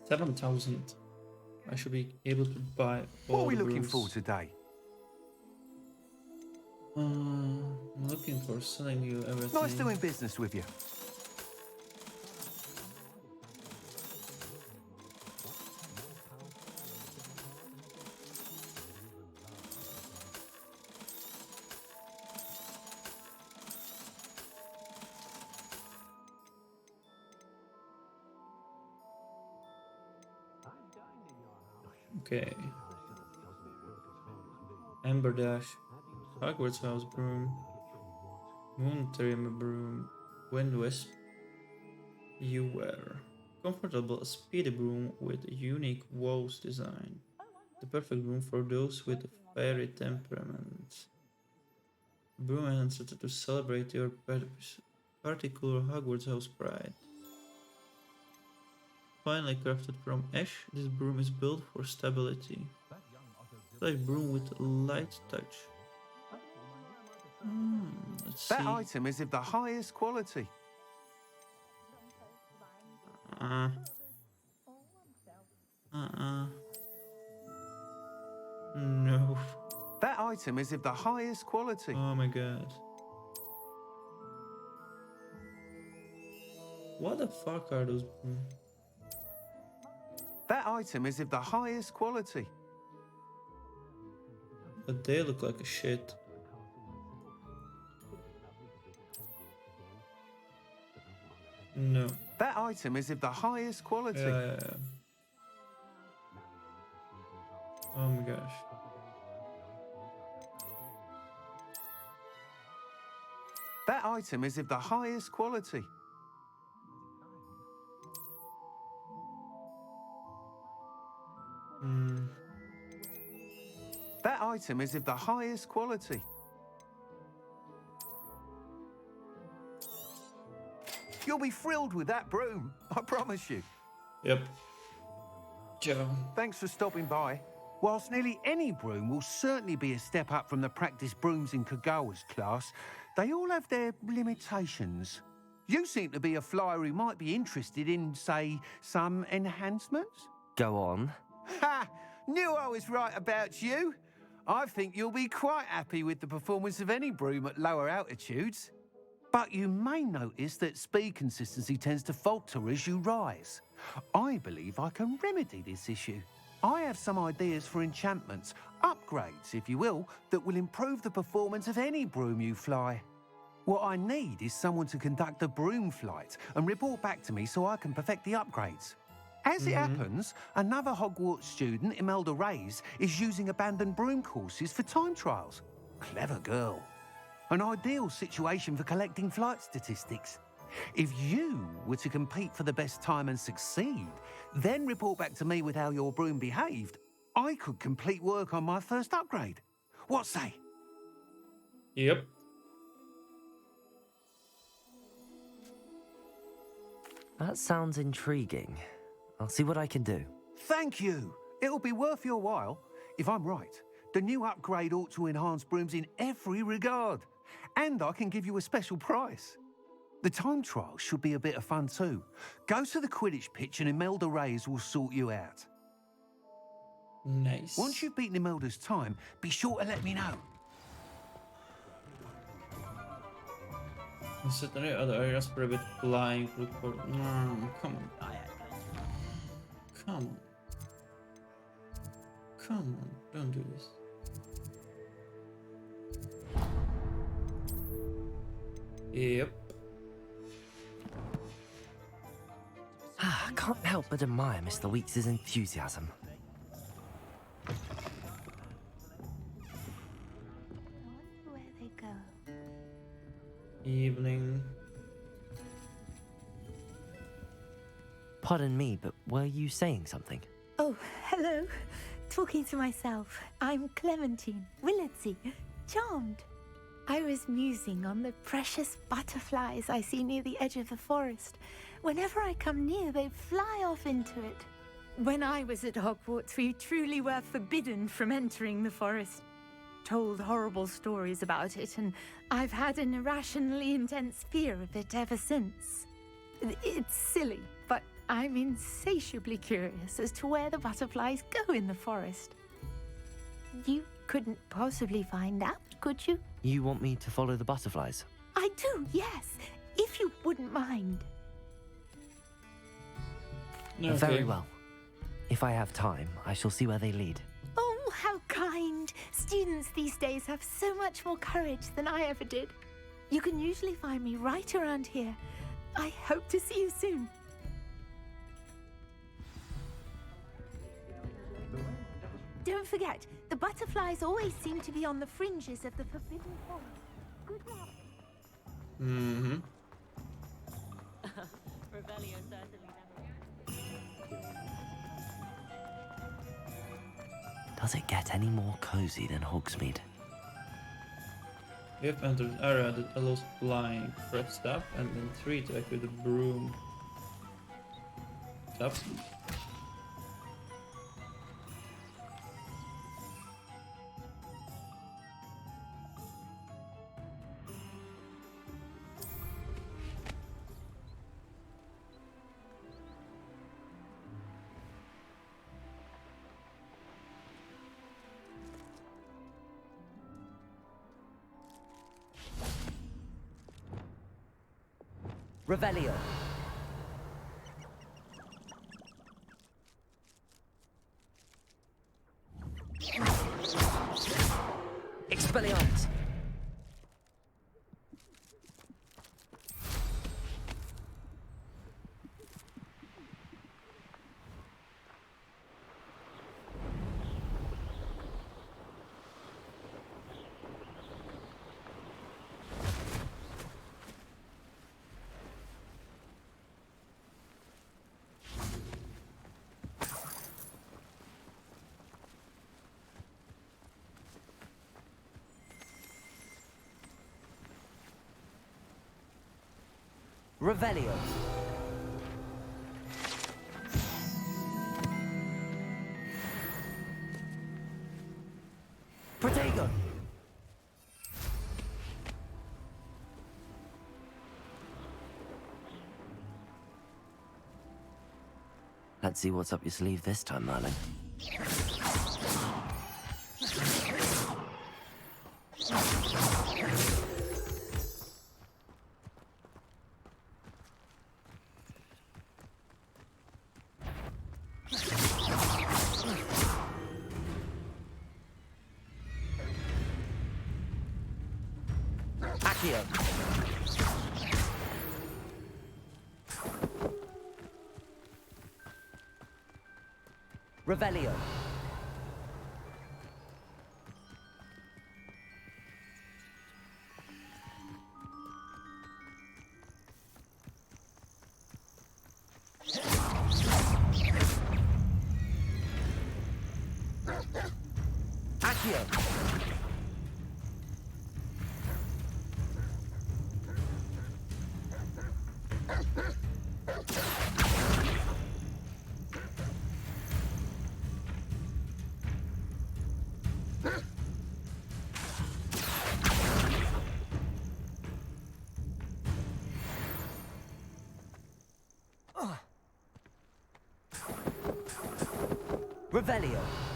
7,000. I should be able to buy all What are we the looking brooms. for today? I'm looking for selling you everything. Nice doing business with you. Okay. Amber Dash, Hogwarts House Broom, Moon Trim Broom, Wind Wisp. You were comfortable, speedy broom with a unique woes design. The perfect broom for those with a fairy temperament. Broom enhanced to celebrate your particular Hogwarts House pride. Finely crafted from ash, this broom is built for stability. Like broom with light touch. Let's see. That item is of the highest quality. No. That item is of the highest quality. Oh my god. What the fuck are those brooms? That item is of the highest quality. But they look like a shit. No. That item is of the highest quality. Yeah. Oh my gosh. That item is of the highest quality. That item is of the highest quality. You'll be thrilled with that broom, I promise you. Yep. Joe. Thanks for stopping by. Whilst nearly any broom will certainly be a step up from the practice brooms in Kagawa's class, they all have their limitations. You seem to be a flyer who might be interested in, say, some enhancements? Go on. Ha! Knew I was right about you. I think you'll be quite happy with the performance of any broom at lower altitudes. But you may notice that speed consistency tends to falter as you rise. I believe I can remedy this issue. I have some ideas for enchantments, upgrades, if you will, that will improve the performance of any broom you fly. What I need is someone to conduct a broom flight and report back to me so I can perfect the upgrades. As it happens, another Hogwarts student, Imelda Reyes, is using abandoned broom courses for time trials. Clever girl. An ideal situation for collecting flight statistics. If you were to compete for the best time and succeed, then report back to me with how your broom behaved, I could complete work on my first upgrade. What say? Yep. That sounds intriguing. I'll see what I can do. Thank you. It'll be worth your while. If I'm right, the new upgrade ought to enhance brooms in every regard. And I can give you a special price. The time trial should be a bit of fun too. Go to the Quidditch pitch and Imelda Reyes will sort you out. Nice. Once you've beaten Imelda's time, be sure to let me know. Certain other areas prohibit flying. Look for. No, come on. Come on. Come on. Don't do this. Yep. I can't help but admire Mr. Weeks' enthusiasm. Where they go? Evening. Pardon me, but were you saying something? Oh, hello. Talking to myself. I'm Clementine, Willardsey, charmed. I was musing on the precious butterflies I see near the edge of the forest. Whenever I come near, they fly off into it. When I was at Hogwarts, we truly were forbidden from entering the forest. Told horrible stories about it, and I've had an irrationally intense fear of it ever since. It's silly, but I'm insatiably curious as to where the butterflies go in the forest. You couldn't possibly find out, could you? You want me to follow the butterflies? I do, yes, if you wouldn't mind. Very well. If I have time, I shall see where they lead. Oh, how kind. Students these days have so much more courage than I ever did. You can usually find me right around here. I hope to see you soon. Don't forget, the butterflies always seem to be on the fringes of the forbidden forest. Good luck. Mm-hmm. Revelio certainly Does it get any more cozy than Hogsmeade? You have entered an area that allows flying. Press tab and then 3 to activate the broom. Tab. Revelio. Expelliarmus. Revelio. Protego. Let's see what's up your sleeve this time, Merlin. Accio. Revelio. Accio. Revelio.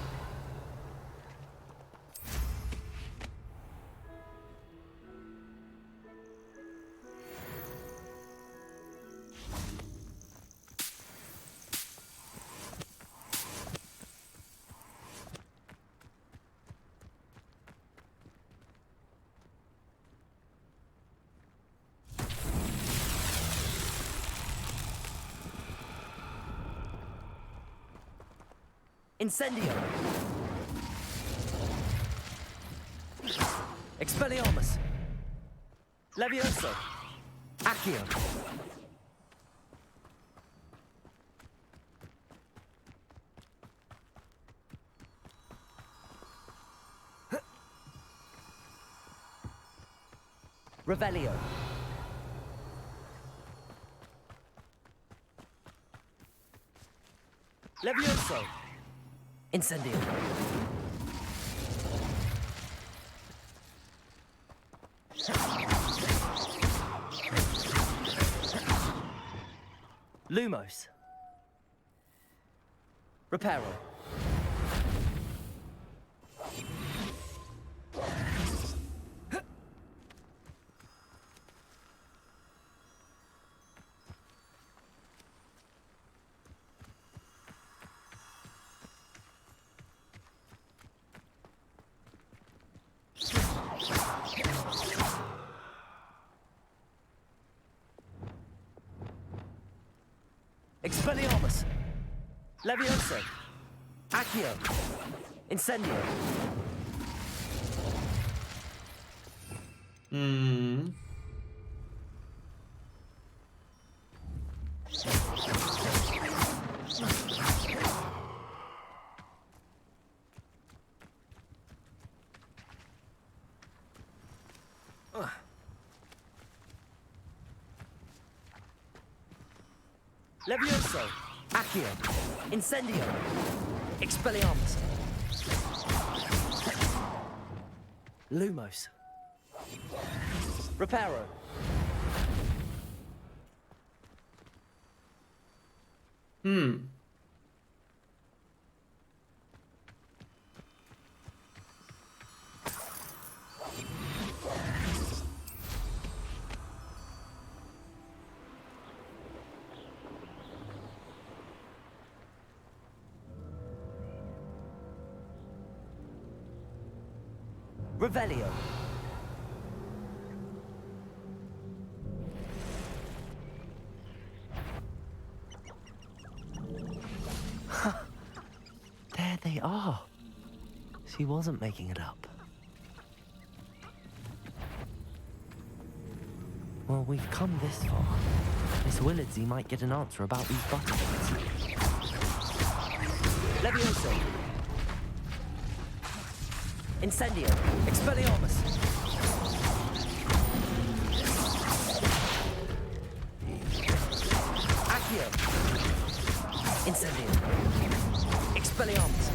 Incendio. Expelliarmus. Levioso. Accio. Revelio. Levioso. Incendio. Lumos. Reparo. Expelliarmus! Levioso! Accio! Incendio! Levioso! Accio! Incendio! Expelliarmus! Lumos! Reparo! Revelio. There they are. She wasn't making it up. Well, we've come this far. Miss Willardsy might get an answer about these butterflies. Levioso. Incendio! Expelliarmus! Accio! Incendio! Expelliarmus!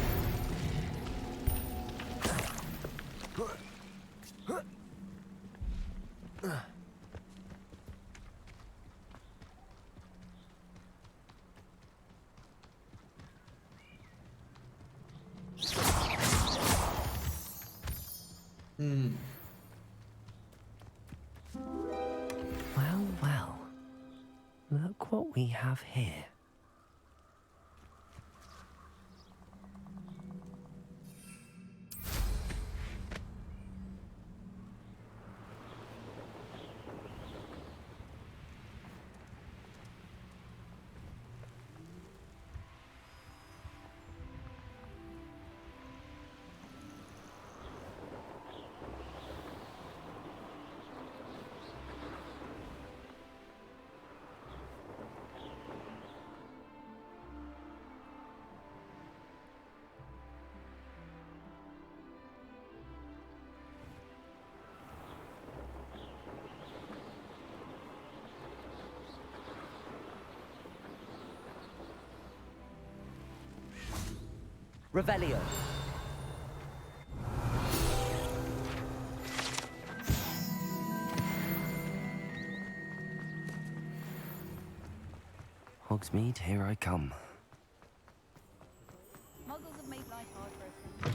Well, well. Look what we have here. Revelio. Hogsmeade, here I come. Muggles have made life hard for us.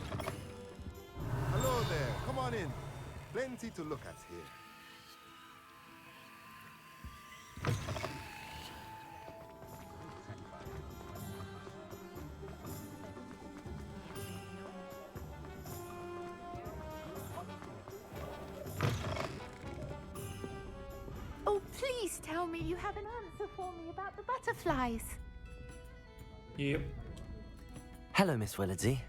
Hello there. Come on in. Plenty to look at here. Oh, please tell me you have an answer for me about the butterflies. Yep. Hello, Miss Willardsy.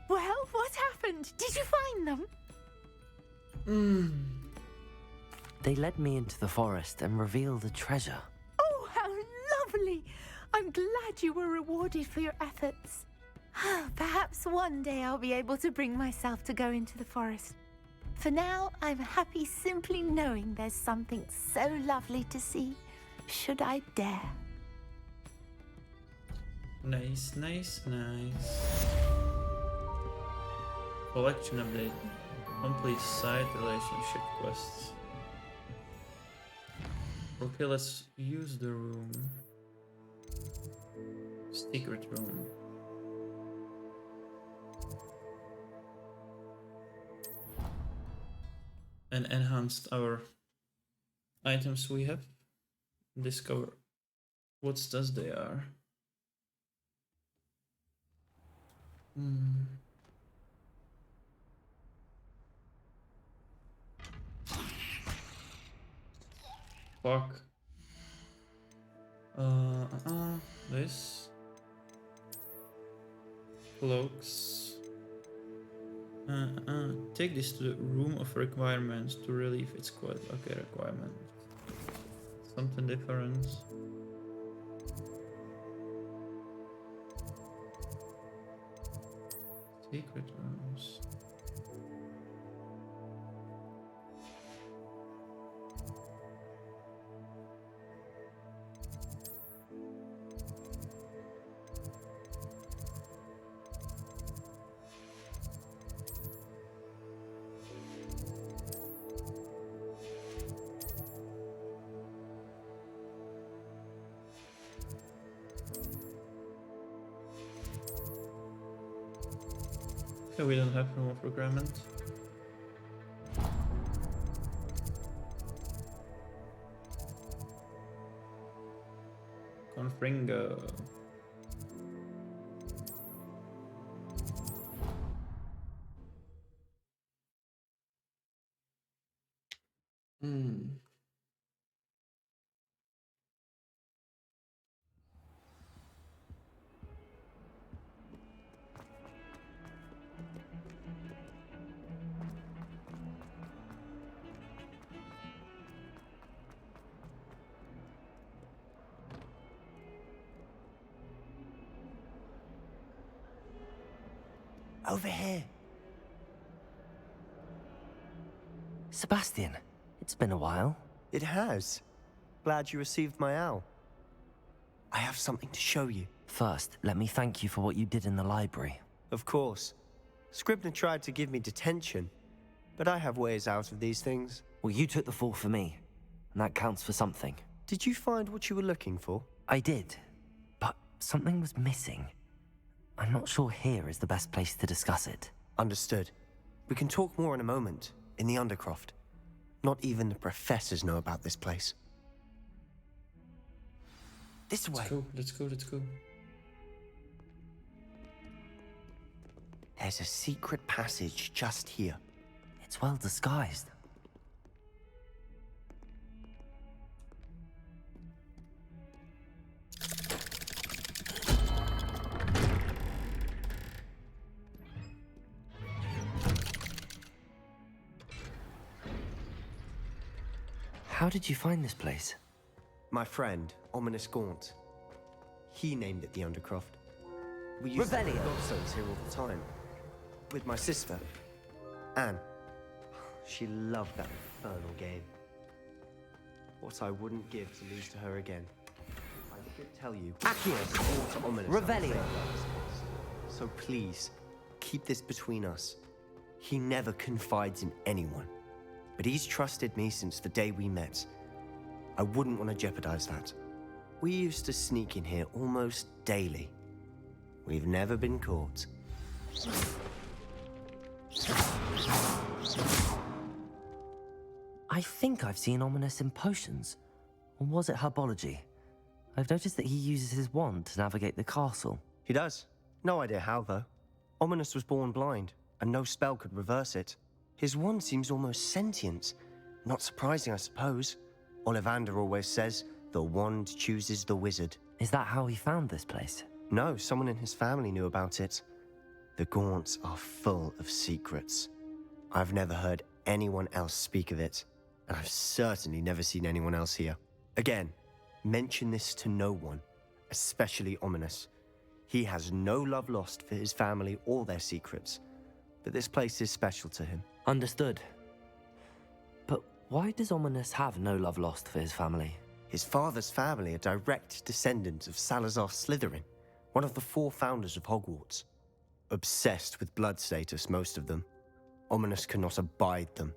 Well, what happened? Did you find them? They led me into the forest and revealed a treasure. Oh, how lovely! I'm glad you were rewarded for your efforts. Perhaps one day I'll be able to bring myself to go into the forest. For now, I'm happy simply knowing there's something so lovely to see, should I dare. Nice, nice, nice. Collection update. Complete side relationship quests. Okay, let's use the room. Secret room. and enhanced our items we have. Discover what stats they are. Fuck. This. Cloaks. Take this to the room of requirements to relieve its quest. Okay, requirement. Something different. Secret rooms. Okay, we don't have room of requirement. Confringo. Over here. Sebastian, it's been a while. It has. Glad you received my owl. I have something to show you. First, let me thank you for what you did in the library. Of course. Scribner tried to give me detention, but I have ways out of these things. Well, you took the fall for me, and that counts for something. Did you find what you were looking for? I did, but something was missing. I'm not sure here is the best place to discuss it. Understood. We can talk more in a moment, in the Undercroft. Not even the professors know about this place. This way. Let's go. There's a secret passage just here. It's well disguised. How did you find this place? My friend, Ominous Gaunt. He named it the Undercroft. We used to have godstones here all the time. With my sister, Anne. She loved that infernal game. What I wouldn't give to lose to her again. I could tell you, Accius swore to Ominous. Revelio. So please, keep this between us. He never confides in anyone. But he's trusted me since the day we met. I wouldn't want to jeopardize that. We used to sneak in here almost daily. We've never been caught. I think I've seen Ominous in potions. Or was it herbology? I've noticed that he uses his wand to navigate the castle. He does. No idea how, though. Ominous was born blind, and no spell could reverse it. His wand seems almost sentient. Not surprising, I suppose. Ollivander always says, the wand chooses the wizard. Is that how he found this place? No, someone in his family knew about it. The Gaunts are full of secrets. I've never heard anyone else speak of it, and I've certainly never seen anyone else here. Again, mention this to no one, especially Ominous. He has no love lost for his family or their secrets, but this place is special to him. Understood. But why does Ominous have no love lost for his family? His father's family are direct descendants of Salazar Slytherin, one of the 4 founders of Hogwarts. Obsessed with blood status, most of them. Ominous cannot abide them,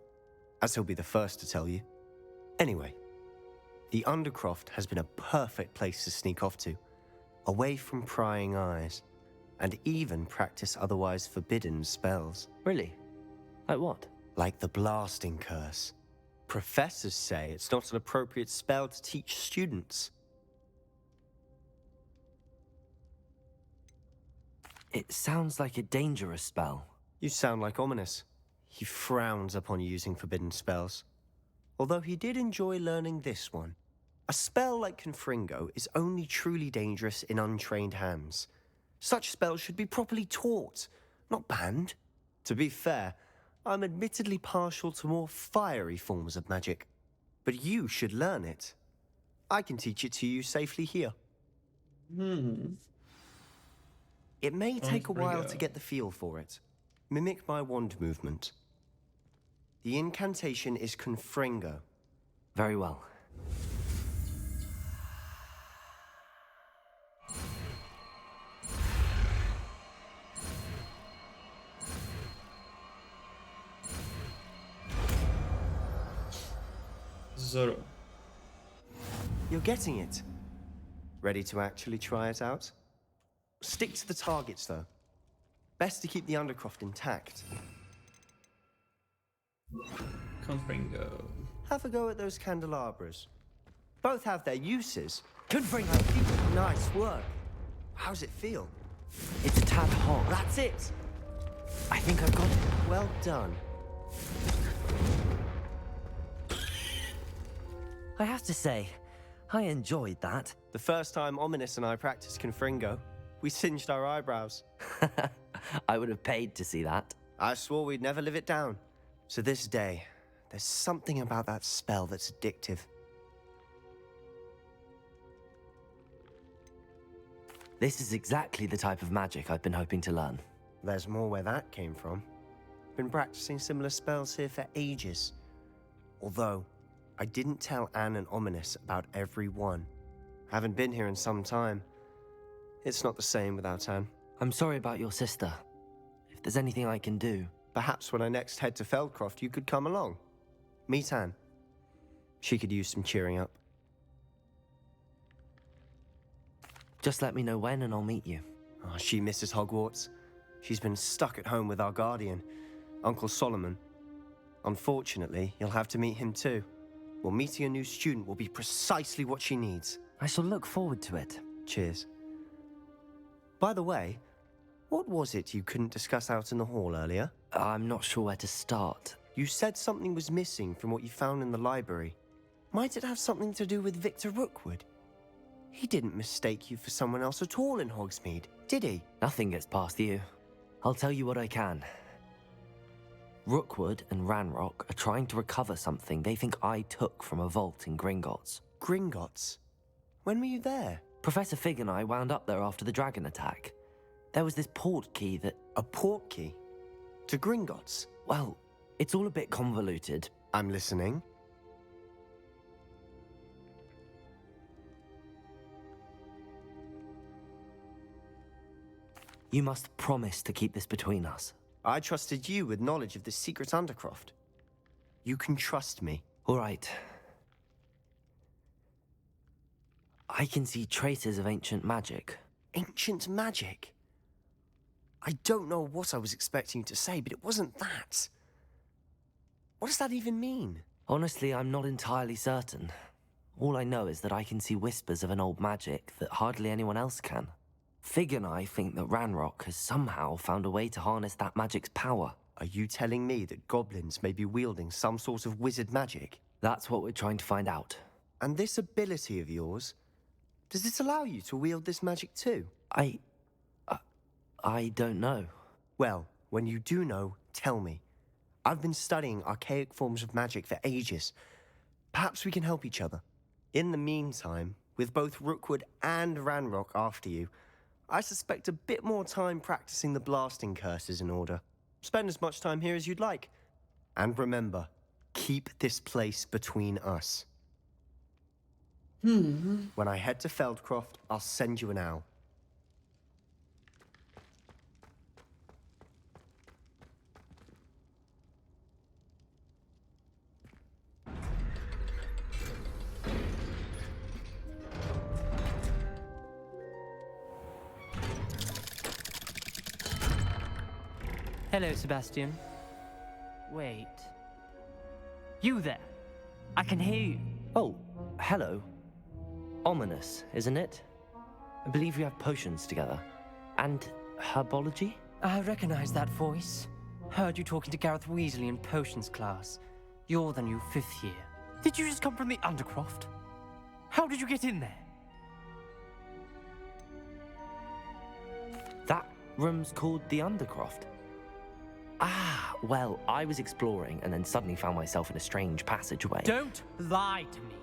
as he'll be the first to tell you. Anyway, the Undercroft has been a perfect place to sneak off to, away from prying eyes, and even practice otherwise forbidden spells. Really? Like what? Like the blasting curse. Professors say it's not an appropriate spell to teach students. It sounds like a dangerous spell. You sound like Ominous. He frowns upon using forbidden spells. Although he did enjoy learning this one. A spell like Confringo is only truly dangerous in untrained hands. Such spells should be properly taught, not banned. To be fair, I'm admittedly partial to more fiery forms of magic. But you should learn it. I can teach it to you safely here. It may take a while to get the feel for it. Mimic my wand movement. The incantation is Confringo. Very well. Zoro. You're getting it. Ready to actually try it out? Stick to the targets, though. Best to keep the Undercroft intact. Confringo. Have a go at those candelabras. Both have their uses. Confringo. Nice work. How's it feel? It's a tad hot. That's it. I think I've got it. Well done. I have to say, I enjoyed that. The first time Ominous and I practiced Confringo, we singed our eyebrows. I would have paid to see that. I swore we'd never live it down. To this day, there's something about that spell that's addictive. This is exactly the type of magic I've been hoping to learn. There's more where that came from. Been practicing similar spells here for ages. Although, I didn't tell Anne and Ominous about every one. Haven't been here in some time. It's not the same without Anne. I'm sorry about your sister. If there's anything I can do... Perhaps when I next head to Feldcroft, you could come along. Meet Anne. She could use some cheering up. Just let me know when and I'll meet you. Oh, she misses Hogwarts. She's been stuck at home with our guardian, Uncle Solomon. Unfortunately, you'll have to meet him too. Well, meeting a new student will be precisely what she needs. I shall look forward to it. Cheers. By the way, what was it you couldn't discuss out in the hall earlier? I'm not sure where to start. You said something was missing from what you found in the library. Might it have something to do with Victor Rookwood? He didn't mistake you for someone else at all in Hogsmeade, did he? Nothing gets past you. I'll tell you what I can. Rookwood and Ranrock are trying to recover something they think I took from a vault in Gringotts. Gringotts? When were you there? Professor Fig and I wound up there after the dragon attack. There was this port key that... A port key? To Gringotts? Well, it's all a bit convoluted. I'm listening. You must promise to keep this between us. I trusted you with knowledge of the secret Undercroft. You can trust me. All right. I can see traces of ancient magic. Ancient magic? I don't know what I was expecting you to say, but it wasn't that. What does that even mean? Honestly, I'm not entirely certain. All I know is that I can see whispers of an old magic that hardly anyone else can. Fig and I think that Ranrock has somehow found a way to harness that magic's power. Are you telling me that goblins may be wielding some sort of wizard magic? That's what we're trying to find out. And this ability of yours, does it allow you to wield this magic too? I don't know. Well, when you do know, tell me. I've been studying archaic forms of magic for ages. Perhaps we can help each other. In the meantime, with both Rookwood and Ranrock after you, I suspect a bit more time practicing the blasting curse is in order. Spend as much time here as you'd like. And remember, keep this place between us. When I head to Feldcroft, I'll send you an owl. Hello, Sebastian. Wait. You there? I can hear you. Oh, hello. Ominous, isn't it? I believe we have potions together. And herbology? I recognize that voice. Heard you talking to Gareth Weasley in potions class. You're the new 5th year. Did you just come from the Undercroft? How did you get in there? That room's called the Undercroft. Ah, well, I was exploring and then suddenly found myself in a strange passageway. Don't lie to me.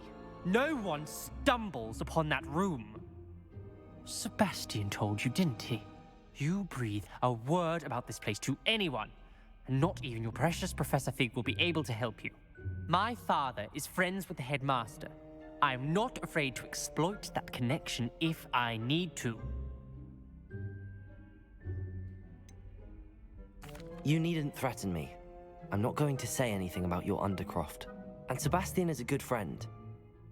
No one stumbles upon that room. Sebastian told you, didn't he? You breathe a word about this place to anyone, and not even your precious Professor Fig will be able to help you. My father is friends with the headmaster. I'm not afraid to exploit that connection if I need to. You needn't threaten me. I'm not going to say anything about your Undercroft. And Sebastian is a good friend.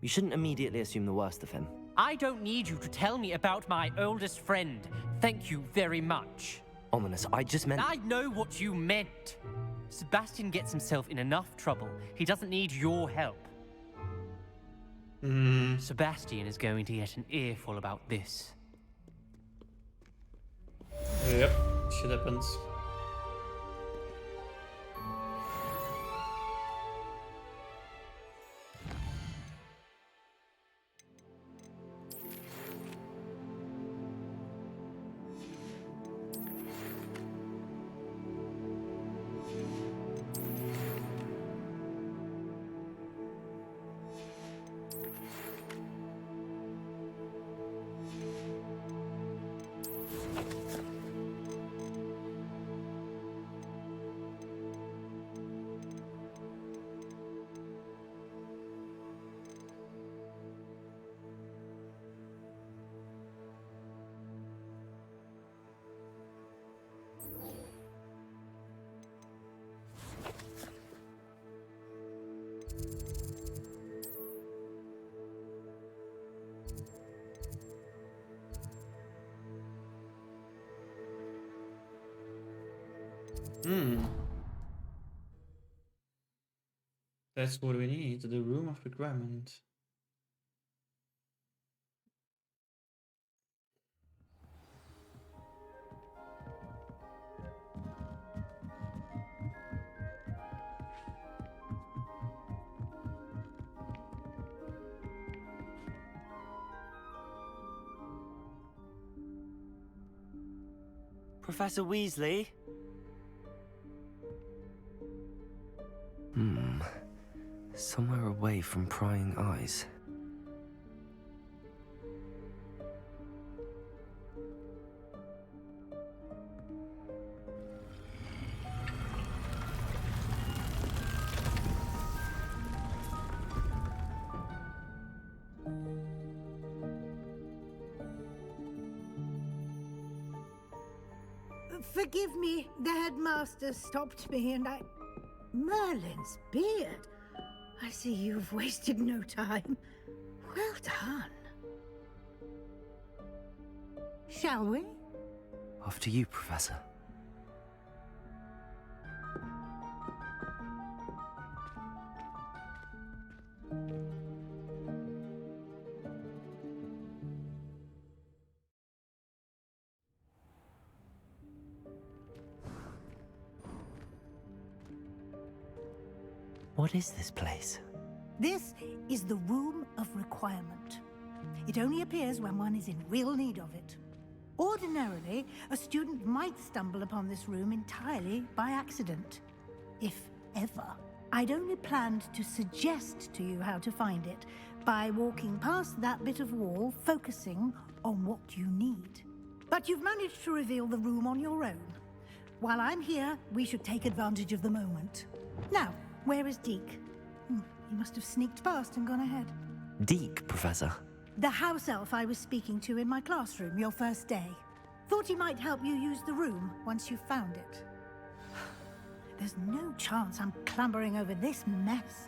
You shouldn't immediately assume the worst of him. I don't need you to tell me about my oldest friend. Thank you very much. Ominous, I just meant... I know what you meant. Sebastian gets himself in enough trouble. He doesn't need your help. Sebastian is going to get an earful about this. Yep, shit happens. That's what we need, the Room of Requirement. Professor Weasley? Somewhere away from prying eyes. Forgive me, the headmaster stopped me and I... Merlin's beard. I see you've wasted no time. Well done. Shall we? After you, Professor. What is this place? This is the Room of Requirement. It only appears when one is in real need of it. Ordinarily, a student might stumble upon this room entirely by accident. If ever. I'd only planned to suggest to you how to find it by walking past that bit of wall, focusing on what you need. But you've managed to reveal the room on your own. While I'm here, we should take advantage of the moment. Now, where is Deke? He must have sneaked past and gone ahead. Deke, Professor. The house elf I was speaking to in my classroom your first day. Thought he might help you use the room once you found it. There's no chance I'm clambering over this mess.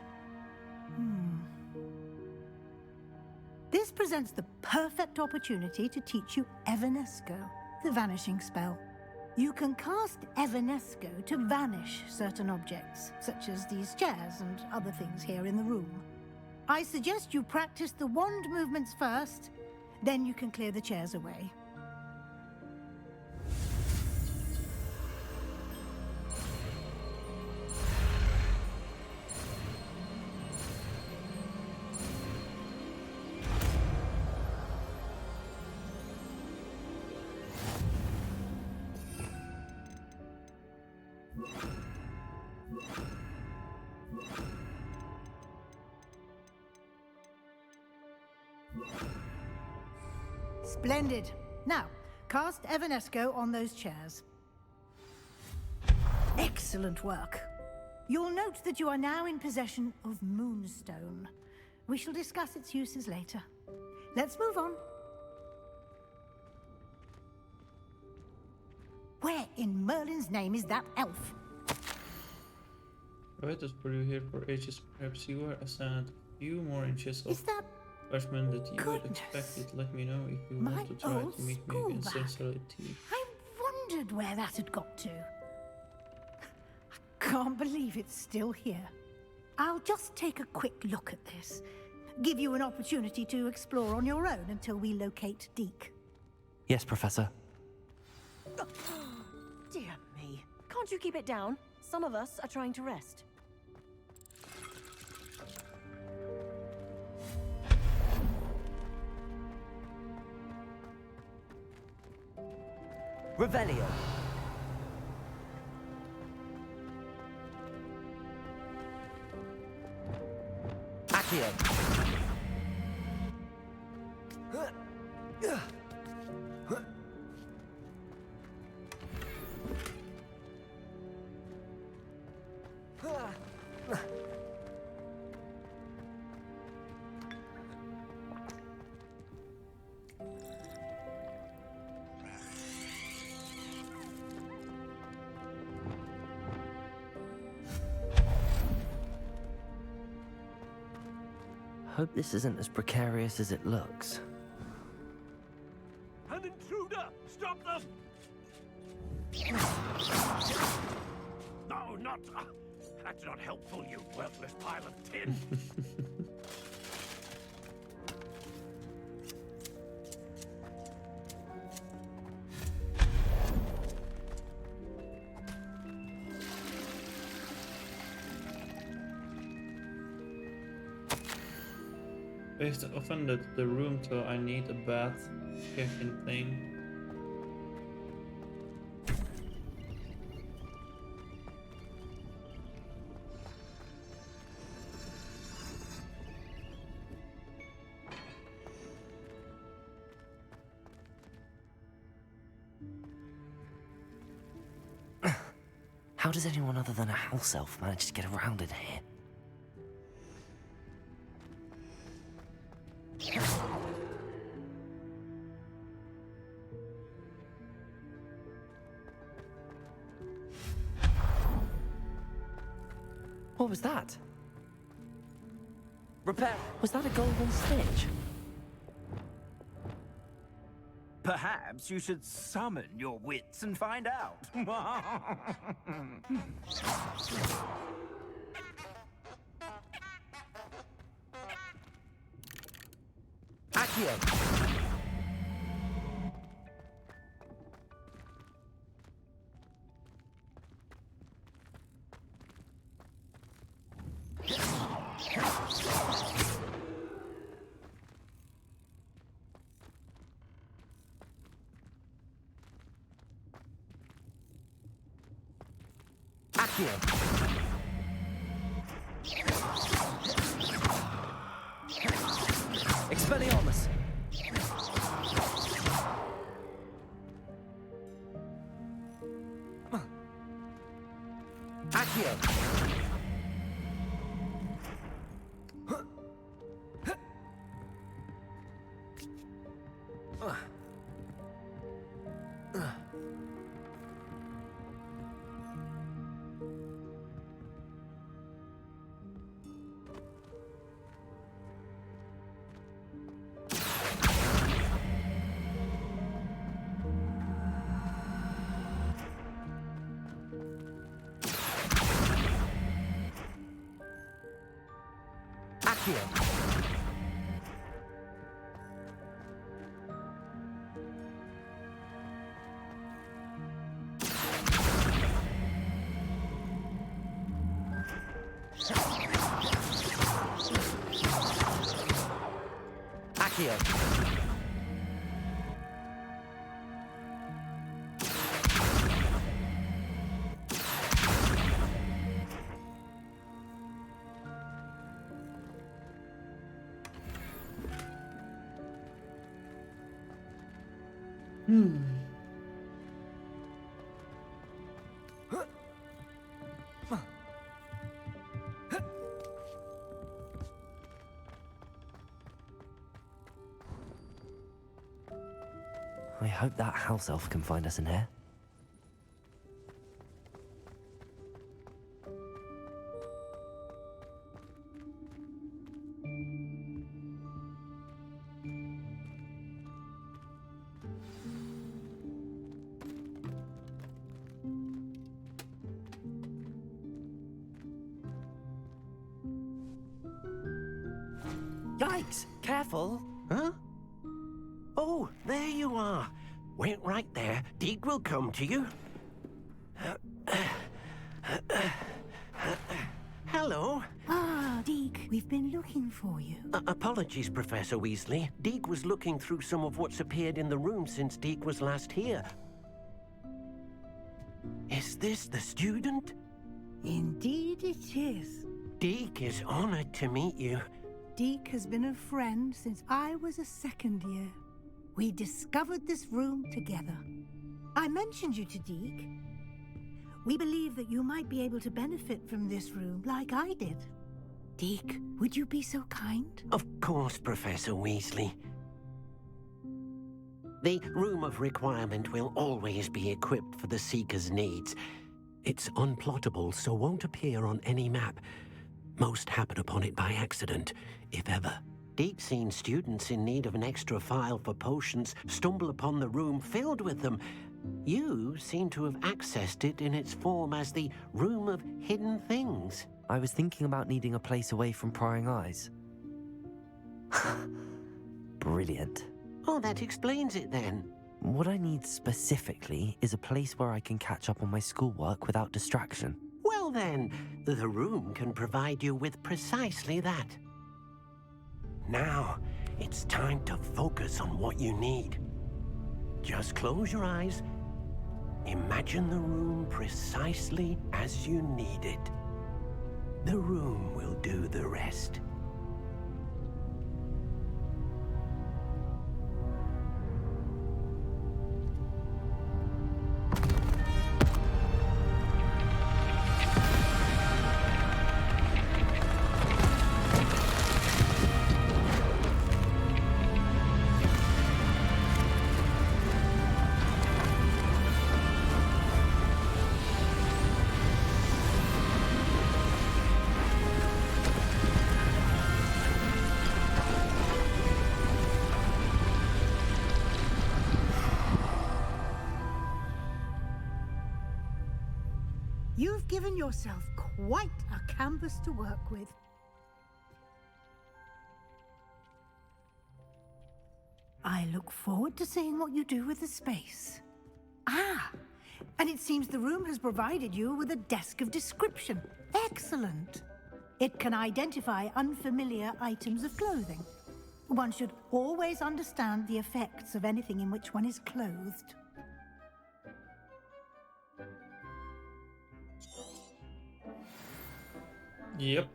This presents the perfect opportunity to teach you Evanesco, the vanishing spell. You can cast Evanesco to vanish certain objects, such as these chairs and other things here in the room. I suggest you practice the wand movements first, then you can clear the chairs away. Splendid. Now, cast Evanesco on those chairs. Excellent work. You'll note that you are now in possession of Moonstone. We shall discuss its uses later. Let's move on. Where in Merlin's name is that elf? I waited for you here for ages. Perhaps you are assigned a few more inches of parchment that you would expect. Let me know if you want to try to meet me again sincerely. I wondered where that had got to. I can't believe it's still here. I'll just take a quick look at this. Give you an opportunity to explore on your own until we locate Deke. Yes, Professor. Dear me. Can't you keep it down? Some of us are trying to rest. Revelio. Accio. Hope this isn't as precarious as it looks. An intruder! Stop them! No, not... that's not helpful, you worthless pile of tin. Based offended the room till I need a bath check-in thing. How does anyone other than a house elf manage to get around in here? What was that? Repair. Was that a golden snitch? Perhaps you should summon your wits and find out. Accio. Expelliarmus. Accio. Accio. Accio. I hope that house elf can find us in here. Yikes! Careful! Huh? Oh, there you are. Wait right there. Deek will come to you. Hello. Ah, Deek, we've been looking for you. Apologies, Professor Weasley. Deek was looking through some of what's appeared in the room since Deek was last here. Is this the student? Indeed it is. Deek is honored to meet you. Deek has been a friend since I was a second year. We discovered this room together. I mentioned you to Deek. We believe that you might be able to benefit from this room like I did. Deek, would you be so kind? Of course, Professor Weasley. The Room of Requirement will always be equipped for the Seeker's needs. It's unplottable, so won't appear on any map. Most happen upon it by accident, if ever. Deek's seen students in need of an extra file for potions stumble upon the room filled with them. You seem to have accessed it in its form as the Room of Hidden Things. I was thinking about needing a place away from prying eyes. Brilliant. Oh, that explains it then. What I need specifically is a place where I can catch up on my schoolwork without distraction. Well then, the room can provide you with precisely that. Now, it's time to focus on what you need. Just close your eyes. Imagine the room precisely as you need it. The room will do the rest. You've given yourself quite a canvas to work with. I look forward to seeing what you do with the space. Ah, and it seems the room has provided you with a desk of description. Excellent. It can identify unfamiliar items of clothing. One should always understand the effects of anything in which one is clothed. Yep.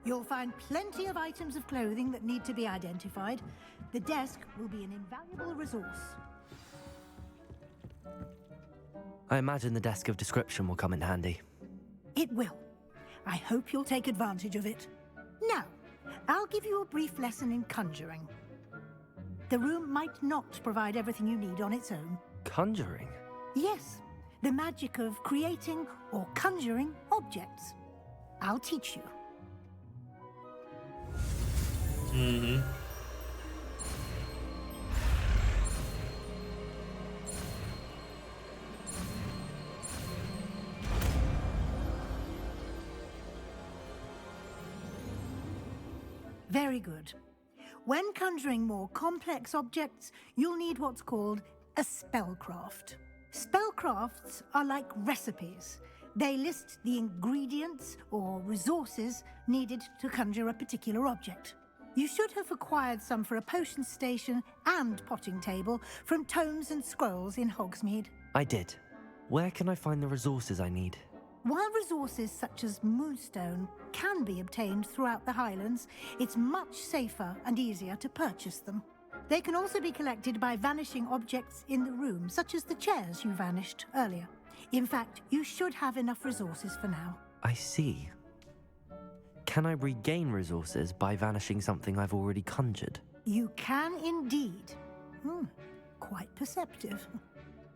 You'll find plenty of items of clothing that need to be identified. The desk will be an invaluable resource. I imagine the desk of description will come in handy. It will. I hope you'll take advantage of it. Now, I'll give you a brief lesson in conjuring. The room might not provide everything you need on its own. Conjuring? Yes, the magic of creating or conjuring objects. I'll teach you. Very good. When conjuring more complex objects, you'll need what's called a spellcraft. Spellcrafts are like recipes. They list the ingredients or resources needed to conjure a particular object. You should have acquired some for a potion station and potting table from tomes and scrolls in Hogsmeade. I did. Where can I find the resources I need? While resources such as moonstone can be obtained throughout the Highlands, it's much safer and easier to purchase them. They can also be collected by vanishing objects in the room, such as the chairs you vanished earlier. In fact, you should have enough resources for now. I see. Can I regain resources by vanishing something I've already conjured? You can indeed. Quite perceptive.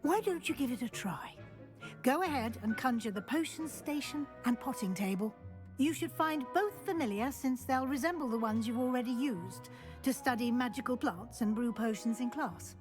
Why don't you give it a try? Go ahead and conjure the potion station and potting table. You should find both familiar, since they'll resemble the ones you've already used to study magical plants and brew potions in class.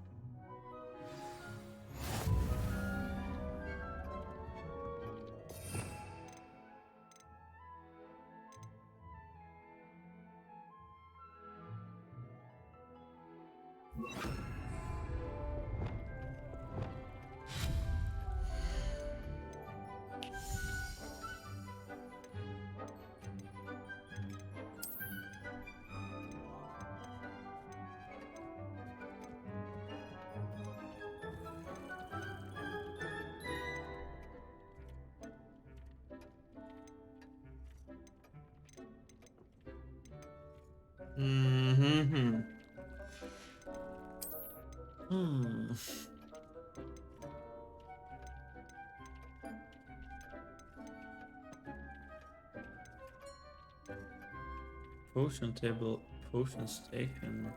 Potion table, potion station.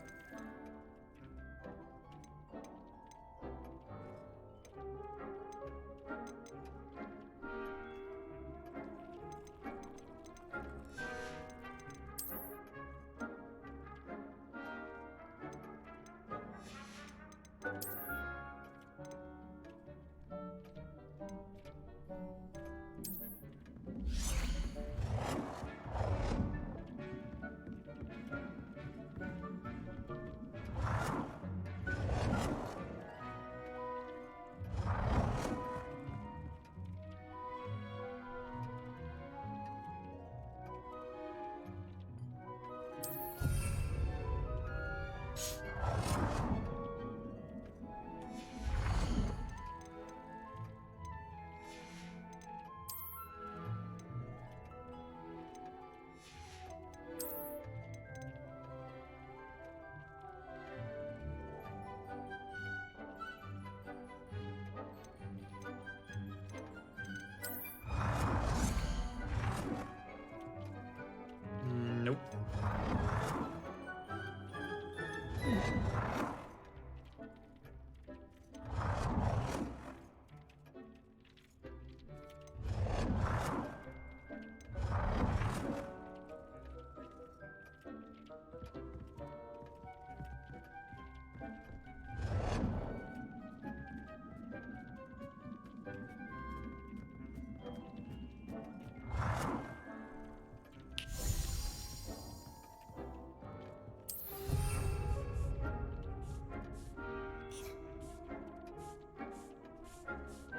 Nope.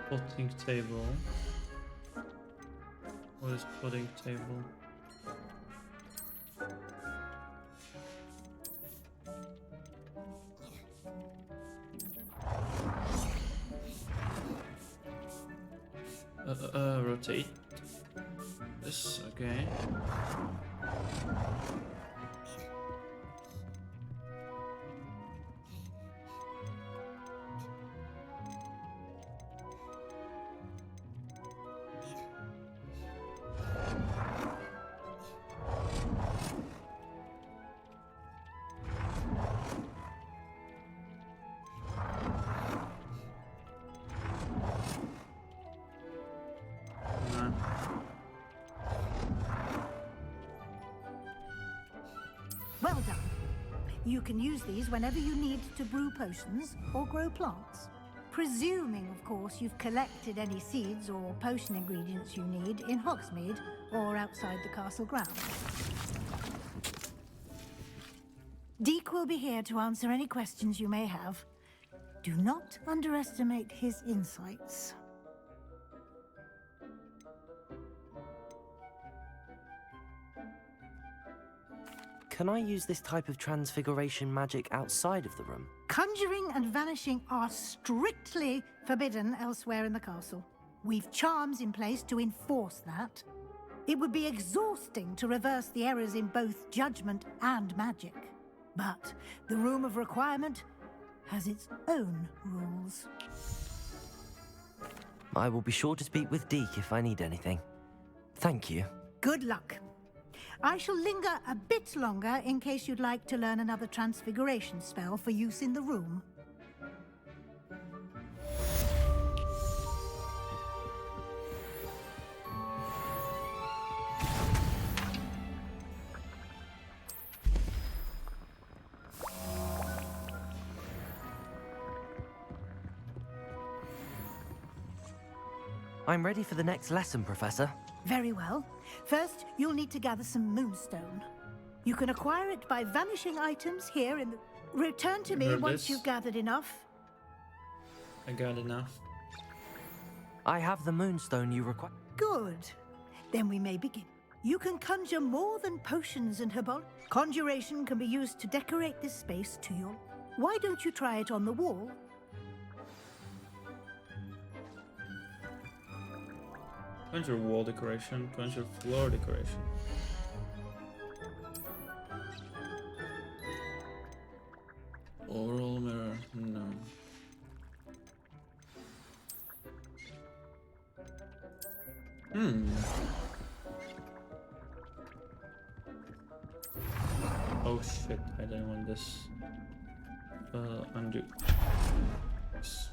Potting table. What is potting table? Rotate. This, okay. Well done. You can use these whenever you need to brew potions or grow plants. Presuming, of course, you've collected any seeds or potion ingredients you need in Hogsmeade or outside the castle grounds. Deke will be here to answer any questions you may have. Do not underestimate his insights. Can I use this type of transfiguration magic outside of the room? Conjuring and vanishing are strictly forbidden elsewhere in the castle. We've charms in place to enforce that. It would be exhausting to reverse the errors in both judgment and magic. But the Room of Requirement has its own rules. I will be sure to speak with Deke if I need anything. Thank you. Good luck. I shall linger a bit longer in case you'd like to learn another transfiguration spell for use in the room. I'm ready for the next lesson, Professor. Very well. First, you'll need to gather some moonstone. You can acquire it by vanishing items here in the... Return to me once you've gathered enough. I got enough. I have the moonstone you require. Good. Then we may begin. You can conjure more than potions and herbal. Conjuration can be used to decorate this space to your... Why don't you try it on the wall? Conjure wall decoration, conjure floor decoration. Oral mirror, no. Oh shit, I didn't want this. Undo. Yes.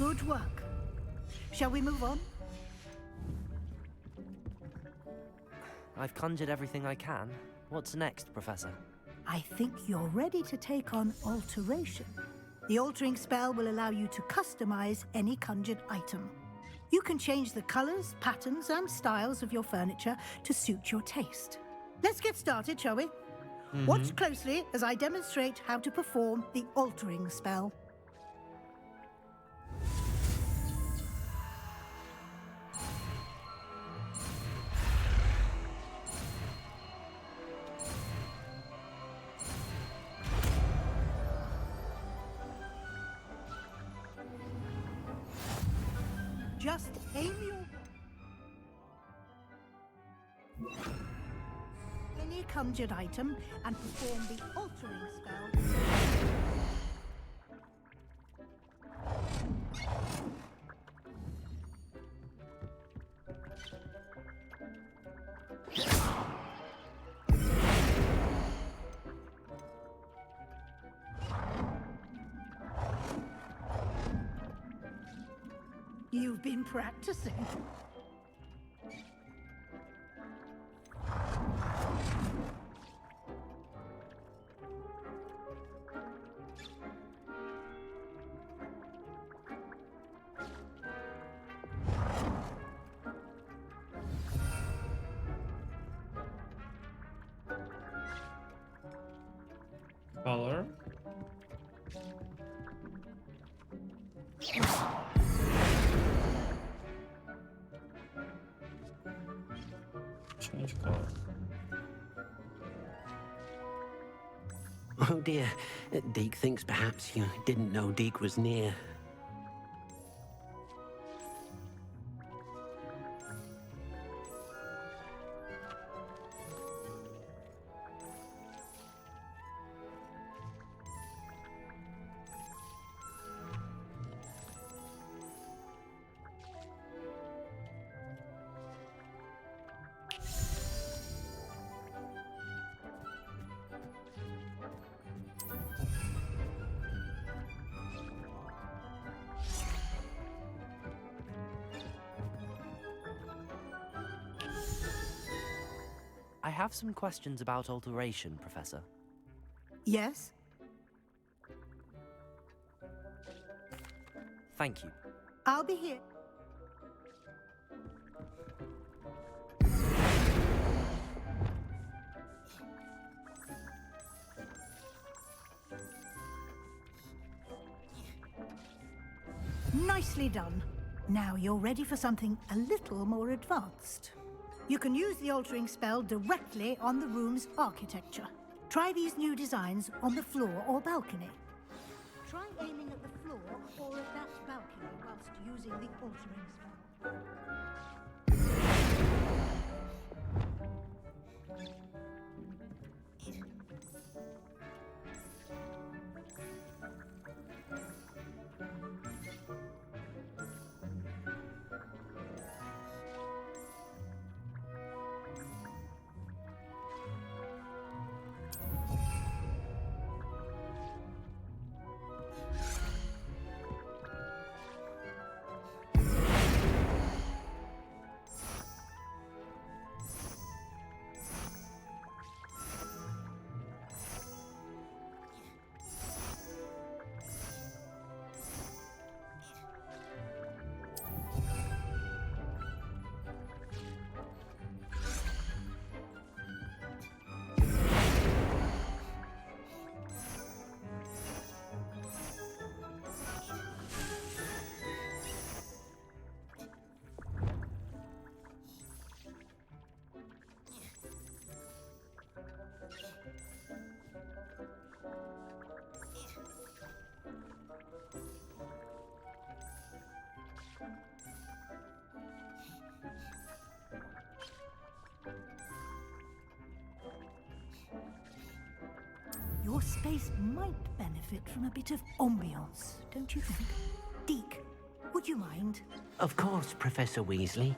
Good work. Shall we move on? I've conjured everything I can. What's next, Professor? I think you're ready to take on alteration. The altering spell will allow you to customize any conjured item. You can change the colors, patterns, and styles of your furniture to suit your taste. Let's get started, shall we? Watch closely as I demonstrate how to perform the altering spell. Just aim your... any conjured item and perform the altering spell. You've been practicing. Color. Change color. Oh dear, Deke thinks perhaps you didn't know Deke was near. I have some questions about alteration, Professor. Yes? Thank you. I'll be here. Nicely done. Now you're ready for something a little more advanced. You can use the altering spell directly on the room's architecture. Try these new designs on the floor or balcony. Try aiming at the floor or at that balcony whilst using the altering spell. Your space might benefit from a bit of ambiance, don't you think? Deke, would you mind? Of course, Professor Weasley.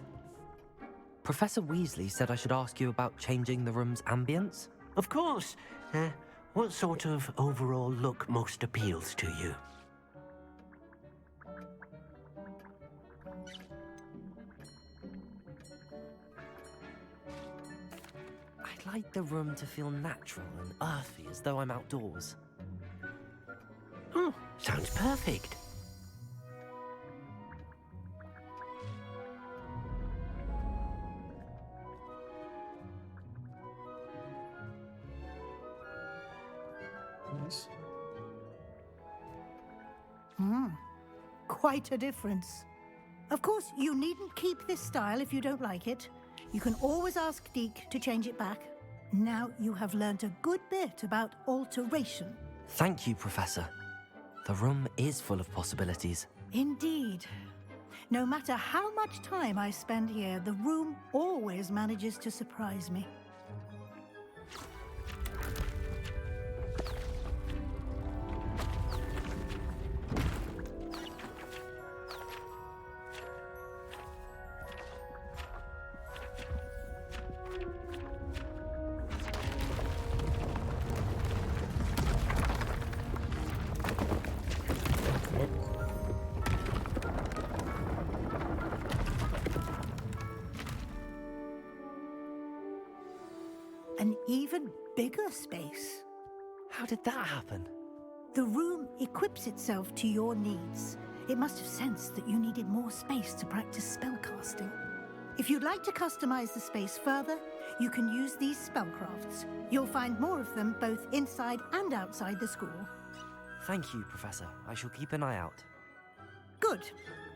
Professor Weasley said I should ask you about changing the room's ambience? Of course. What sort of overall look most appeals to you? I'd like the room to feel natural and earthy, as though I'm outdoors. Oh, sounds perfect. Nice. Quite a difference. Of course, you needn't keep this style if you don't like it. You can always ask Deke to change it back. Now you have learnt a good bit about alteration. Thank you, Professor. The room is full of possibilities. Indeed. No matter how much time I spend here, the room always manages to surprise me. An even bigger space. How did that happen? The room equips itself to your needs. It must have sensed that you needed more space to practice spellcasting. If you'd like to customize the space further, you can use these spellcrafts. You'll find more of them both inside and outside the school. Thank you, Professor. I shall keep an eye out. Good.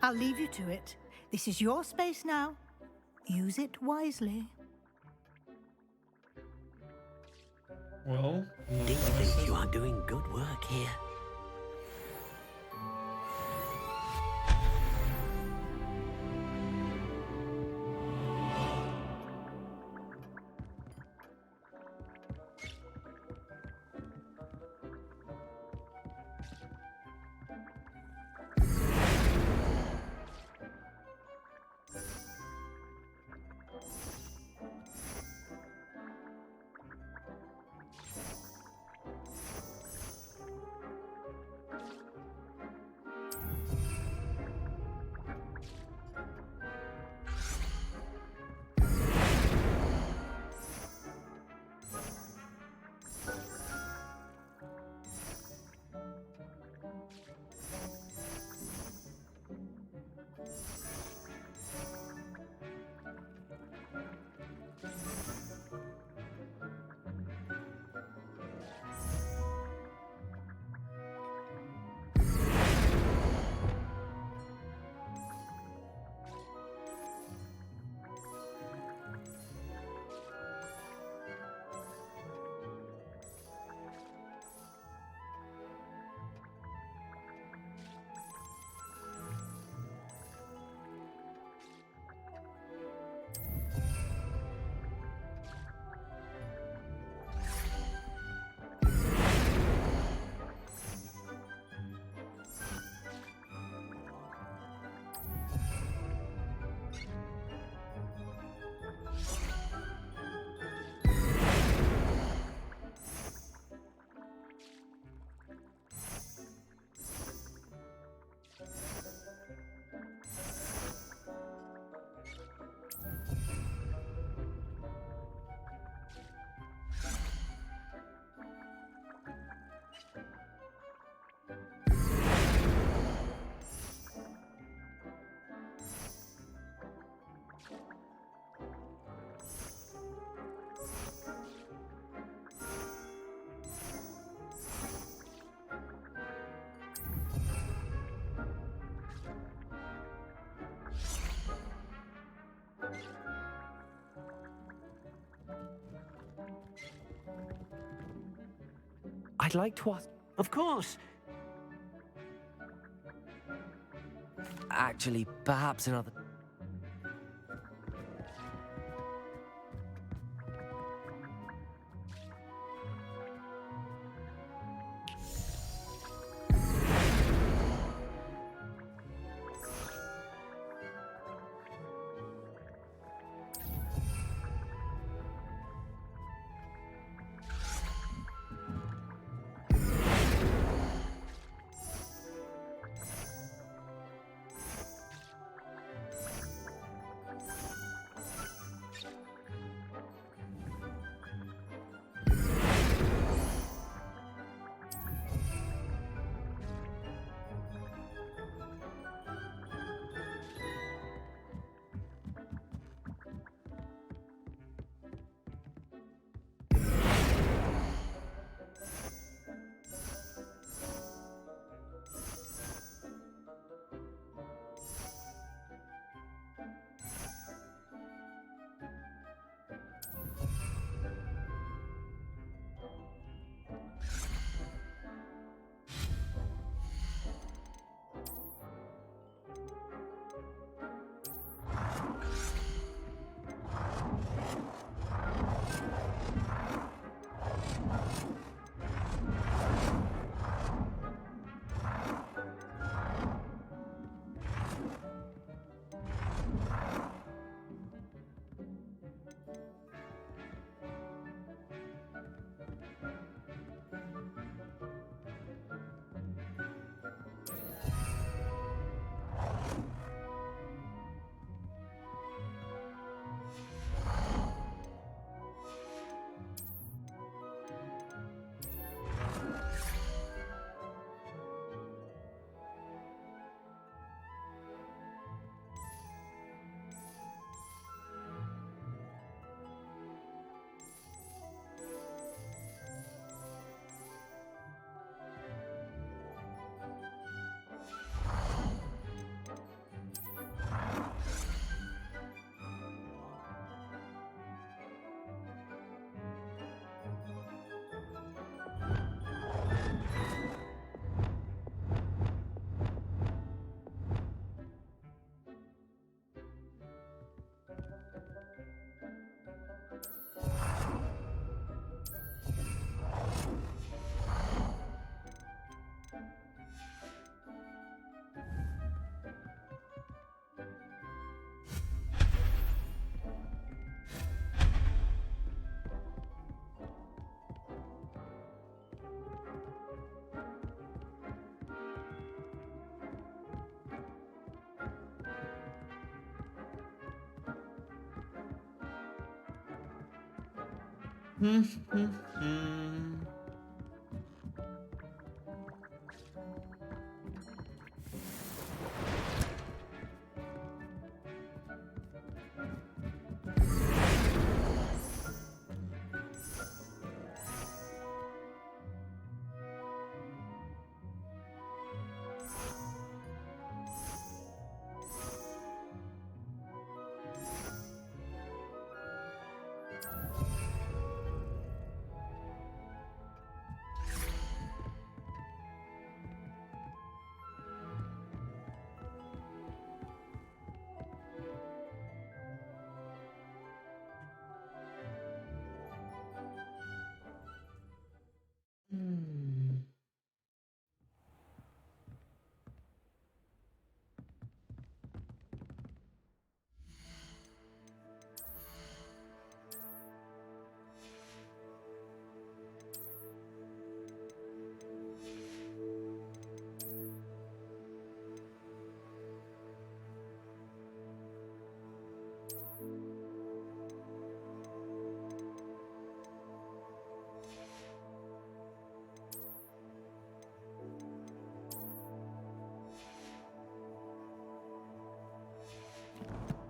I'll leave you to it. This is your space now. Use it wisely. Well, Deke thinks you are doing good work here. I'd like to ask... Of course. Actually, perhaps another...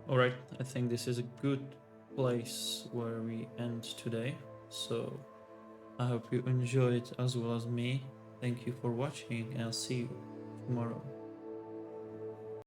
Alright, I think this is a good place where we end today. So I hope you enjoyed as well as me. Thank you for watching and I'll see you tomorrow.